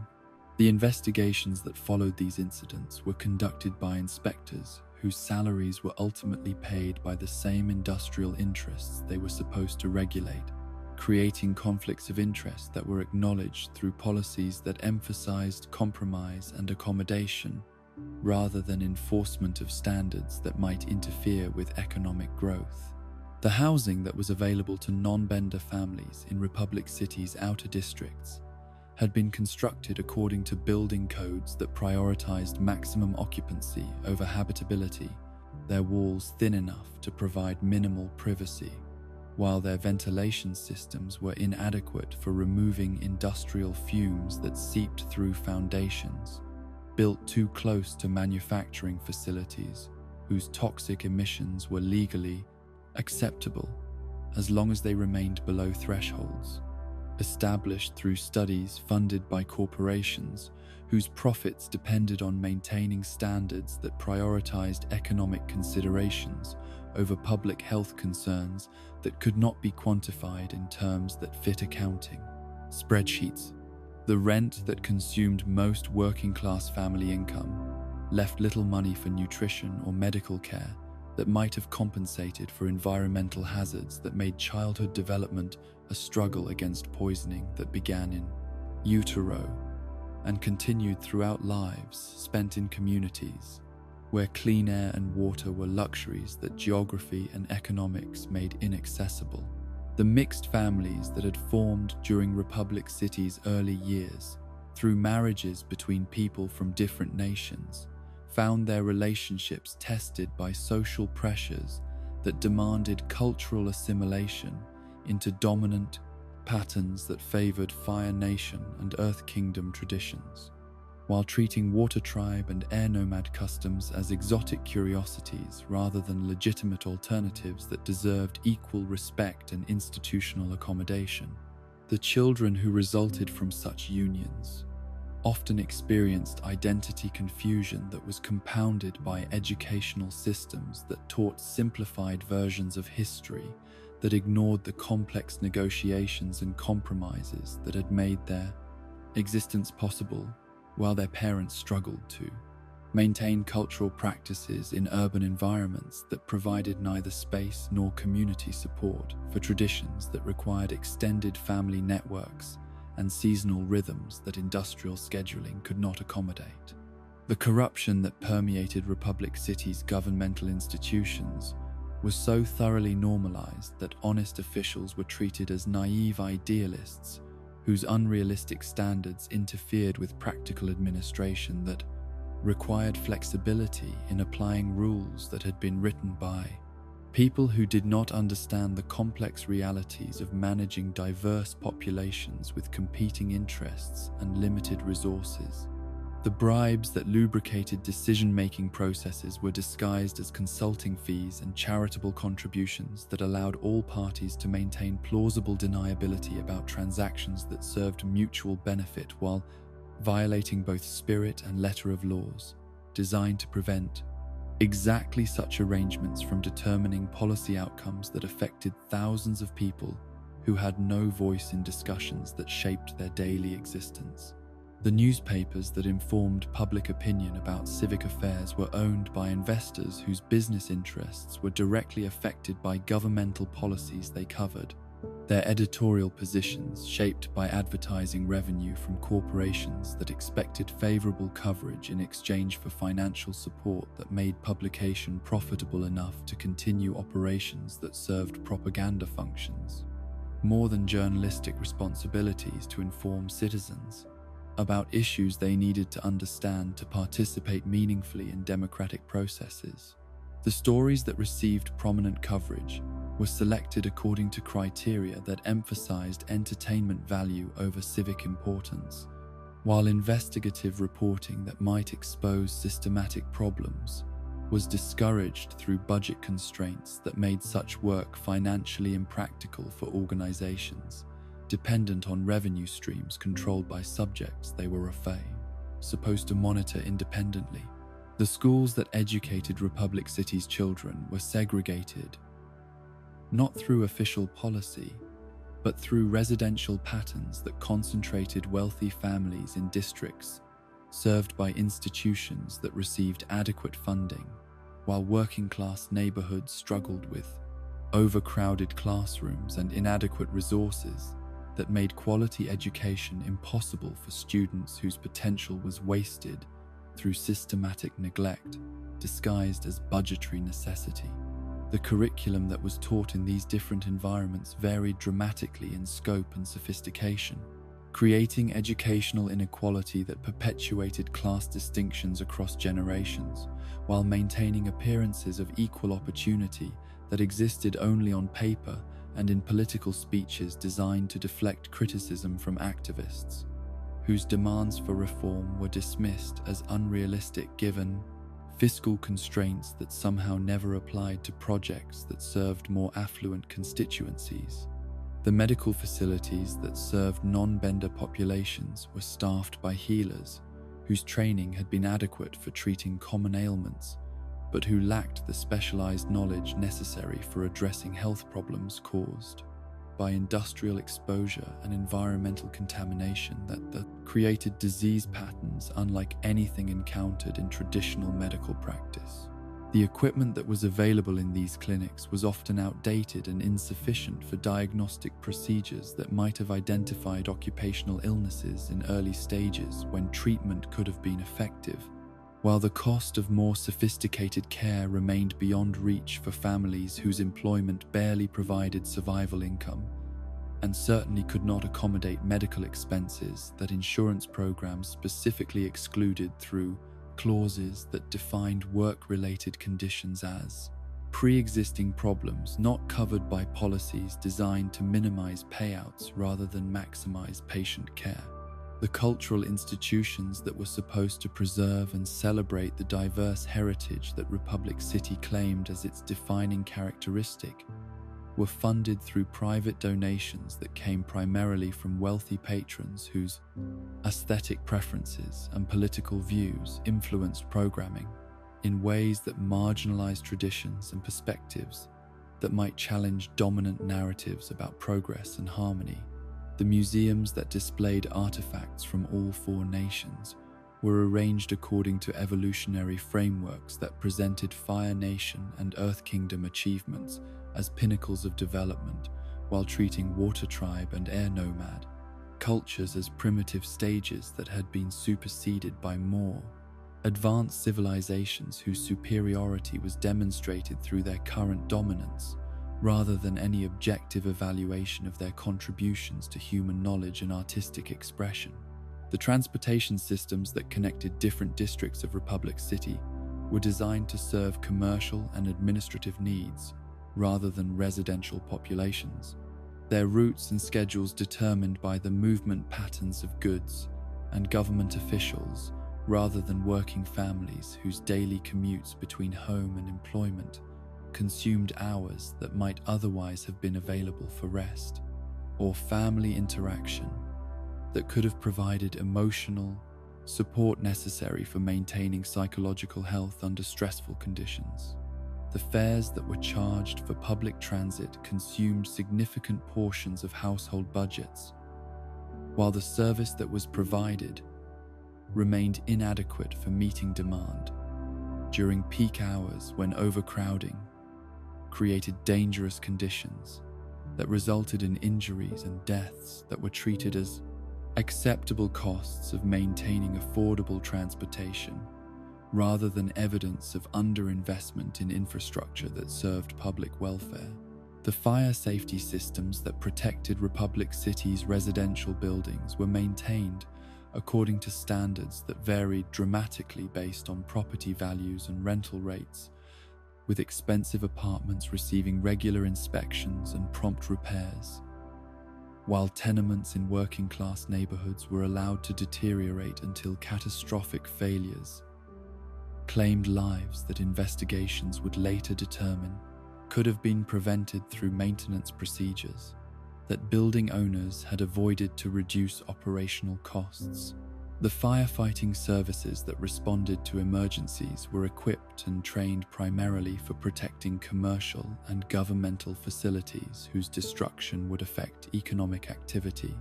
The investigations that followed these incidents were conducted by inspectors whose salaries were ultimately paid by the same industrial interests they were supposed to regulate, creating conflicts of interest that were acknowledged through policies that emphasized compromise and accommodation rather than enforcement of standards that might interfere with economic growth. The housing that was available to non-bender families in Republic City's outer districts had been constructed according to building codes that prioritized maximum occupancy over habitability, their walls thin enough to provide minimal privacy, while their ventilation systems were inadequate for removing industrial fumes that seeped through foundations, built too close to manufacturing facilities whose toxic emissions were legally acceptable as long as they remained below thresholds, established through studies funded by corporations whose profits depended on maintaining standards that prioritized economic considerations over public health concerns that could not be quantified in terms that fit accounting spreadsheets. The rent that consumed most working-class family income left little money for nutrition or medical care that might have compensated for environmental hazards that made childhood development a struggle against poisoning that began in utero. and continued throughout lives spent in communities where clean air and water were luxuries that geography and economics made inaccessible. The mixed families that had formed during Republic City's early years, through marriages between people from different nations, found their relationships tested by social pressures that demanded cultural assimilation into dominant patterns that favored Fire Nation and Earth Kingdom traditions, while treating Water Tribe and Air Nomad customs as exotic curiosities rather than legitimate alternatives that deserved equal respect and institutional accommodation. The children who resulted from such unions often experienced identity confusion that was compounded by educational systems that taught simplified versions of history that ignored the complex negotiations and compromises that had made their existence possible, while their parents struggled to maintain cultural practices in urban environments that provided neither space nor community support for traditions that required extended family networks and seasonal rhythms that industrial scheduling could not accommodate. The corruption that permeated Republic City's governmental institutions was so thoroughly normalized that honest officials were treated as naive idealists whose unrealistic standards interfered with practical administration that required flexibility in applying rules that had been written by people who did not understand the complex realities of managing diverse populations with competing interests and limited resources. The bribes that lubricated decision-making processes were disguised as consulting fees and charitable contributions that allowed all parties to maintain plausible deniability about transactions that served mutual benefit while violating both spirit and letter of laws, designed to prevent exactly such arrangements from determining policy outcomes that affected thousands of people who had no voice in discussions that shaped their daily existence. The newspapers that informed public opinion about civic affairs were owned by investors whose business interests were directly affected by governmental policies they covered, their editorial positions shaped by advertising revenue from corporations that expected favorable coverage in exchange for financial support that made publication profitable enough to continue operations that served propaganda functions, more than journalistic responsibilities to inform citizens about issues they needed to understand to participate meaningfully in democratic processes. The stories that received prominent coverage were selected according to criteria that emphasized entertainment value over civic importance, while investigative reporting that might expose systematic problems was discouraged through budget constraints that made such work financially impractical for organizations dependent on revenue streams controlled by subjects they were supposed to monitor independently. The schools that educated Republic City's children were segregated, not through official policy, but through residential patterns that concentrated wealthy families in districts served by institutions that received adequate funding, while working-class neighborhoods struggled with overcrowded classrooms and inadequate resources that made quality education impossible for students whose potential was wasted through systematic neglect disguised as budgetary necessity. The curriculum that was taught in these different environments varied dramatically in scope and sophistication, creating educational inequality that perpetuated class distinctions across generations, while maintaining appearances of equal opportunity that existed only on paper and in political speeches designed to deflect criticism from activists, whose demands for reform were dismissed as unrealistic given fiscal constraints that somehow never applied to projects that served more affluent constituencies. The medical facilities that served non-Bender populations were staffed by healers whose training had been adequate for treating common ailments, but who lacked the specialized knowledge necessary for addressing health problems caused by industrial exposure and environmental contamination that created disease patterns unlike anything encountered in traditional medical practice. The equipment that was available in these clinics was often outdated and insufficient for diagnostic procedures that might have identified occupational illnesses in early stages when treatment could have been effective, while the cost of more sophisticated care remained beyond reach for families whose employment barely provided survival income, and certainly could not accommodate medical expenses that insurance programs specifically excluded through clauses that defined work-related conditions as pre-existing problems not covered by policies designed to minimize payouts rather than maximize patient care. The cultural institutions that were supposed to preserve and celebrate the diverse heritage that Republic City claimed as its defining characteristic were funded through private donations that came primarily from wealthy patrons whose aesthetic preferences and political views influenced programming in ways that marginalized traditions and perspectives that might challenge dominant narratives about progress and harmony. The museums that displayed artifacts from all 4 nations were arranged according to evolutionary frameworks that presented Fire Nation and Earth Kingdom achievements as pinnacles of development, while treating Water Tribe and Air Nomad cultures as primitive stages that had been superseded by more advanced civilizations whose superiority was demonstrated through their current dominance, rather than any objective evaluation of their contributions to human knowledge and artistic expression. The transportation systems that connected different districts of Republic City were designed to serve commercial and administrative needs rather than residential populations, their routes and schedules determined by the movement patterns of goods and government officials rather than working families whose daily commutes between home and employment consumed hours that might otherwise have been available for rest or family interaction that could have provided emotional support necessary for maintaining psychological health under stressful conditions. The fares that were charged for public transit consumed significant portions of household budgets, while the service that was provided remained inadequate for meeting demand during peak hours when overcrowding created dangerous conditions that resulted in injuries and deaths that were treated as acceptable costs of maintaining affordable transportation, rather than evidence of underinvestment in infrastructure that served public welfare. The fire safety systems that protected Republic City's residential buildings were maintained according to standards that varied dramatically based on property values and rental rates, with expensive apartments receiving regular inspections and prompt repairs, while tenements in working-class neighborhoods were allowed to deteriorate until catastrophic failures claimed lives that investigations would later determine could have been prevented through maintenance procedures that building owners had avoided to reduce operational costs. The firefighting services that responded to emergencies were equipped and trained primarily for protecting commercial and governmental facilities whose destruction would affect economic activity,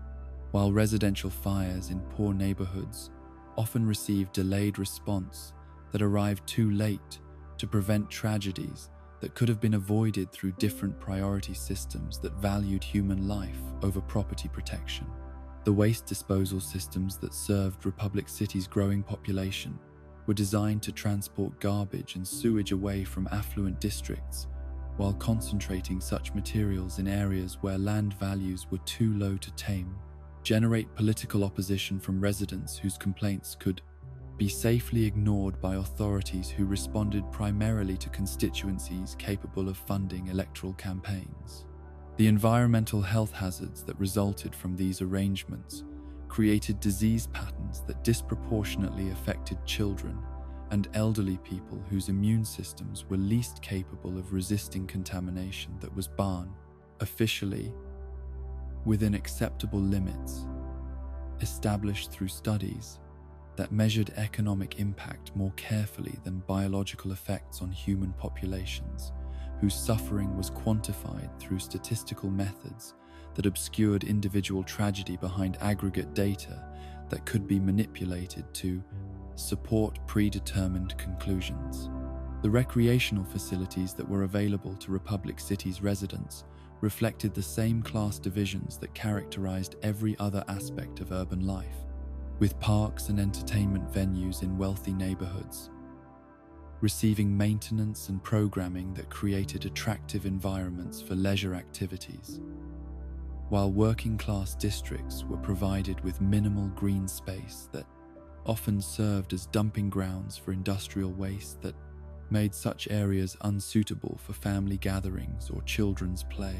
while residential fires in poor neighborhoods often received delayed response that arrived too late to prevent tragedies that could have been avoided through different priority systems that valued human life over property protection. The waste disposal systems that served Republic City's growing population were designed to transport garbage and sewage away from affluent districts, while concentrating such materials in areas where land values were too low to tame, generate political opposition from residents whose complaints could be safely ignored by authorities who responded primarily to constituencies capable of funding electoral campaigns. The environmental health hazards that resulted from these arrangements created disease patterns that disproportionately affected children and elderly people whose immune systems were least capable of resisting contamination that was barred, officially, within acceptable limits, established through studies that measured economic impact more carefully than biological effects on human populations, whose suffering was quantified through statistical methods that obscured individual tragedy behind aggregate data that could be manipulated to support predetermined conclusions. The recreational facilities that were available to Republic City's residents reflected the same class divisions that characterized every other aspect of urban life, with parks and entertainment venues in wealthy neighborhoods, receiving maintenance and programming that created attractive environments for leisure activities, while working-class districts were provided with minimal green space that often served as dumping grounds for industrial waste that made such areas unsuitable for family gatherings or children's play.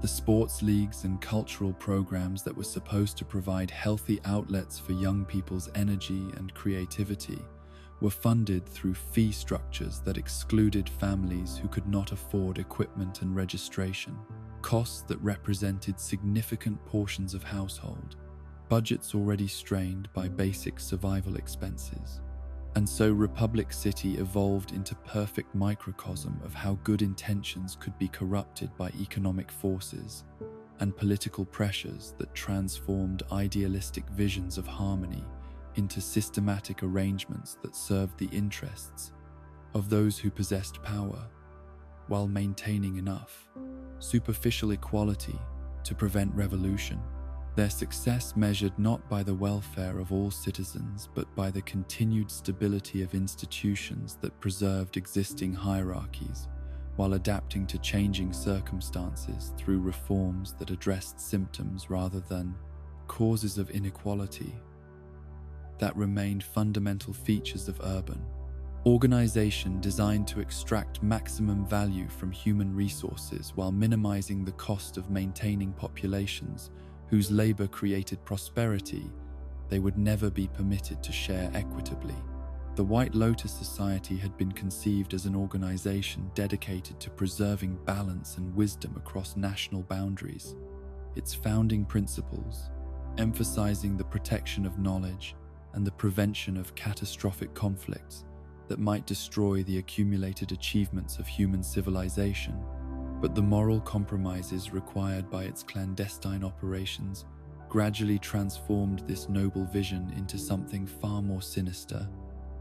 The sports leagues and cultural programs that were supposed to provide healthy outlets for young people's energy and creativity were funded through fee structures that excluded families who could not afford equipment and registration, costs that represented significant portions of household budgets already strained by basic survival expenses. And so Republic City evolved into perfect microcosm of how good intentions could be corrupted by economic forces and political pressures that transformed idealistic visions of harmony into systematic arrangements that served the interests of those who possessed power, while maintaining enough superficial equality to prevent revolution. Their success measured not by the welfare of all citizens, but by the continued stability of institutions that preserved existing hierarchies, while adapting to changing circumstances through reforms that addressed symptoms rather than causes of inequality that remained fundamental features of urban organization designed to extract maximum value from human resources while minimizing the cost of maintaining populations whose labor created prosperity they would never be permitted to share equitably. The White Lotus Society had been conceived as an organization dedicated to preserving balance and wisdom across national boundaries. Its founding principles, emphasizing the protection of knowledge and the prevention of catastrophic conflicts that might destroy the accumulated achievements of human civilization, but the moral compromises required by its clandestine operations gradually transformed this noble vision into something far more sinister,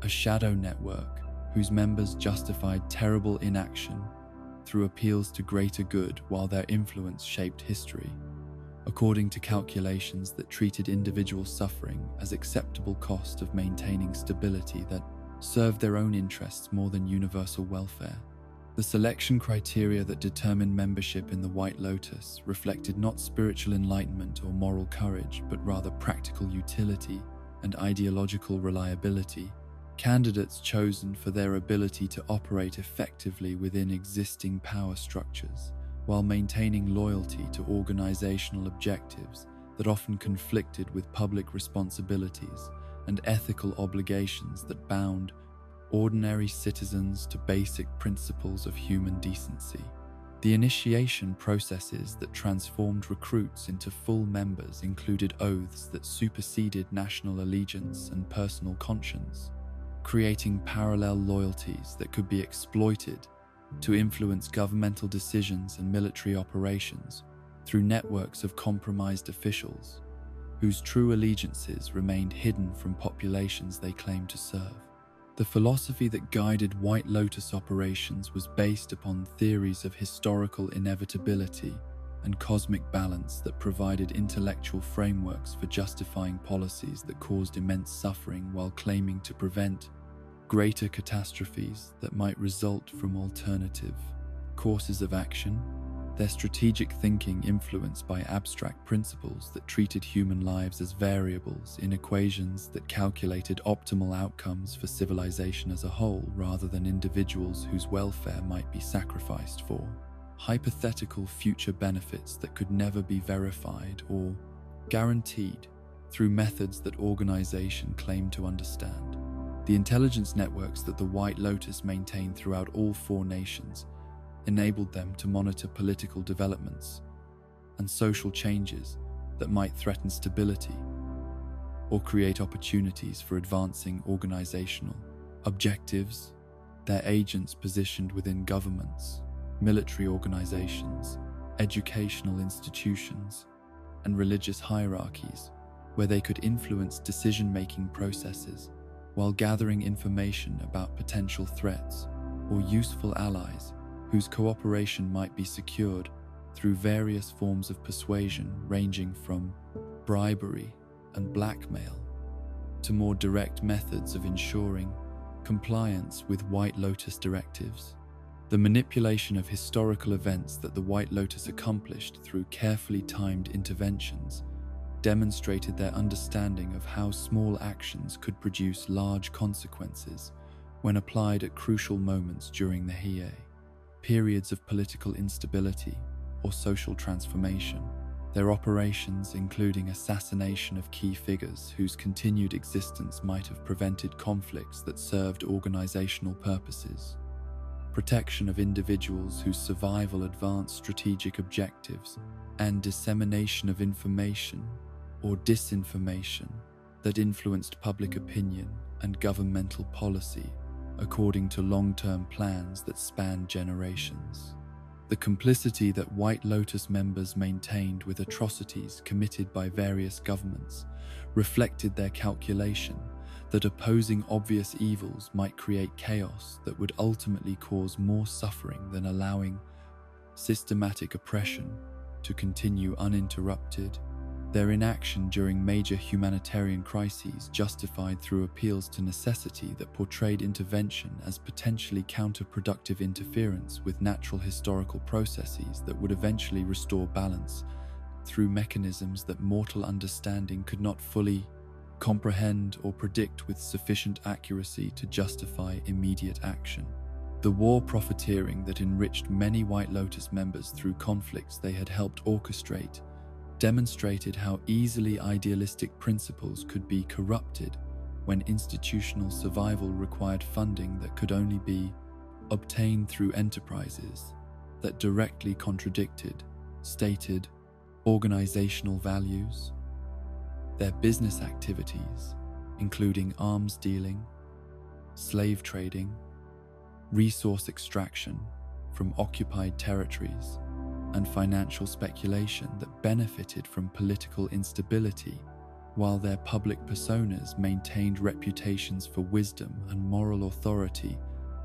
a shadow network whose members justified terrible inaction through appeals to greater good while their influence shaped history, according to calculations that treated individual suffering as acceptable cost of maintaining stability that served their own interests more than universal welfare. The selection criteria that determined membership in the White Lotus reflected not spiritual enlightenment or moral courage, but rather practical utility and ideological reliability. Candidates chosen for their ability to operate effectively within existing power structures, while maintaining loyalty to organizational objectives that often conflicted with public responsibilities and ethical obligations that bound ordinary citizens to basic principles of human decency. The initiation processes that transformed recruits into full members included oaths that superseded national allegiance and personal conscience, creating parallel loyalties that could be exploited to influence governmental decisions and military operations through networks of compromised officials whose true allegiances remained hidden from populations they claimed to serve. The philosophy that guided White Lotus operations was based upon theories of historical inevitability and cosmic balance that provided intellectual frameworks for justifying policies that caused immense suffering while claiming to prevent greater catastrophes that might result from alternative courses of action. Their strategic thinking influenced by abstract principles that treated human lives as variables in equations that calculated optimal outcomes for civilization as a whole rather than individuals whose welfare might be sacrificed for hypothetical future benefits that could never be verified or guaranteed through methods that organization claimed to understand. The intelligence networks that the White Lotus maintained throughout all 4 nations enabled them to monitor political developments and social changes that might threaten stability or create opportunities for advancing organizational objectives. Their agents positioned within governments, military organizations, educational institutions, and religious hierarchies, where they could influence decision-making processes while gathering information about potential threats or useful allies whose cooperation might be secured through various forms of persuasion ranging from bribery and blackmail to more direct methods of ensuring compliance with White Lotus directives. The manipulation of historical events that the White Lotus accomplished through carefully timed interventions demonstrated their understanding of how small actions could produce large consequences when applied at crucial moments during the Hiei, periods of political instability or social transformation. Their operations, including assassination of key figures whose continued existence might have prevented conflicts that served organizational purposes, protection of individuals whose survival advanced strategic objectives, and dissemination of information or disinformation that influenced public opinion and governmental policy according to long-term plans that spanned generations. The complicity that White Lotus members maintained with atrocities committed by various governments reflected their calculation that opposing obvious evils might create chaos that would ultimately cause more suffering than allowing systematic oppression to continue uninterrupted. Their inaction during major humanitarian crises justified through appeals to necessity that portrayed intervention as potentially counterproductive interference with natural historical processes that would eventually restore balance through mechanisms that mortal understanding could not fully comprehend or predict with sufficient accuracy to justify immediate action. The war profiteering that enriched many White Lotus members through conflicts they had helped orchestrate demonstrated how easily idealistic principles could be corrupted when institutional survival required funding that could only be obtained through enterprises that directly contradicted stated organizational values. Their business activities, including arms dealing, slave trading, resource extraction from occupied territories, and financial speculation that benefited from political instability, while their public personas maintained reputations for wisdom and moral authority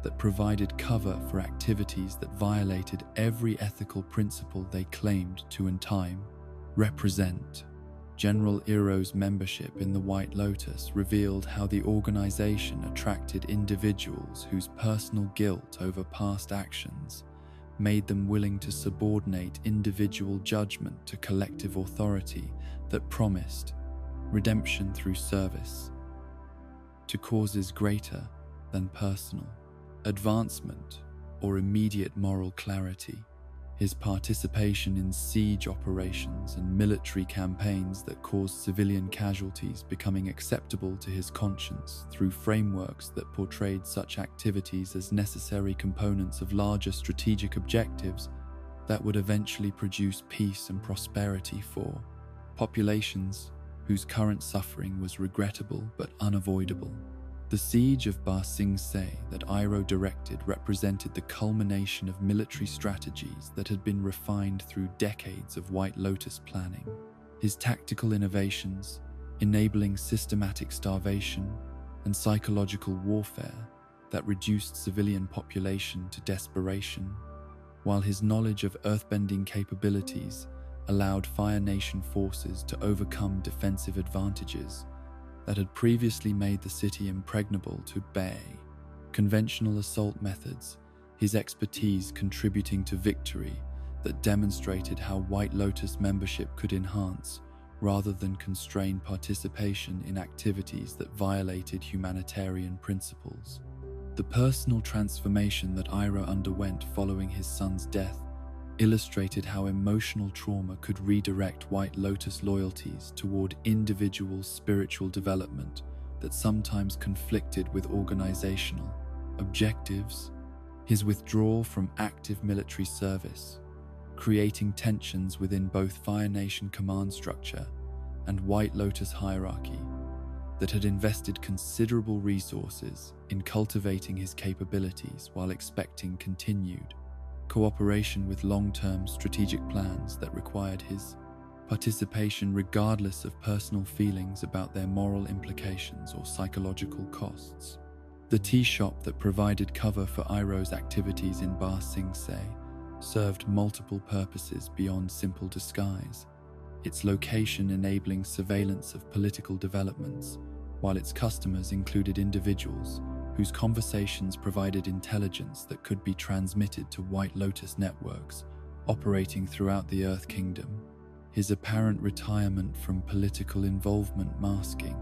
that provided cover for activities that violated every ethical principle they claimed to in time represent. General Iroh's membership in the White Lotus revealed how the organization attracted individuals whose personal guilt over past actions made them willing to subordinate individual judgment to collective authority that promised redemption through service to causes greater than personal advancement or immediate moral clarity. His participation in siege operations and military campaigns that caused civilian casualties becoming acceptable to his conscience through frameworks that portrayed such activities as necessary components of larger strategic objectives that would eventually produce peace and prosperity for populations whose current suffering was regrettable but unavoidable. The siege of Ba Sing Se that Iroh directed represented the culmination of military strategies that had been refined through decades of White Lotus planning. His tactical innovations, enabling systematic starvation and psychological warfare that reduced civilian population to desperation, while his knowledge of earthbending capabilities allowed Fire Nation forces to overcome defensive advantages that had previously made the city impregnable to bay conventional assault methods, his expertise contributing to victory that demonstrated how White Lotus membership could enhance rather than constrain participation in activities that violated humanitarian principles. The personal transformation that Iroh underwent following his son's death illustrated how emotional trauma could redirect White Lotus loyalties toward individual spiritual development that sometimes conflicted with organizational objectives. His withdrawal from active military service, creating tensions within both Fire Nation command structure and White Lotus hierarchy that had invested considerable resources in cultivating his capabilities while expecting continued cooperation with long-term strategic plans that required his participation regardless of personal feelings about their moral implications or psychological costs. The tea shop that provided cover for Iroh's activities in Ba Sing Se served multiple purposes beyond simple disguise, its location enabling surveillance of political developments, while its customers included individuals whose conversations provided intelligence that could be transmitted to White Lotus networks operating throughout the Earth Kingdom. His apparent retirement from political involvement masking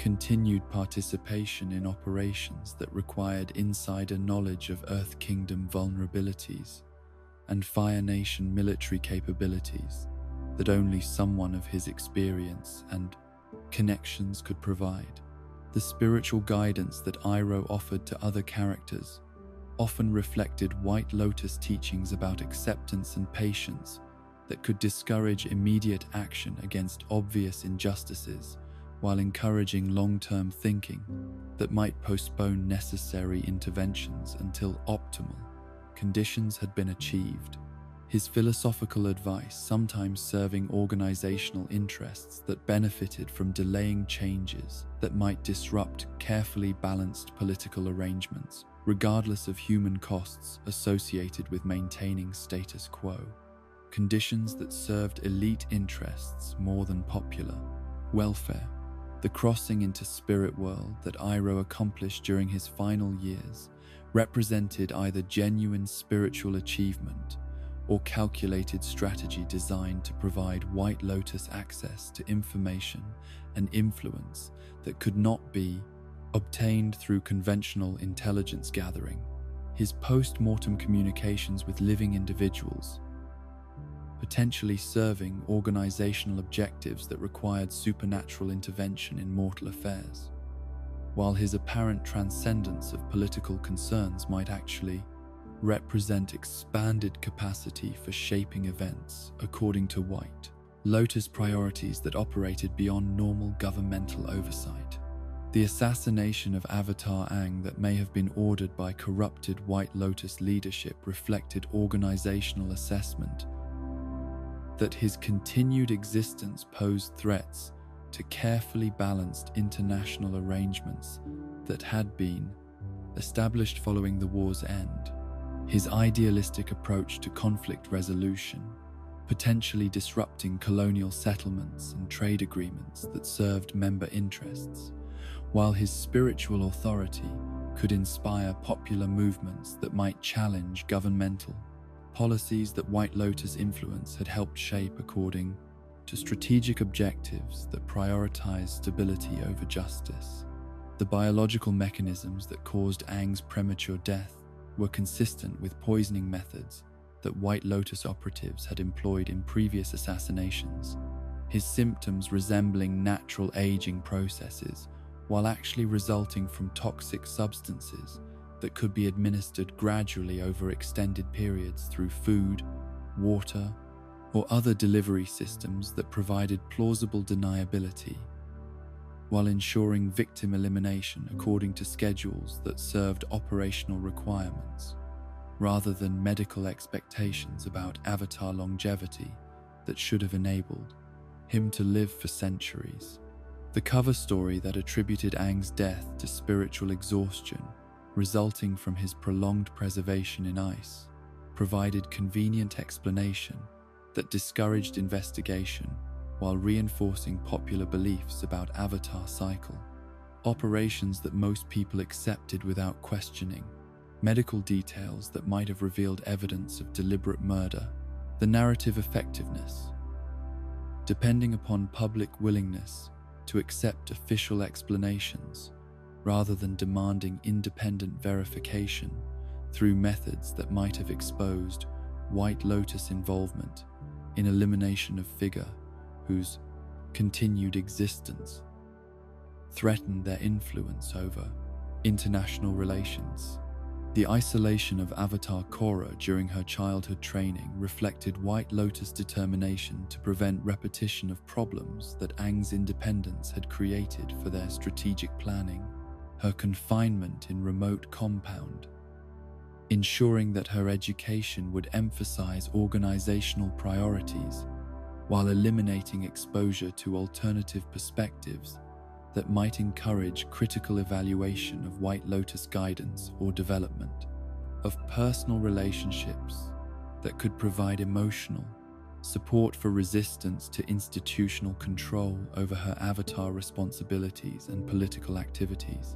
continued participation in operations that required insider knowledge of Earth Kingdom vulnerabilities and Fire Nation military capabilities that only someone of his experience and connections could provide. The spiritual guidance that Iroh offered to other characters often reflected White Lotus teachings about acceptance and patience that could discourage immediate action against obvious injustices, while encouraging long-term thinking that might postpone necessary interventions until optimal conditions had been achieved. His philosophical advice sometimes serving organizational interests that benefited from delaying changes that might disrupt carefully balanced political arrangements, regardless of human costs associated with maintaining status quo. Conditions that served elite interests more than popular welfare. The crossing into spirit world that Iroh accomplished during his final years represented either genuine spiritual achievement or calculated strategy designed to provide White Lotus access to information and influence that could not be obtained through conventional intelligence gathering. His post-mortem communications with living individuals, potentially serving organizational objectives that required supernatural intervention in mortal affairs, while his apparent transcendence of political concerns might actually represent expanded capacity for shaping events according to White Lotus priorities that operated beyond normal governmental oversight. The assassination of Avatar Aang that may have been ordered by corrupted White Lotus leadership reflected organizational assessment that his continued existence posed threats to carefully balanced international arrangements that had been established following the war's end. His idealistic approach to conflict resolution, potentially disrupting colonial settlements and trade agreements that served member interests, while his spiritual authority could inspire popular movements that might challenge governmental policies that White Lotus influence had helped shape according to strategic objectives that prioritize stability over justice. The biological mechanisms that caused Aang's premature death were consistent with poisoning methods that White Lotus operatives had employed in previous assassinations, his symptoms resembling natural aging processes while actually resulting from toxic substances that could be administered gradually over extended periods through food, water, or other delivery systems that provided plausible deniability, while ensuring victim elimination according to schedules that served operational requirements, rather than medical expectations about Avatar longevity that should have enabled him to live for centuries. The cover story that attributed Aang's death to spiritual exhaustion resulting from his prolonged preservation in ice provided convenient explanation that discouraged investigation while reinforcing popular beliefs about Avatar cycle, operations that most people accepted without questioning, medical details that might have revealed evidence of deliberate murder, the narrative effectiveness, depending upon public willingness to accept official explanations rather than demanding independent verification through methods that might have exposed White Lotus involvement in elimination of figure whose continued existence threatened their influence over international relations. The isolation of Avatar Korra during her childhood training reflected White Lotus' determination to prevent repetition of problems that Aang's independence had created for their strategic planning. Her confinement in remote compound, ensuring that her education would emphasize organizational priorities while eliminating exposure to alternative perspectives that might encourage critical evaluation of White Lotus guidance or development, of personal relationships that could provide emotional support for resistance to institutional control over her avatar responsibilities and political activities.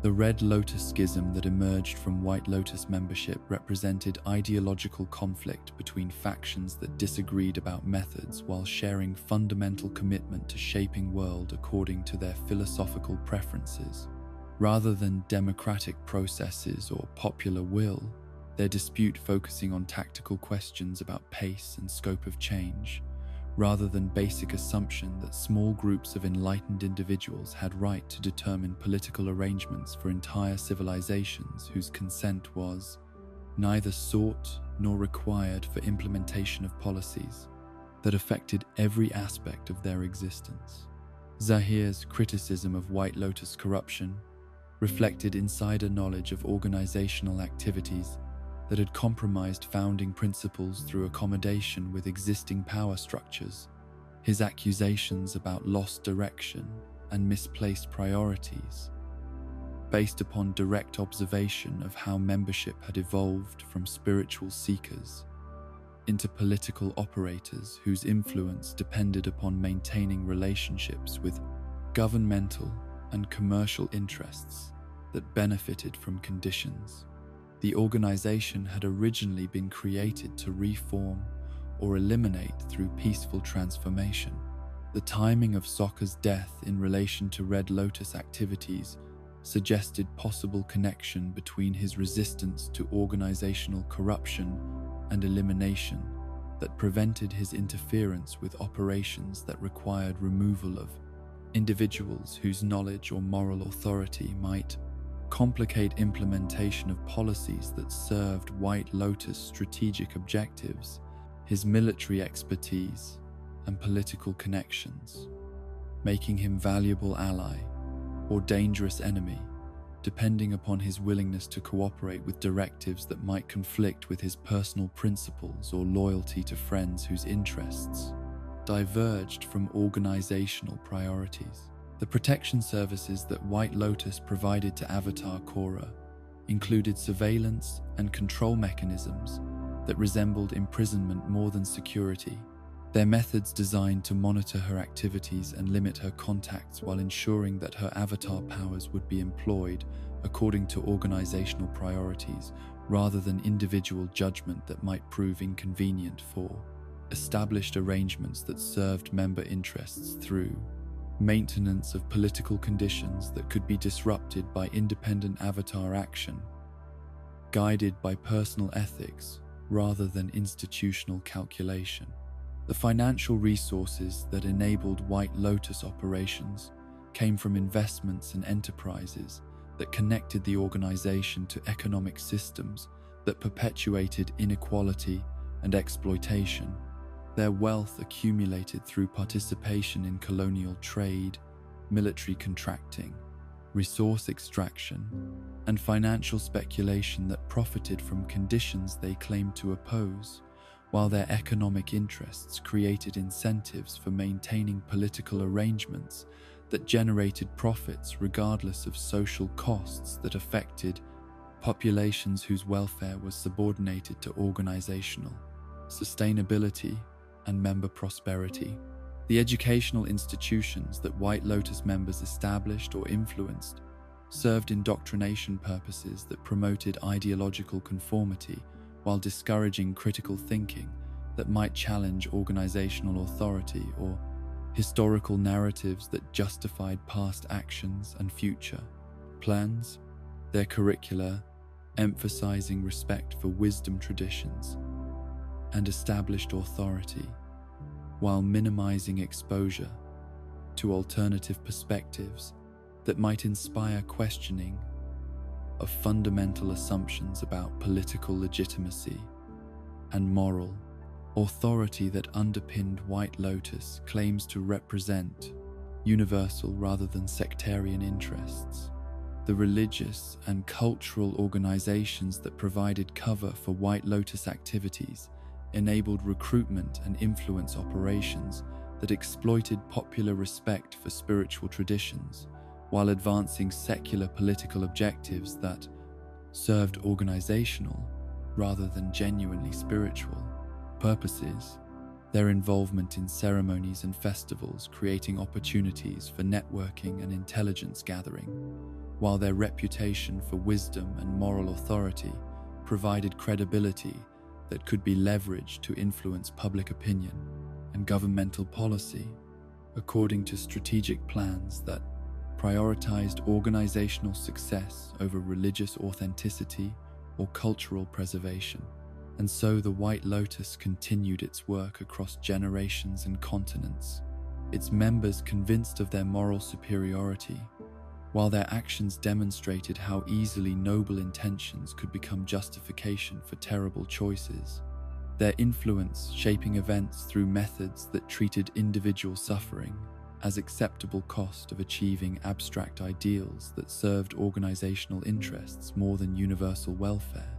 The Red Lotus schism that emerged from White Lotus membership represented ideological conflict between factions that disagreed about methods while sharing fundamental commitment to shaping world according to their philosophical preferences. Rather than democratic processes or popular will, their dispute focusing on tactical questions about pace and scope of change, rather than basic assumption that small groups of enlightened individuals had right to determine political arrangements for entire civilizations whose consent was neither sought nor required for implementation of policies that affected every aspect of their existence. Zahir's criticism of White Lotus corruption reflected insider knowledge of organizational activities that had compromised founding principles through accommodation with existing power structures. His accusations about lost direction and misplaced priorities, based upon direct observation of how membership had evolved from spiritual seekers into political operators whose influence depended upon maintaining relationships with governmental and commercial interests that benefited from conditions the organization had originally been created to reform or eliminate through peaceful transformation. The timing of Sokka's death in relation to Red Lotus activities suggested possible connection between his resistance to organizational corruption and elimination that prevented his interference with operations that required removal of individuals whose knowledge or moral authority might complicate implementation of policies that served White Lotus strategic objectives, his military expertise, and political connections, making him valuable ally or dangerous enemy, depending upon his willingness to cooperate with directives that might conflict with his personal principles or loyalty to friends whose interests diverged from organizational priorities. The protection services that White Lotus provided to Avatar Korra included surveillance and control mechanisms that resembled imprisonment more than security. Their methods designed to monitor her activities and limit her contacts while ensuring that her avatar powers would be employed according to organizational priorities rather than individual judgment that might prove inconvenient for established arrangements that served member interests through maintenance of political conditions that could be disrupted by independent avatar action, guided by personal ethics rather than institutional calculation. The financial resources that enabled White Lotus operations came from investments and enterprises that connected the organization to economic systems that perpetuated inequality and exploitation. Their wealth accumulated through participation in colonial trade, military contracting, resource extraction, and financial speculation that profited from conditions they claimed to oppose, while their economic interests created incentives for maintaining political arrangements that generated profits regardless of social costs that affected populations whose welfare was subordinated to organizational sustainability and member prosperity. The educational institutions that White Lotus members established or influenced served indoctrination purposes that promoted ideological conformity while discouraging critical thinking that might challenge organizational authority or historical narratives that justified past actions and future plans. Their curricula, emphasizing respect for wisdom traditions and established authority, while minimizing exposure to alternative perspectives that might inspire questioning of fundamental assumptions about political legitimacy and moral authority that underpinned White Lotus claims to represent universal rather than sectarian interests. The religious and cultural organizations that provided cover for White Lotus activities enabled recruitment and influence operations that exploited popular respect for spiritual traditions while advancing secular political objectives that served organizational rather than genuinely spiritual purposes. Their involvement in ceremonies and festivals creating opportunities for networking and intelligence gathering, while their reputation for wisdom and moral authority provided credibility that could be leveraged to influence public opinion and governmental policy, according to strategic plans that prioritized organizational success over religious authenticity or cultural preservation. And so the White Lotus continued its work across generations and continents, its members convinced of their moral superiority, while their actions demonstrated how easily noble intentions could become justification for terrible choices. Their influence shaping events through methods that treated individual suffering as acceptable cost of achieving abstract ideals that served organizational interests more than universal welfare.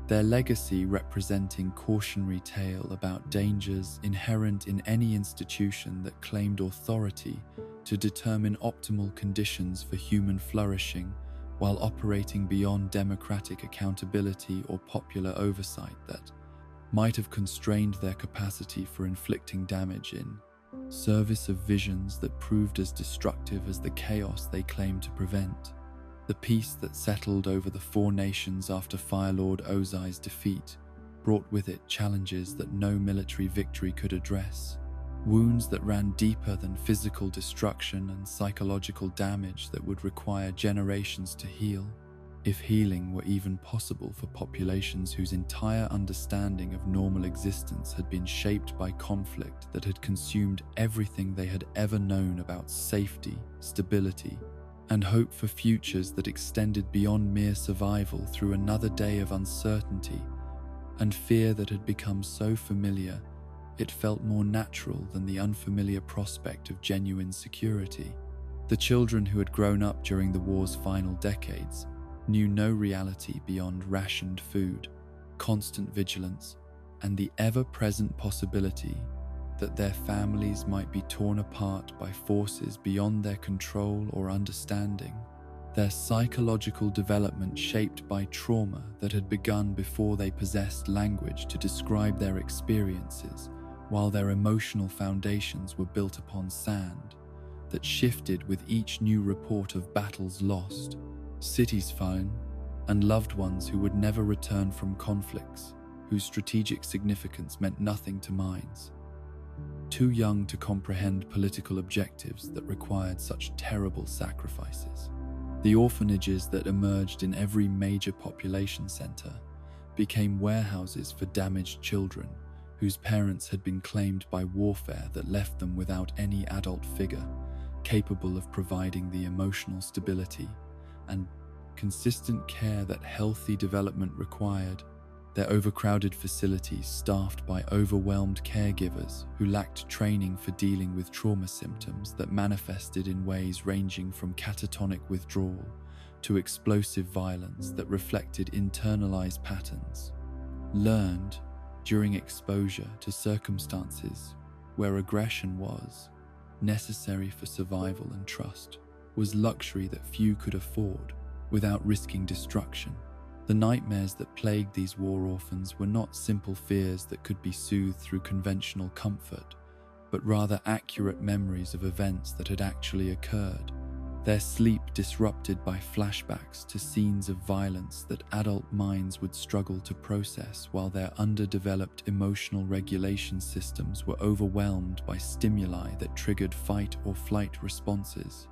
Their legacy representing cautionary tale about dangers inherent in any institution that claimed authority to determine optimal conditions for human flourishing while operating beyond democratic accountability or popular oversight that might have constrained their capacity for inflicting damage in service of visions that proved as destructive as the chaos they claimed to prevent. The peace that settled over the four nations after Fire Lord Ozai's defeat brought with it challenges that no military victory could address, wounds that ran deeper than physical destruction and psychological damage that would require generations to heal, if healing were even possible for populations whose entire understanding of normal existence had been shaped by conflict that had consumed everything they had ever known about safety, stability, and hope for futures that extended beyond mere survival through another day of uncertainty and fear that had become so familiar it felt more natural than the unfamiliar prospect of genuine security. The children who had grown up during the war's final decades knew no reality beyond rationed food, constant vigilance, and the ever-present possibility that their families might be torn apart by forces beyond their control or understanding. Their psychological development shaped by trauma that had begun before they possessed language to describe their experiences, while their emotional foundations were built upon sand that shifted with each new report of battles lost, cities fallen, and loved ones who would never return from conflicts whose strategic significance meant nothing to minds too young to comprehend political objectives that required such terrible sacrifices. The orphanages that emerged in every major population center became warehouses for damaged children whose parents had been claimed by warfare that left them without any adult figure capable of providing the emotional stability and consistent care that healthy development required. Their overcrowded facilities staffed by overwhelmed caregivers who lacked training for dealing with trauma symptoms that manifested in ways ranging from catatonic withdrawal to explosive violence that reflected internalized patterns, learned during exposure to circumstances where aggression was necessary for survival and trust, was luxury that few could afford without risking destruction. The nightmares that plagued these war orphans were not simple fears that could be soothed through conventional comfort, but rather accurate memories of events that had actually occurred, their sleep disrupted by flashbacks to scenes of violence that adult minds would struggle to process, while their underdeveloped emotional regulation systems were overwhelmed by stimuli that triggered fight or flight responses,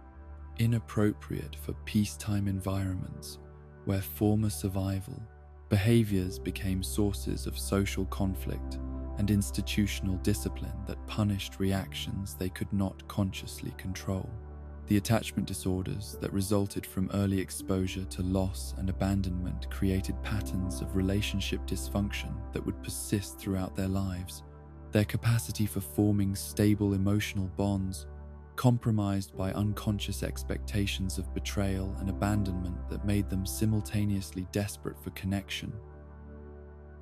inappropriate for peacetime environments where former survival behaviors became sources of social conflict and institutional discipline that punished reactions they could not consciously control. The attachment disorders that resulted from early exposure to loss and abandonment created patterns of relationship dysfunction that would persist throughout their lives, their capacity for forming stable emotional bonds compromised by unconscious expectations of betrayal and abandonment that made them simultaneously desperate for connection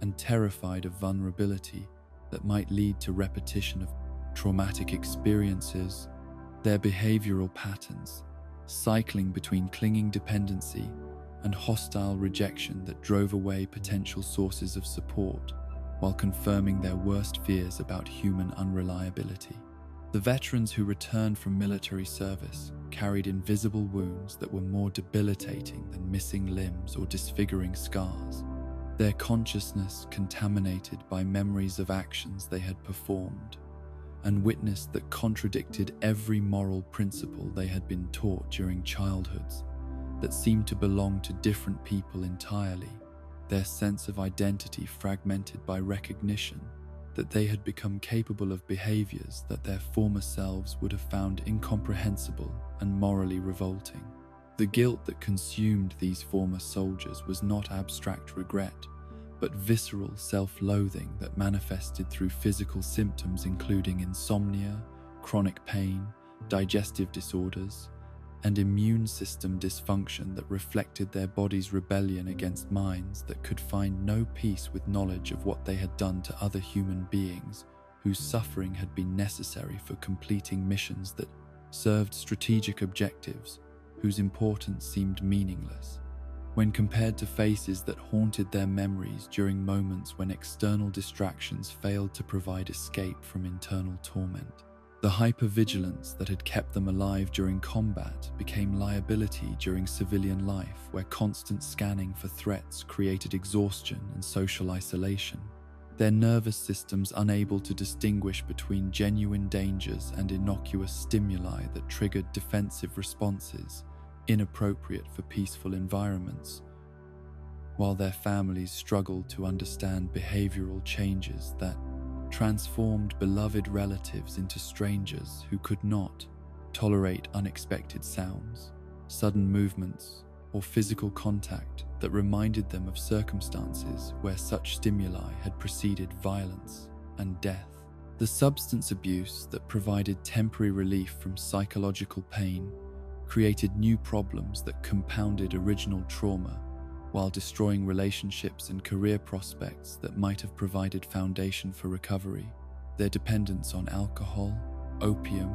and terrified of vulnerability that might lead to repetition of traumatic experiences, their behavioral patterns, cycling between clinging dependency and hostile rejection that drove away potential sources of support, while confirming their worst fears about human unreliability. The veterans who returned from military service carried invisible wounds that were more debilitating than missing limbs or disfiguring scars, their consciousness contaminated by memories of actions they had performed and witnessed that contradicted every moral principle they had been taught during childhoods, that seemed to belong to different people entirely, their sense of identity fragmented by recognition that they had become capable of behaviors that their former selves would have found incomprehensible and morally revolting. The guilt that consumed these former soldiers was not abstract regret, but visceral self-loathing that manifested through physical symptoms including insomnia, chronic pain, digestive disorders, and immune system dysfunction that reflected their body's rebellion against minds that could find no peace with knowledge of what they had done to other human beings whose suffering had been necessary for completing missions that served strategic objectives whose importance seemed meaningless. When compared to faces that haunted their memories during moments when external distractions failed to provide escape from internal torment, the hypervigilance that had kept them alive during combat became liability during civilian life, where constant scanning for threats created exhaustion and social isolation. Their nervous systems unable to distinguish between genuine dangers and innocuous stimuli that triggered defensive responses, inappropriate for peaceful environments, while their families struggled to understand behavioral changes that transformed beloved relatives into strangers who could not tolerate unexpected sounds, sudden movements, or physical contact that reminded them of circumstances where such stimuli had preceded violence and death. The substance abuse that provided temporary relief from psychological pain created new problems that compounded original trauma, while destroying relationships and career prospects that might have provided foundation for recovery. Their dependence on alcohol, opium,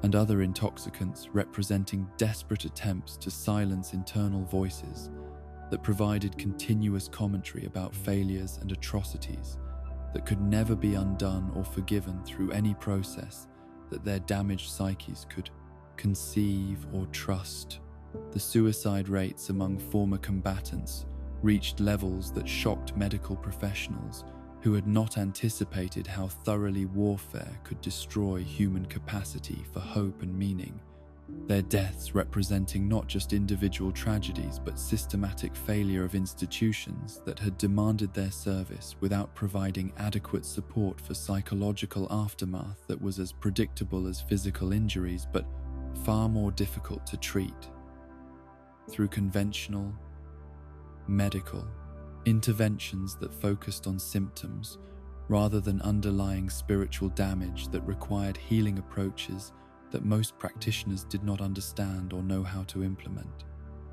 and other intoxicants representing desperate attempts to silence internal voices that provided continuous commentary about failures and atrocities that could never be undone or forgiven through any process that their damaged psyches could conceive or trust. The suicide rates among former combatants reached levels that shocked medical professionals who had not anticipated how thoroughly warfare could destroy human capacity for hope and meaning, their deaths representing not just individual tragedies but systematic failure of institutions that had demanded their service without providing adequate support for psychological aftermath that was as predictable as physical injuries but far more difficult to treat. Through conventional, medical interventions that focused on symptoms rather than underlying spiritual damage that required healing approaches that most practitioners did not understand or know how to implement.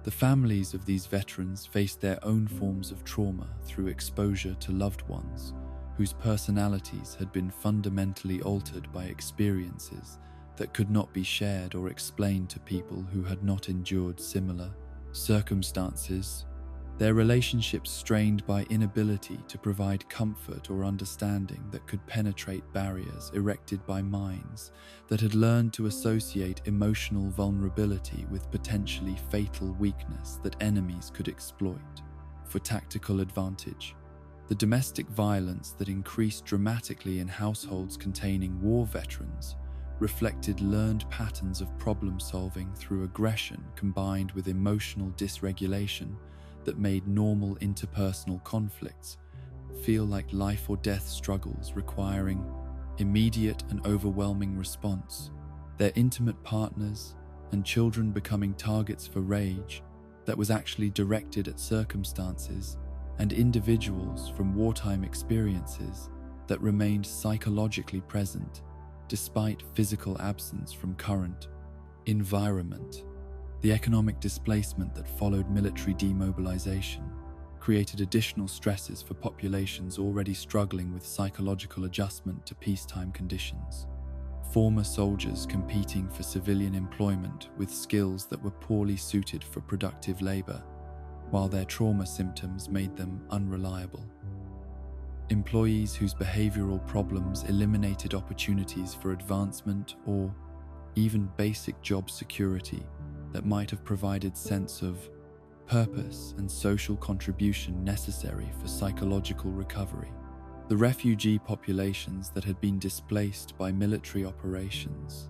The families of these veterans faced their own forms of trauma through exposure to loved ones whose personalities had been fundamentally altered by experiences that could not be shared or explained to people who had not endured similar circumstances, their relationships strained by inability to provide comfort or understanding that could penetrate barriers erected by minds that had learned to associate emotional vulnerability with potentially fatal weakness that enemies could exploit for tactical advantage. The domestic violence that increased dramatically in households containing war veterans reflected learned patterns of problem-solving through aggression combined with emotional dysregulation that made normal interpersonal conflicts feel like life or death struggles requiring immediate and overwhelming response, their intimate partners and children becoming targets for rage that was actually directed at circumstances and individuals from wartime experiences that remained psychologically present despite physical absence from current environment. The economic displacement that followed military demobilization created additional stresses for populations already struggling with psychological adjustment to peacetime conditions. former soldiers competing for civilian employment with skills that were poorly suited for productive labor, while their trauma symptoms made them unreliable. Employees whose behavioral problems eliminated opportunities for advancement or even basic job security that might have provided sense of purpose and social contribution necessary for psychological recovery. The refugee populations that had been displaced by military operations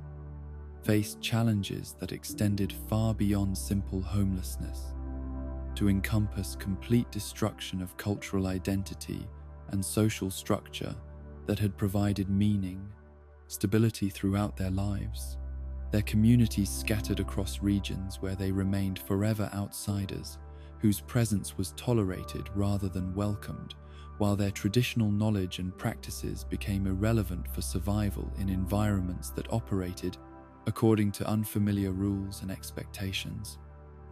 faced challenges that extended far beyond simple homelessness to encompass complete destruction of cultural identity and social structure that had provided meaning, stability throughout their lives. Their communities scattered across regions where they remained forever outsiders, whose presence was tolerated rather than welcomed, while their traditional knowledge and practices became irrelevant for survival in environments that operated according to unfamiliar rules and expectations.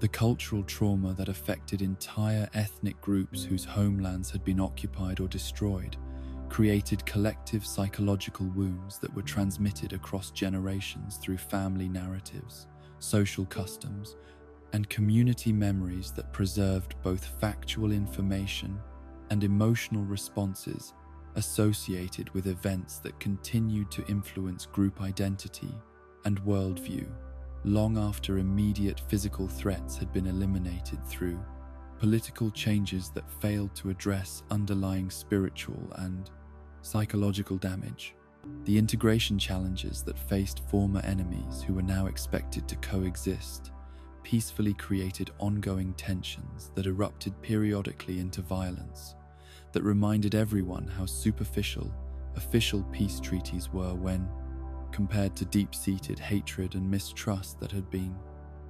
The cultural trauma that affected entire ethnic groups whose homelands had been occupied or destroyed created collective psychological wounds that were transmitted across generations through family narratives, social customs, and community memories that preserved both factual information and emotional responses associated with events that continued to influence group identity and worldview long after immediate physical threats had been eliminated through political changes that failed to address underlying spiritual and psychological damage. The integration challenges that faced former enemies who were now expected to coexist peacefully created ongoing tensions that erupted periodically into violence, that reminded everyone how superficial official peace treaties were when compared to deep-seated hatred and mistrust that had been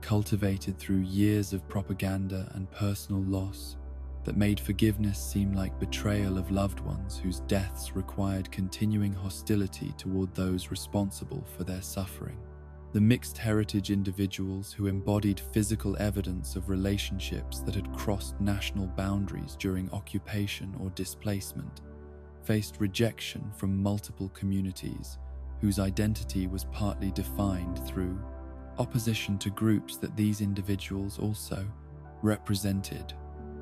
cultivated through years of propaganda and personal loss, that made forgiveness seem like betrayal of loved ones whose deaths required continuing hostility toward those responsible for their suffering. The mixed heritage individuals who embodied physical evidence of relationships that had crossed national boundaries during occupation or displacement faced rejection from multiple communities whose identity was partly defined through opposition to groups that these individuals also represented,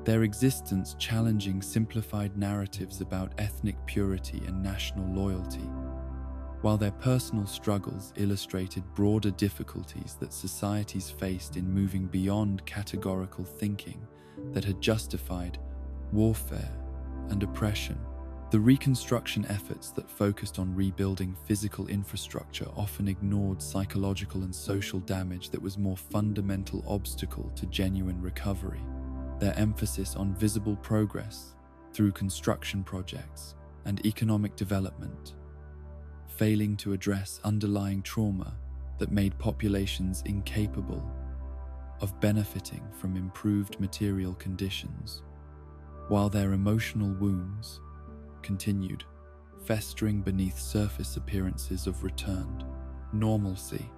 their existence challenging simplified narratives about ethnic purity and national loyalty, while their personal struggles illustrated broader difficulties that societies faced in moving beyond categorical thinking that had justified warfare and oppression. The reconstruction efforts that focused on rebuilding physical infrastructure often ignored psychological and social damage that was a more fundamental obstacle to genuine recovery. Their emphasis on visible progress through construction projects and economic development, failing to address underlying trauma that made populations incapable of benefiting from improved material conditions, while their emotional wounds continued, festering beneath surface appearances of returned normalcy.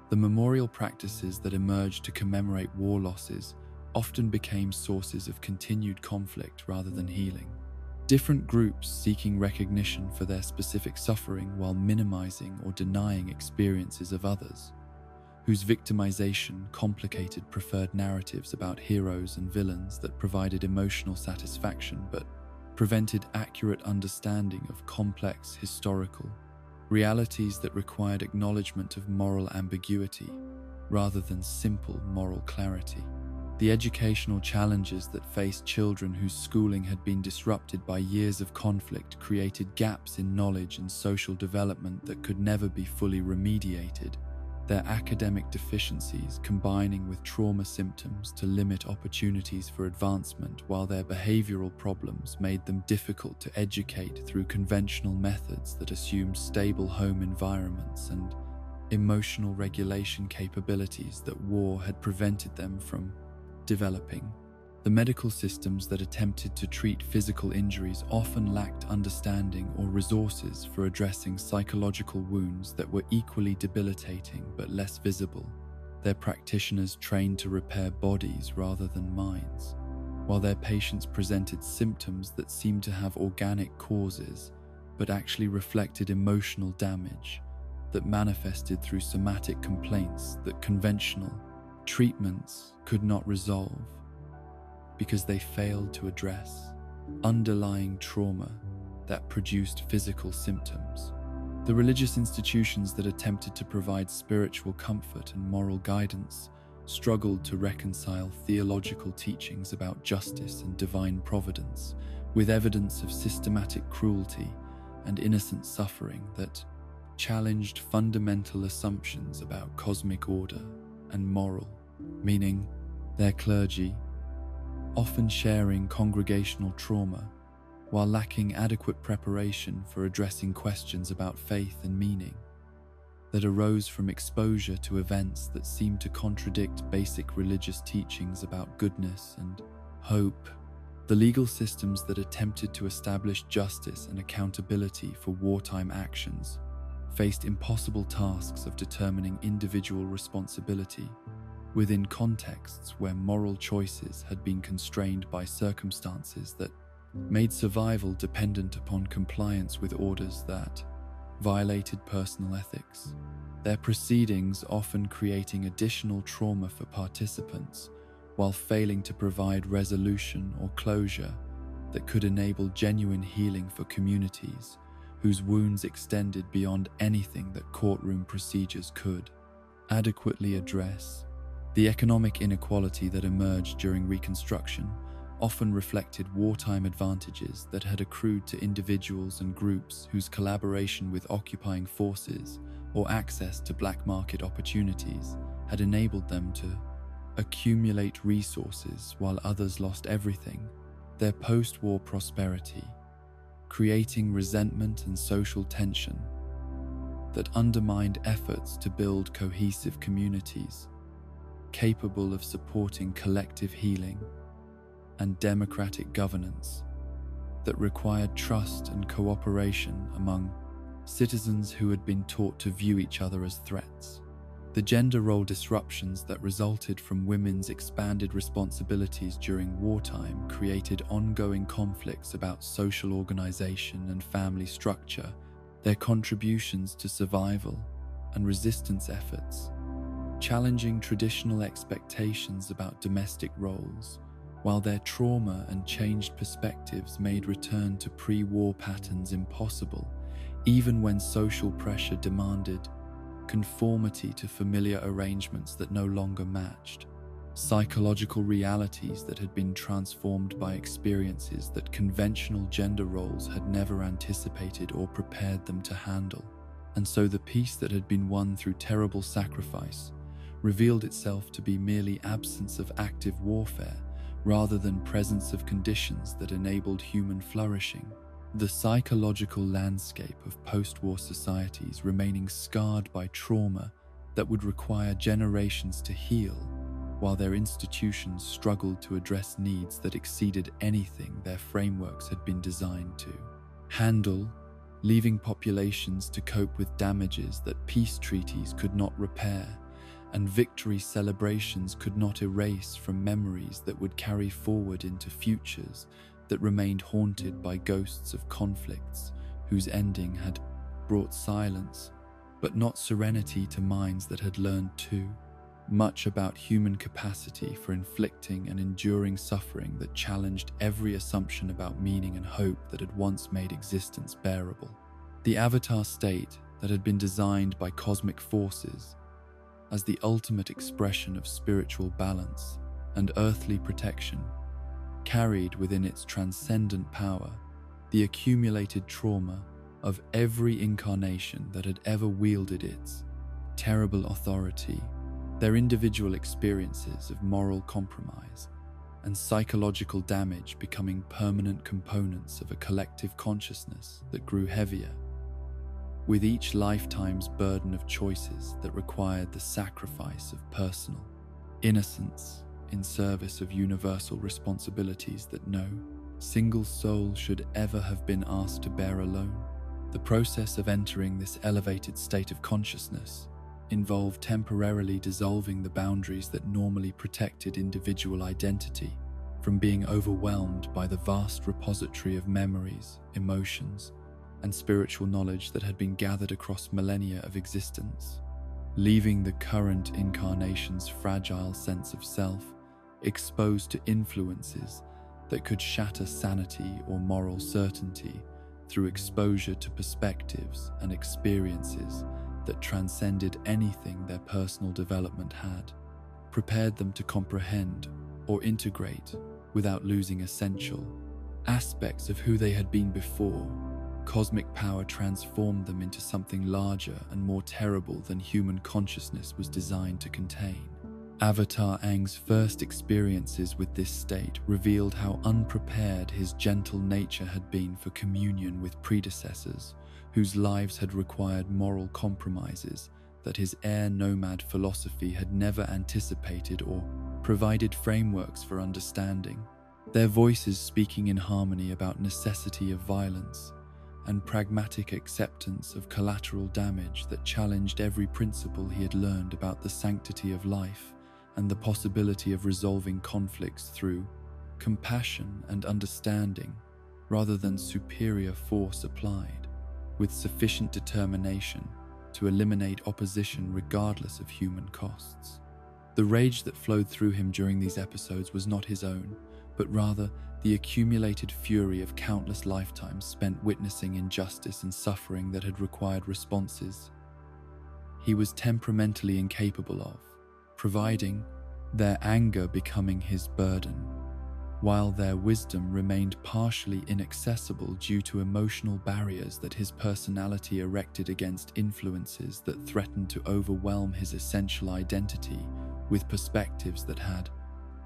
The memorial practices that emerged to commemorate war losses often became sources of continued conflict rather than healing. Different groups seeking recognition for their specific suffering while minimizing or denying experiences of others, whose victimization complicated preferred narratives about heroes and villains that provided emotional satisfaction but prevented accurate understanding of complex historical realities that required acknowledgement of moral ambiguity rather than simple moral clarity. The educational challenges that faced children whose schooling had been disrupted by years of conflict created gaps in knowledge and social development that could never be fully remediated, their academic deficiencies combining with trauma symptoms to limit opportunities for advancement, while their behavioral problems made them difficult to educate through conventional methods that assumed stable home environments and emotional regulation capabilities that war had prevented them from developing. The medical systems that attempted to treat physical injuries often lacked understanding or resources for addressing psychological wounds that were equally debilitating but less visible, their practitioners trained to repair bodies rather than minds, while their patients presented symptoms that seemed to have organic causes but actually reflected emotional damage. that manifested through somatic complaints that conventional treatments could not resolve because they failed to address underlying trauma that produced physical symptoms. The religious institutions that attempted to provide spiritual comfort and moral guidance struggled to reconcile theological teachings about justice and divine providence with evidence of systematic cruelty and innocent suffering that challenged fundamental assumptions about cosmic order and moral meaning. Their clergy, often sharing congregational trauma while lacking adequate preparation for addressing questions about faith and meaning that arose from exposure to events that seemed to contradict basic religious teachings about goodness and hope. The legal systems that attempted to establish justice and accountability for wartime actions faced impossible tasks of determining individual responsibility within contexts where moral choices had been constrained by circumstances that made survival dependent upon compliance with orders that violated personal ethics. Their proceedings often creating additional trauma for participants while failing to provide resolution or closure that could enable genuine healing for communities whose wounds extended beyond anything that courtroom procedures could adequately address. The economic inequality that emerged during Reconstruction often reflected wartime advantages that had accrued to individuals and groups whose collaboration with occupying forces or access to black market opportunities had enabled them to accumulate resources while others lost everything. Their post-war prosperity, creating resentment and social tension that undermined efforts to build cohesive communities capable of supporting collective healing and democratic governance that required trust and cooperation among citizens who had been taught to view each other as threats. The gender role disruptions that resulted from women's expanded responsibilities during wartime created ongoing conflicts about social organization and family structure. Their contributions to survival and resistance efforts, challenging traditional expectations about domestic roles, while their trauma and changed perspectives made return to pre-war patterns impossible, even when social pressure demanded conformity to familiar arrangements that no longer matched, psychological realities that had been transformed by experiences that conventional gender roles had never anticipated or prepared them to handle. And so the peace that had been won through terrible sacrifice revealed itself to be merely absence of active warfare rather than presence of conditions that enabled human flourishing. The psychological landscape of post-war societies remaining scarred by trauma that would require generations to heal, while their institutions struggled to address needs that exceeded anything their frameworks had been designed to handle, leaving populations to cope with damages that peace treaties could not repair and victory celebrations could not erase from memories that would carry forward into futures that remained haunted by ghosts of conflicts whose ending had brought silence, but not serenity to minds that had learned too much about human capacity for inflicting and enduring suffering that challenged every assumption about meaning and hope that had once made existence bearable. The avatar state that had been designed by cosmic forces as the ultimate expression of spiritual balance and earthly protection carried within its transcendent power the accumulated trauma of every incarnation that had ever wielded its terrible authority, their individual experiences of moral compromise and psychological damage becoming permanent components of a collective consciousness that grew heavier with each lifetime's burden of choices that required the sacrifice of personal innocence in service of universal responsibilities that no single soul should ever have been asked to bear alone. The process of entering this elevated state of consciousness involved temporarily dissolving the boundaries that normally protected individual identity from being overwhelmed by the vast repository of memories, emotions, and spiritual knowledge that had been gathered across millennia of existence, leaving the current incarnation's fragile sense of self exposed to influences that could shatter sanity or moral certainty through exposure to perspectives and experiences that transcended anything their personal development had, prepared them to comprehend or integrate without losing essential aspects of who they had been before. Cosmic power transformed them into something larger and more terrible than human consciousness was designed to contain. Avatar Aang's first experiences with this state revealed how unprepared his gentle nature had been for communion with predecessors whose lives had required moral compromises that his air nomad philosophy had never anticipated or provided frameworks for understanding. Their voices speaking in harmony about necessity of violence and pragmatic acceptance of collateral damage that challenged every principle he had learned about the sanctity of life and the possibility of resolving conflicts through compassion and understanding rather than superior force applied, with sufficient determination to eliminate opposition regardless of human costs. The rage that flowed through him during these episodes was not his own, but rather the accumulated fury of countless lifetimes spent witnessing injustice and suffering that had required responses he was temperamentally incapable of, providing their anger becoming his burden, while their wisdom remained partially inaccessible due to emotional barriers that his personality erected against influences that threatened to overwhelm his essential identity with perspectives that had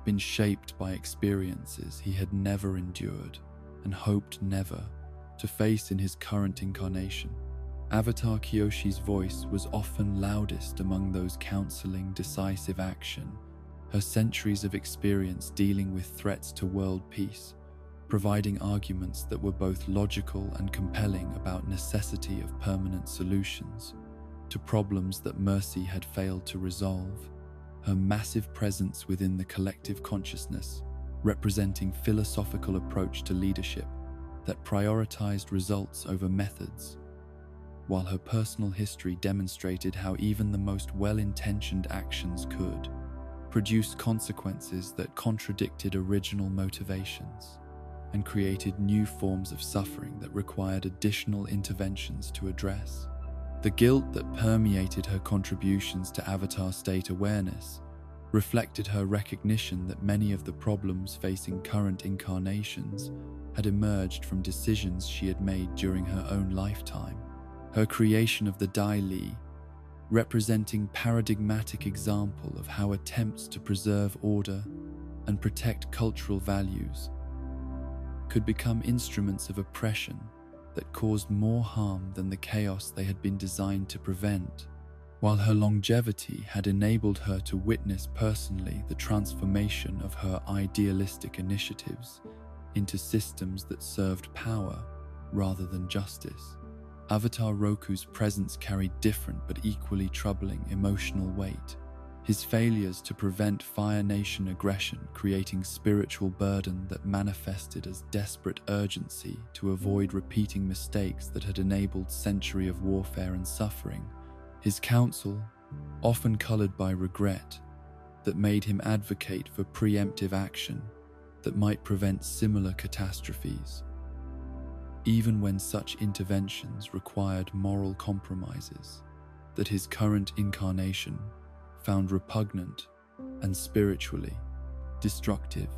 been shaped by experiences he had never endured and hoped never to face in his current incarnation. Avatar Kyoshi's voice was often loudest among those counseling decisive action, her centuries of experience dealing with threats to world peace, providing arguments that were both logical and compelling about necessity of permanent solutions to problems that mercy had failed to resolve. Her massive presence within the collective consciousness, representing philosophical approach to leadership that prioritized results over methods, while her personal history demonstrated how even the most well-intentioned actions could produce consequences that contradicted original motivations and created new forms of suffering that required additional interventions to address. The guilt that permeated her contributions to Avatar state awareness reflected her recognition that many of the problems facing current incarnations had emerged from decisions she had made during her own lifetime. Her creation of the Dai Li, representing paradigmatic example of how attempts to preserve order and protect cultural values could become instruments of oppression that caused more harm than the chaos they had been designed to prevent, while her longevity had enabled her to witness personally the transformation of her idealistic initiatives into systems that served power rather than justice. Avatar Roku's presence carried different but equally troubling emotional weight. His failures to prevent Fire Nation aggression creating spiritual burden that manifested as desperate urgency to avoid repeating mistakes that had enabled century of warfare and suffering. His counsel, often colored by regret, that made him advocate for preemptive action that might prevent similar catastrophes, even when such interventions required moral compromises that his current incarnation found repugnant and spiritually destructive.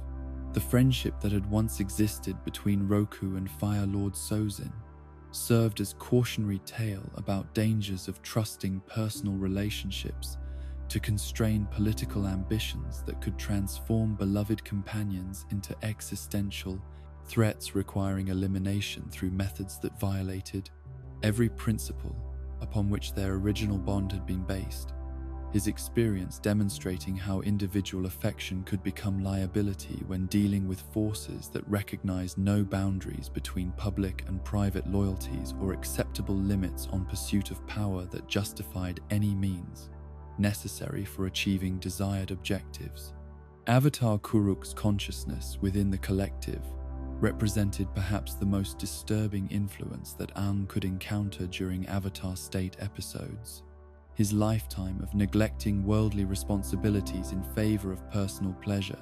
The friendship that had once existed between Roku and Fire Lord Sozin served as cautionary tale about dangers of trusting personal relationships to constrain political ambitions that could transform beloved companions into existential threats requiring elimination through methods that violated every principle upon which their original bond had been based. His experience demonstrating how individual affection could become liability when dealing with forces that recognized no boundaries between public and private loyalties or acceptable limits on pursuit of power that justified any means necessary for achieving desired objectives. Avatar Kuruk's consciousness within the collective represented perhaps the most disturbing influence that Aang could encounter during Avatar State episodes. His lifetime of neglecting worldly responsibilities in favor of personal pleasure,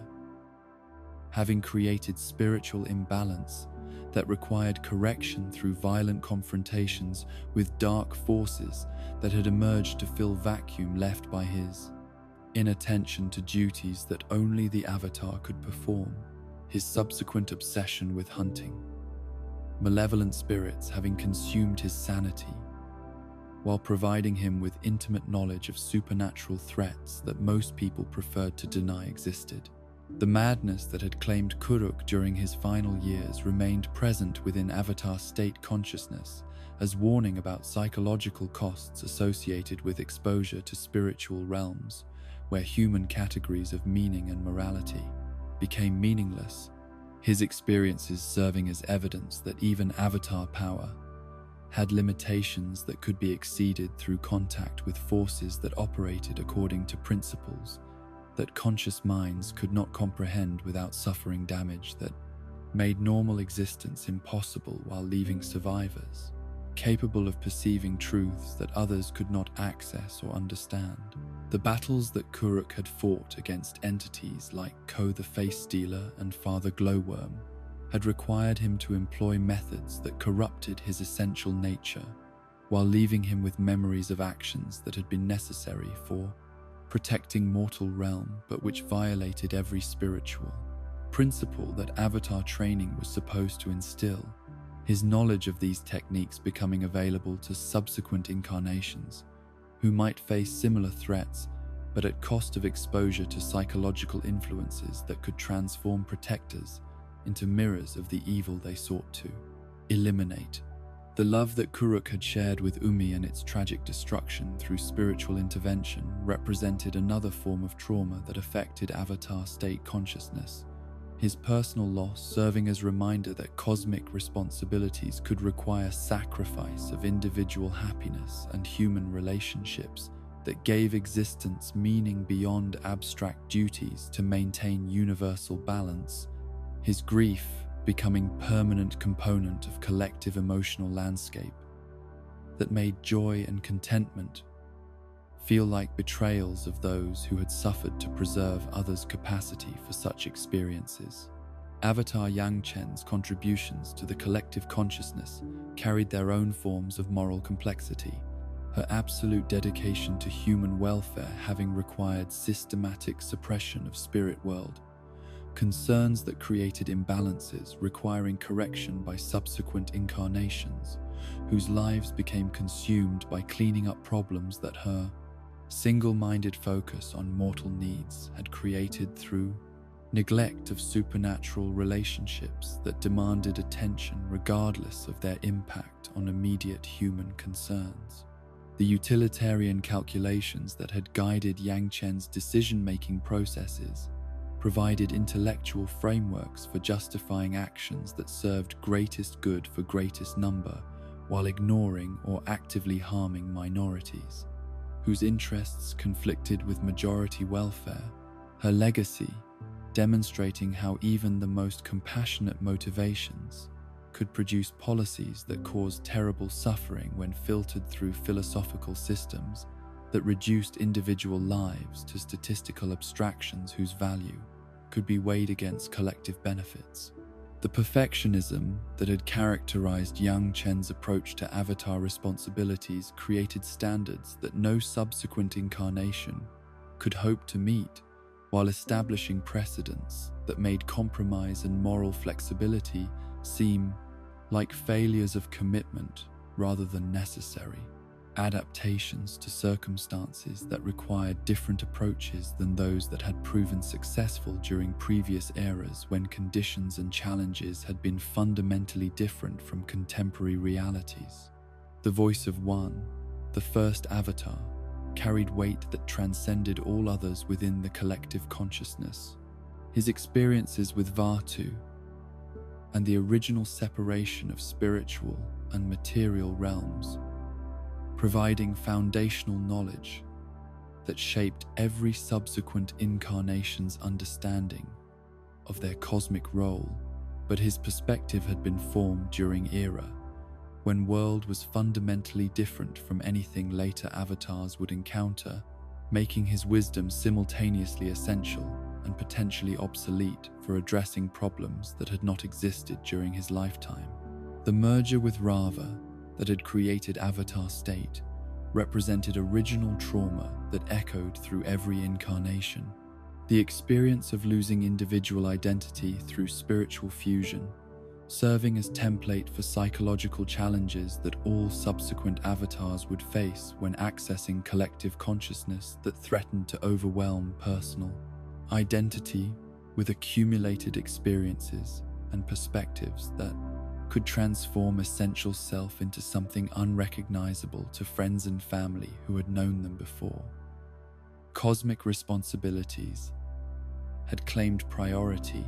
having created spiritual imbalance that required correction through violent confrontations with dark forces that had emerged to fill vacuum left by his inattention to duties that only the Avatar could perform, his subsequent obsession with hunting, malevolent spirits having consumed his sanity, while providing him with intimate knowledge of supernatural threats that most people preferred to deny existed. The madness that had claimed Kuruk during his final years remained present within Avatar State consciousness as warning about psychological costs associated with exposure to spiritual realms, where human categories of meaning and morality became meaningless, his experiences serving as evidence that even Avatar power had limitations that could be exceeded through contact with forces that operated according to principles that conscious minds could not comprehend without suffering damage that made normal existence impossible while leaving survivors capable of perceiving truths that others could not access or understand. The battles that Kuruk had fought against entities like Ko the Face Stealer and Father Glowworm had required him to employ methods that corrupted his essential nature, while leaving him with memories of actions that had been necessary for protecting mortal realm but which violated every spiritual principle that Avatar training was supposed to instill, his knowledge of these techniques becoming available to subsequent incarnations who might face similar threats but at cost of exposure to psychological influences that could transform protectors into mirrors of the evil they sought to eliminate. The love that Kuruk had shared with Umi and its tragic destruction through spiritual intervention represented another form of trauma that affected Avatar State consciousness, his personal loss serving as a reminder that cosmic responsibilities could require sacrifice of individual happiness and human relationships that gave existence meaning beyond abstract duties to maintain universal balance, his grief becoming permanent component of collective emotional landscape that made joy and contentment feel like betrayals of those who had suffered to preserve others' capacity for such experiences. Avatar Yang Chen's contributions to the collective consciousness carried their own forms of moral complexity, her absolute dedication to human welfare having required systematic suppression of spirit world concerns that created imbalances requiring correction by subsequent incarnations, whose lives became consumed by cleaning up problems that her single-minded focus on mortal needs had created through neglect of supernatural relationships that demanded attention regardless of their impact on immediate human concerns. The utilitarian calculations that had guided Yang Chen's decision-making processes provided intellectual frameworks for justifying actions that served greatest good for greatest number while ignoring or actively harming minorities, whose interests conflicted with majority welfare. Her legacy, demonstrating how even the most compassionate motivations could produce policies that caused terrible suffering when filtered through philosophical systems that reduced individual lives to statistical abstractions whose value could be weighed against collective benefits. The perfectionism that had characterized Yang Chen's approach to Avatar responsibilities created standards that no subsequent incarnation could hope to meet, while establishing precedents that made compromise and moral flexibility seem like failures of commitment rather than necessary adaptations to circumstances that required different approaches than those that had proven successful during previous eras when conditions and challenges had been fundamentally different from contemporary realities. The voice of One, the first Avatar, carried weight that transcended all others within the collective consciousness. His experiences with Vaatu and the original separation of spiritual and material realms, providing foundational knowledge that shaped every subsequent incarnation's understanding of their cosmic role, but his perspective had been formed during era when world was fundamentally different from anything later avatars would encounter, making his wisdom simultaneously essential and potentially obsolete for addressing problems that had not existed during his lifetime. The merger with Rava that had created Avatar State represented original trauma that echoed through every incarnation. The experience of losing individual identity through spiritual fusion, serving as template for psychological challenges that all subsequent avatars would face when accessing collective consciousness that threatened to overwhelm personal identity with accumulated experiences and perspectives that could transform essential self into something unrecognizable to friends and family who had known them before. Cosmic responsibilities had claimed priority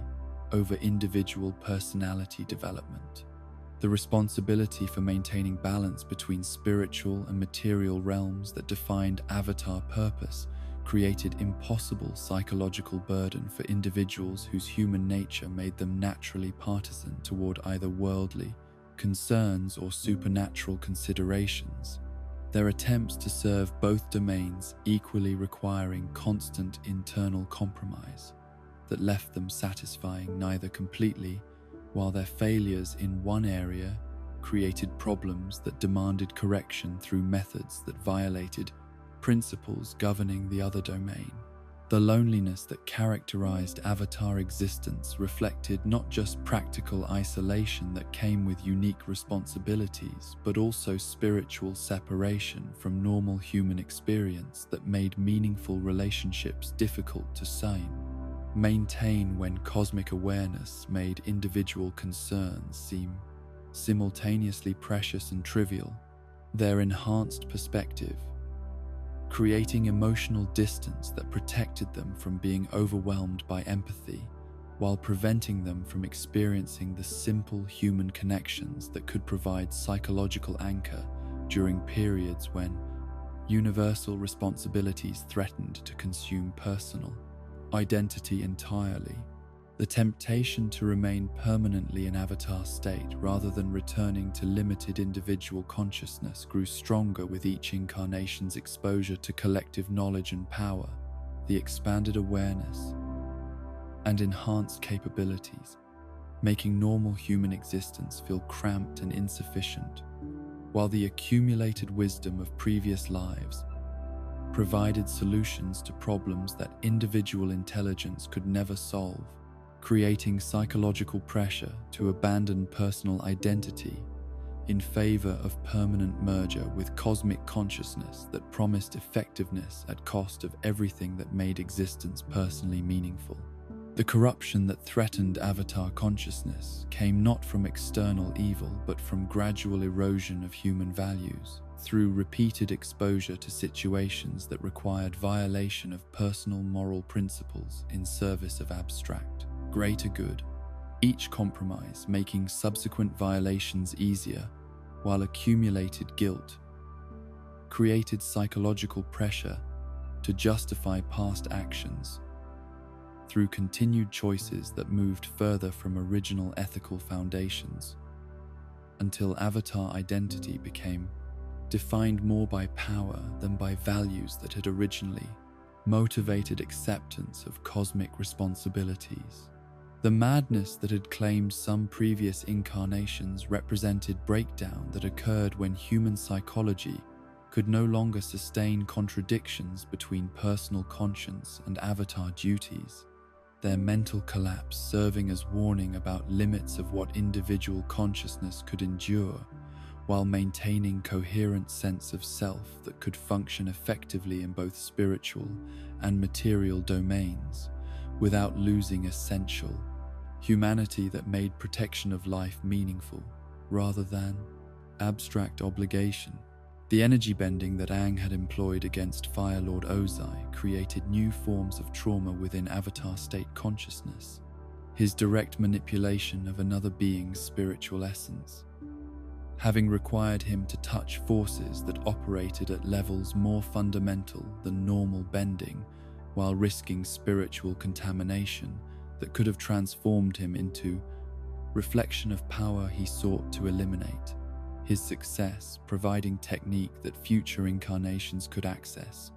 over individual personality development. The responsibility for maintaining balance between spiritual and material realms that defined Avatar purpose created impossible psychological burden for individuals whose human nature made them naturally partisan toward either worldly concerns or supernatural considerations. Their attempts to serve both domains equally requiring constant internal compromise that left them satisfying neither completely, while their failures in one area created problems that demanded correction through methods that violated principles governing the other domain. The loneliness that characterized Avatar existence reflected not just practical isolation that came with unique responsibilities, but also spiritual separation from normal human experience that made meaningful relationships difficult to maintain when cosmic awareness made individual concerns seem simultaneously precious and trivial. Their enhanced perspective, creating emotional distance that protected them from being overwhelmed by empathy, while preventing them from experiencing the simple human connections that could provide psychological anchor during periods when universal responsibilities threatened to consume personal identity entirely. The temptation to remain permanently in Avatar state rather than returning to limited individual consciousness grew stronger with each incarnation's exposure to collective knowledge and power. The expanded awareness and enhanced capabilities, making normal human existence feel cramped and insufficient, while the accumulated wisdom of previous lives provided solutions to problems that individual intelligence could never solve, creating psychological pressure to abandon personal identity in favor of permanent merger with cosmic consciousness that promised effectiveness at cost of everything that made existence personally meaningful. The corruption that threatened Avatar consciousness came not from external evil but from gradual erosion of human values, through repeated exposure to situations that required violation of personal moral principles in service of abstract greater good, each compromise making subsequent violations easier, while accumulated guilt created psychological pressure to justify past actions through continued choices that moved further from original ethical foundations, until Avatar identity became defined more by power than by values that had originally motivated acceptance of cosmic responsibilities. The madness that had claimed some previous incarnations represented breakdown that occurred when human psychology could no longer sustain contradictions between personal conscience and Avatar duties, their mental collapse serving as warning about limits of what individual consciousness could endure, while maintaining coherent sense of self that could function effectively in both spiritual and material domains, without losing essential humanity that made protection of life meaningful, rather than abstract obligation. The energy bending that Aang had employed against Fire Lord Ozai created new forms of trauma within Avatar state consciousness, his direct manipulation of another being's spiritual essence, having required him to touch forces that operated at levels more fundamental than normal bending, while risking spiritual contamination that could have transformed him into reflection of power he sought to eliminate, his success providing technique that future incarnations could access,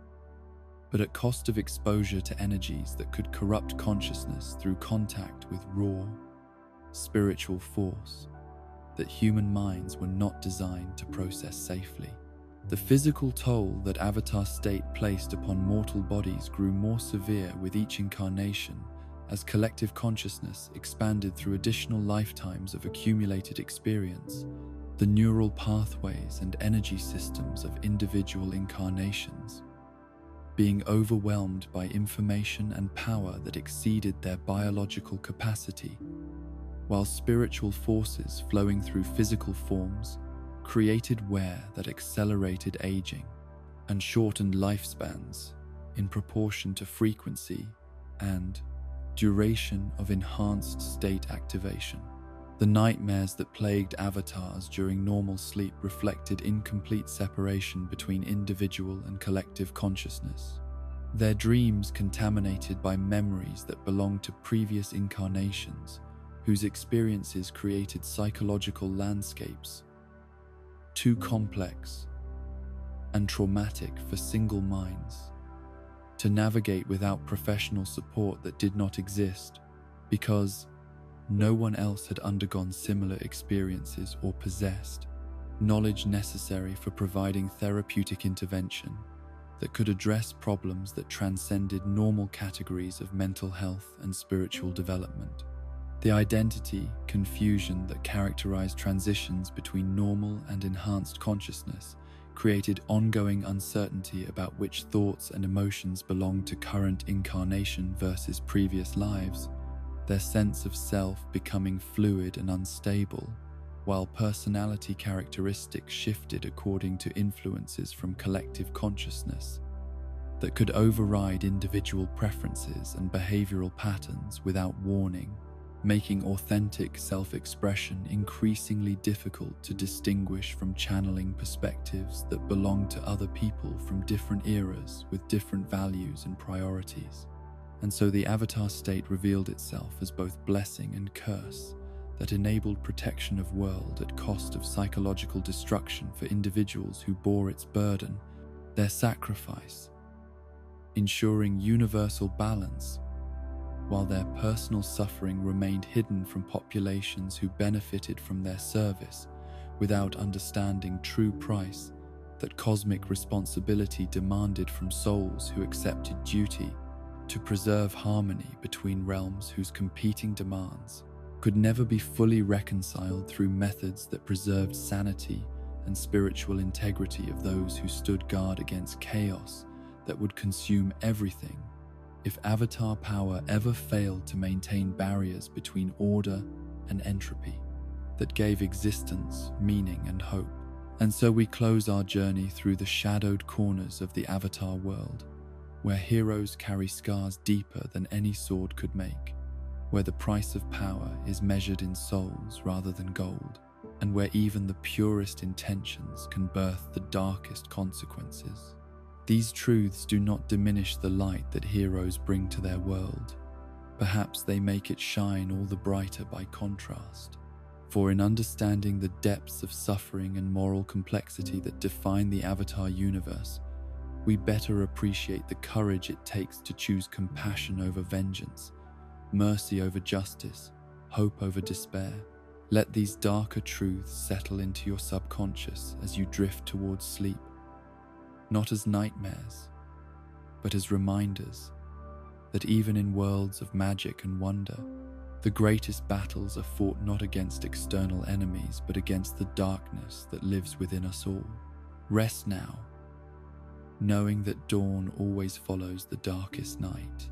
but at cost of exposure to energies that could corrupt consciousness through contact with raw, spiritual force that human minds were not designed to process safely. The physical toll that Avatar State placed upon mortal bodies grew more severe with each incarnation as collective consciousness expanded through additional lifetimes of accumulated experience. The neural pathways and energy systems of individual incarnations, being overwhelmed by information and power that exceeded their biological capacity, while spiritual forces flowing through physical forms created wear that accelerated aging and shortened lifespans in proportion to frequency and duration of enhanced state activation. The nightmares that plagued avatars during normal sleep reflected incomplete separation between individual and collective consciousness. Their dreams contaminated by memories that belonged to previous incarnations, whose experiences created psychological landscapes too complex and traumatic for single minds to navigate without professional support that did not exist, because no one else had undergone similar experiences or possessed knowledge necessary for providing therapeutic intervention that could address problems that transcended normal categories of mental health and spiritual development. The identity confusion that characterized transitions between normal and enhanced consciousness created ongoing uncertainty about which thoughts and emotions belonged to current incarnation versus previous lives, their sense of self becoming fluid and unstable, while personality characteristics shifted according to influences from collective consciousness that could override individual preferences and behavioral patterns without warning, making authentic self-expression increasingly difficult to distinguish from channeling perspectives that belong to other people from different eras with different values and priorities. And so the Avatar State revealed itself as both blessing and curse that enabled protection of world at cost of psychological destruction for individuals who bore its burden, their sacrifice, ensuring universal balance, while their personal suffering remained hidden from populations who benefited from their service without understanding true price that cosmic responsibility demanded from souls who accepted duty to preserve harmony between realms whose competing demands could never be fully reconciled through methods that preserved sanity and spiritual integrity of those who stood guard against chaos that would consume everything if avatar power ever failed to maintain barriers between order and entropy that gave existence meaning and hope. And so we close our journey through the shadowed corners of the avatar world, where heroes carry scars deeper than any sword could make, where the price of power is measured in souls rather than gold, and where even the purest intentions can birth the darkest consequences. These truths do not diminish the light that heroes bring to their world. Perhaps they make it shine all the brighter by contrast. For in understanding the depths of suffering and moral complexity that define the Avatar universe, we better appreciate the courage it takes to choose compassion over vengeance, mercy over justice, hope over despair. Let these darker truths settle into your subconscious as you drift towards sleep, not as nightmares, but as reminders that even in worlds of magic and wonder, the greatest battles are fought not against external enemies, but against the darkness that lives within us all. Rest now, knowing that dawn always follows the darkest night.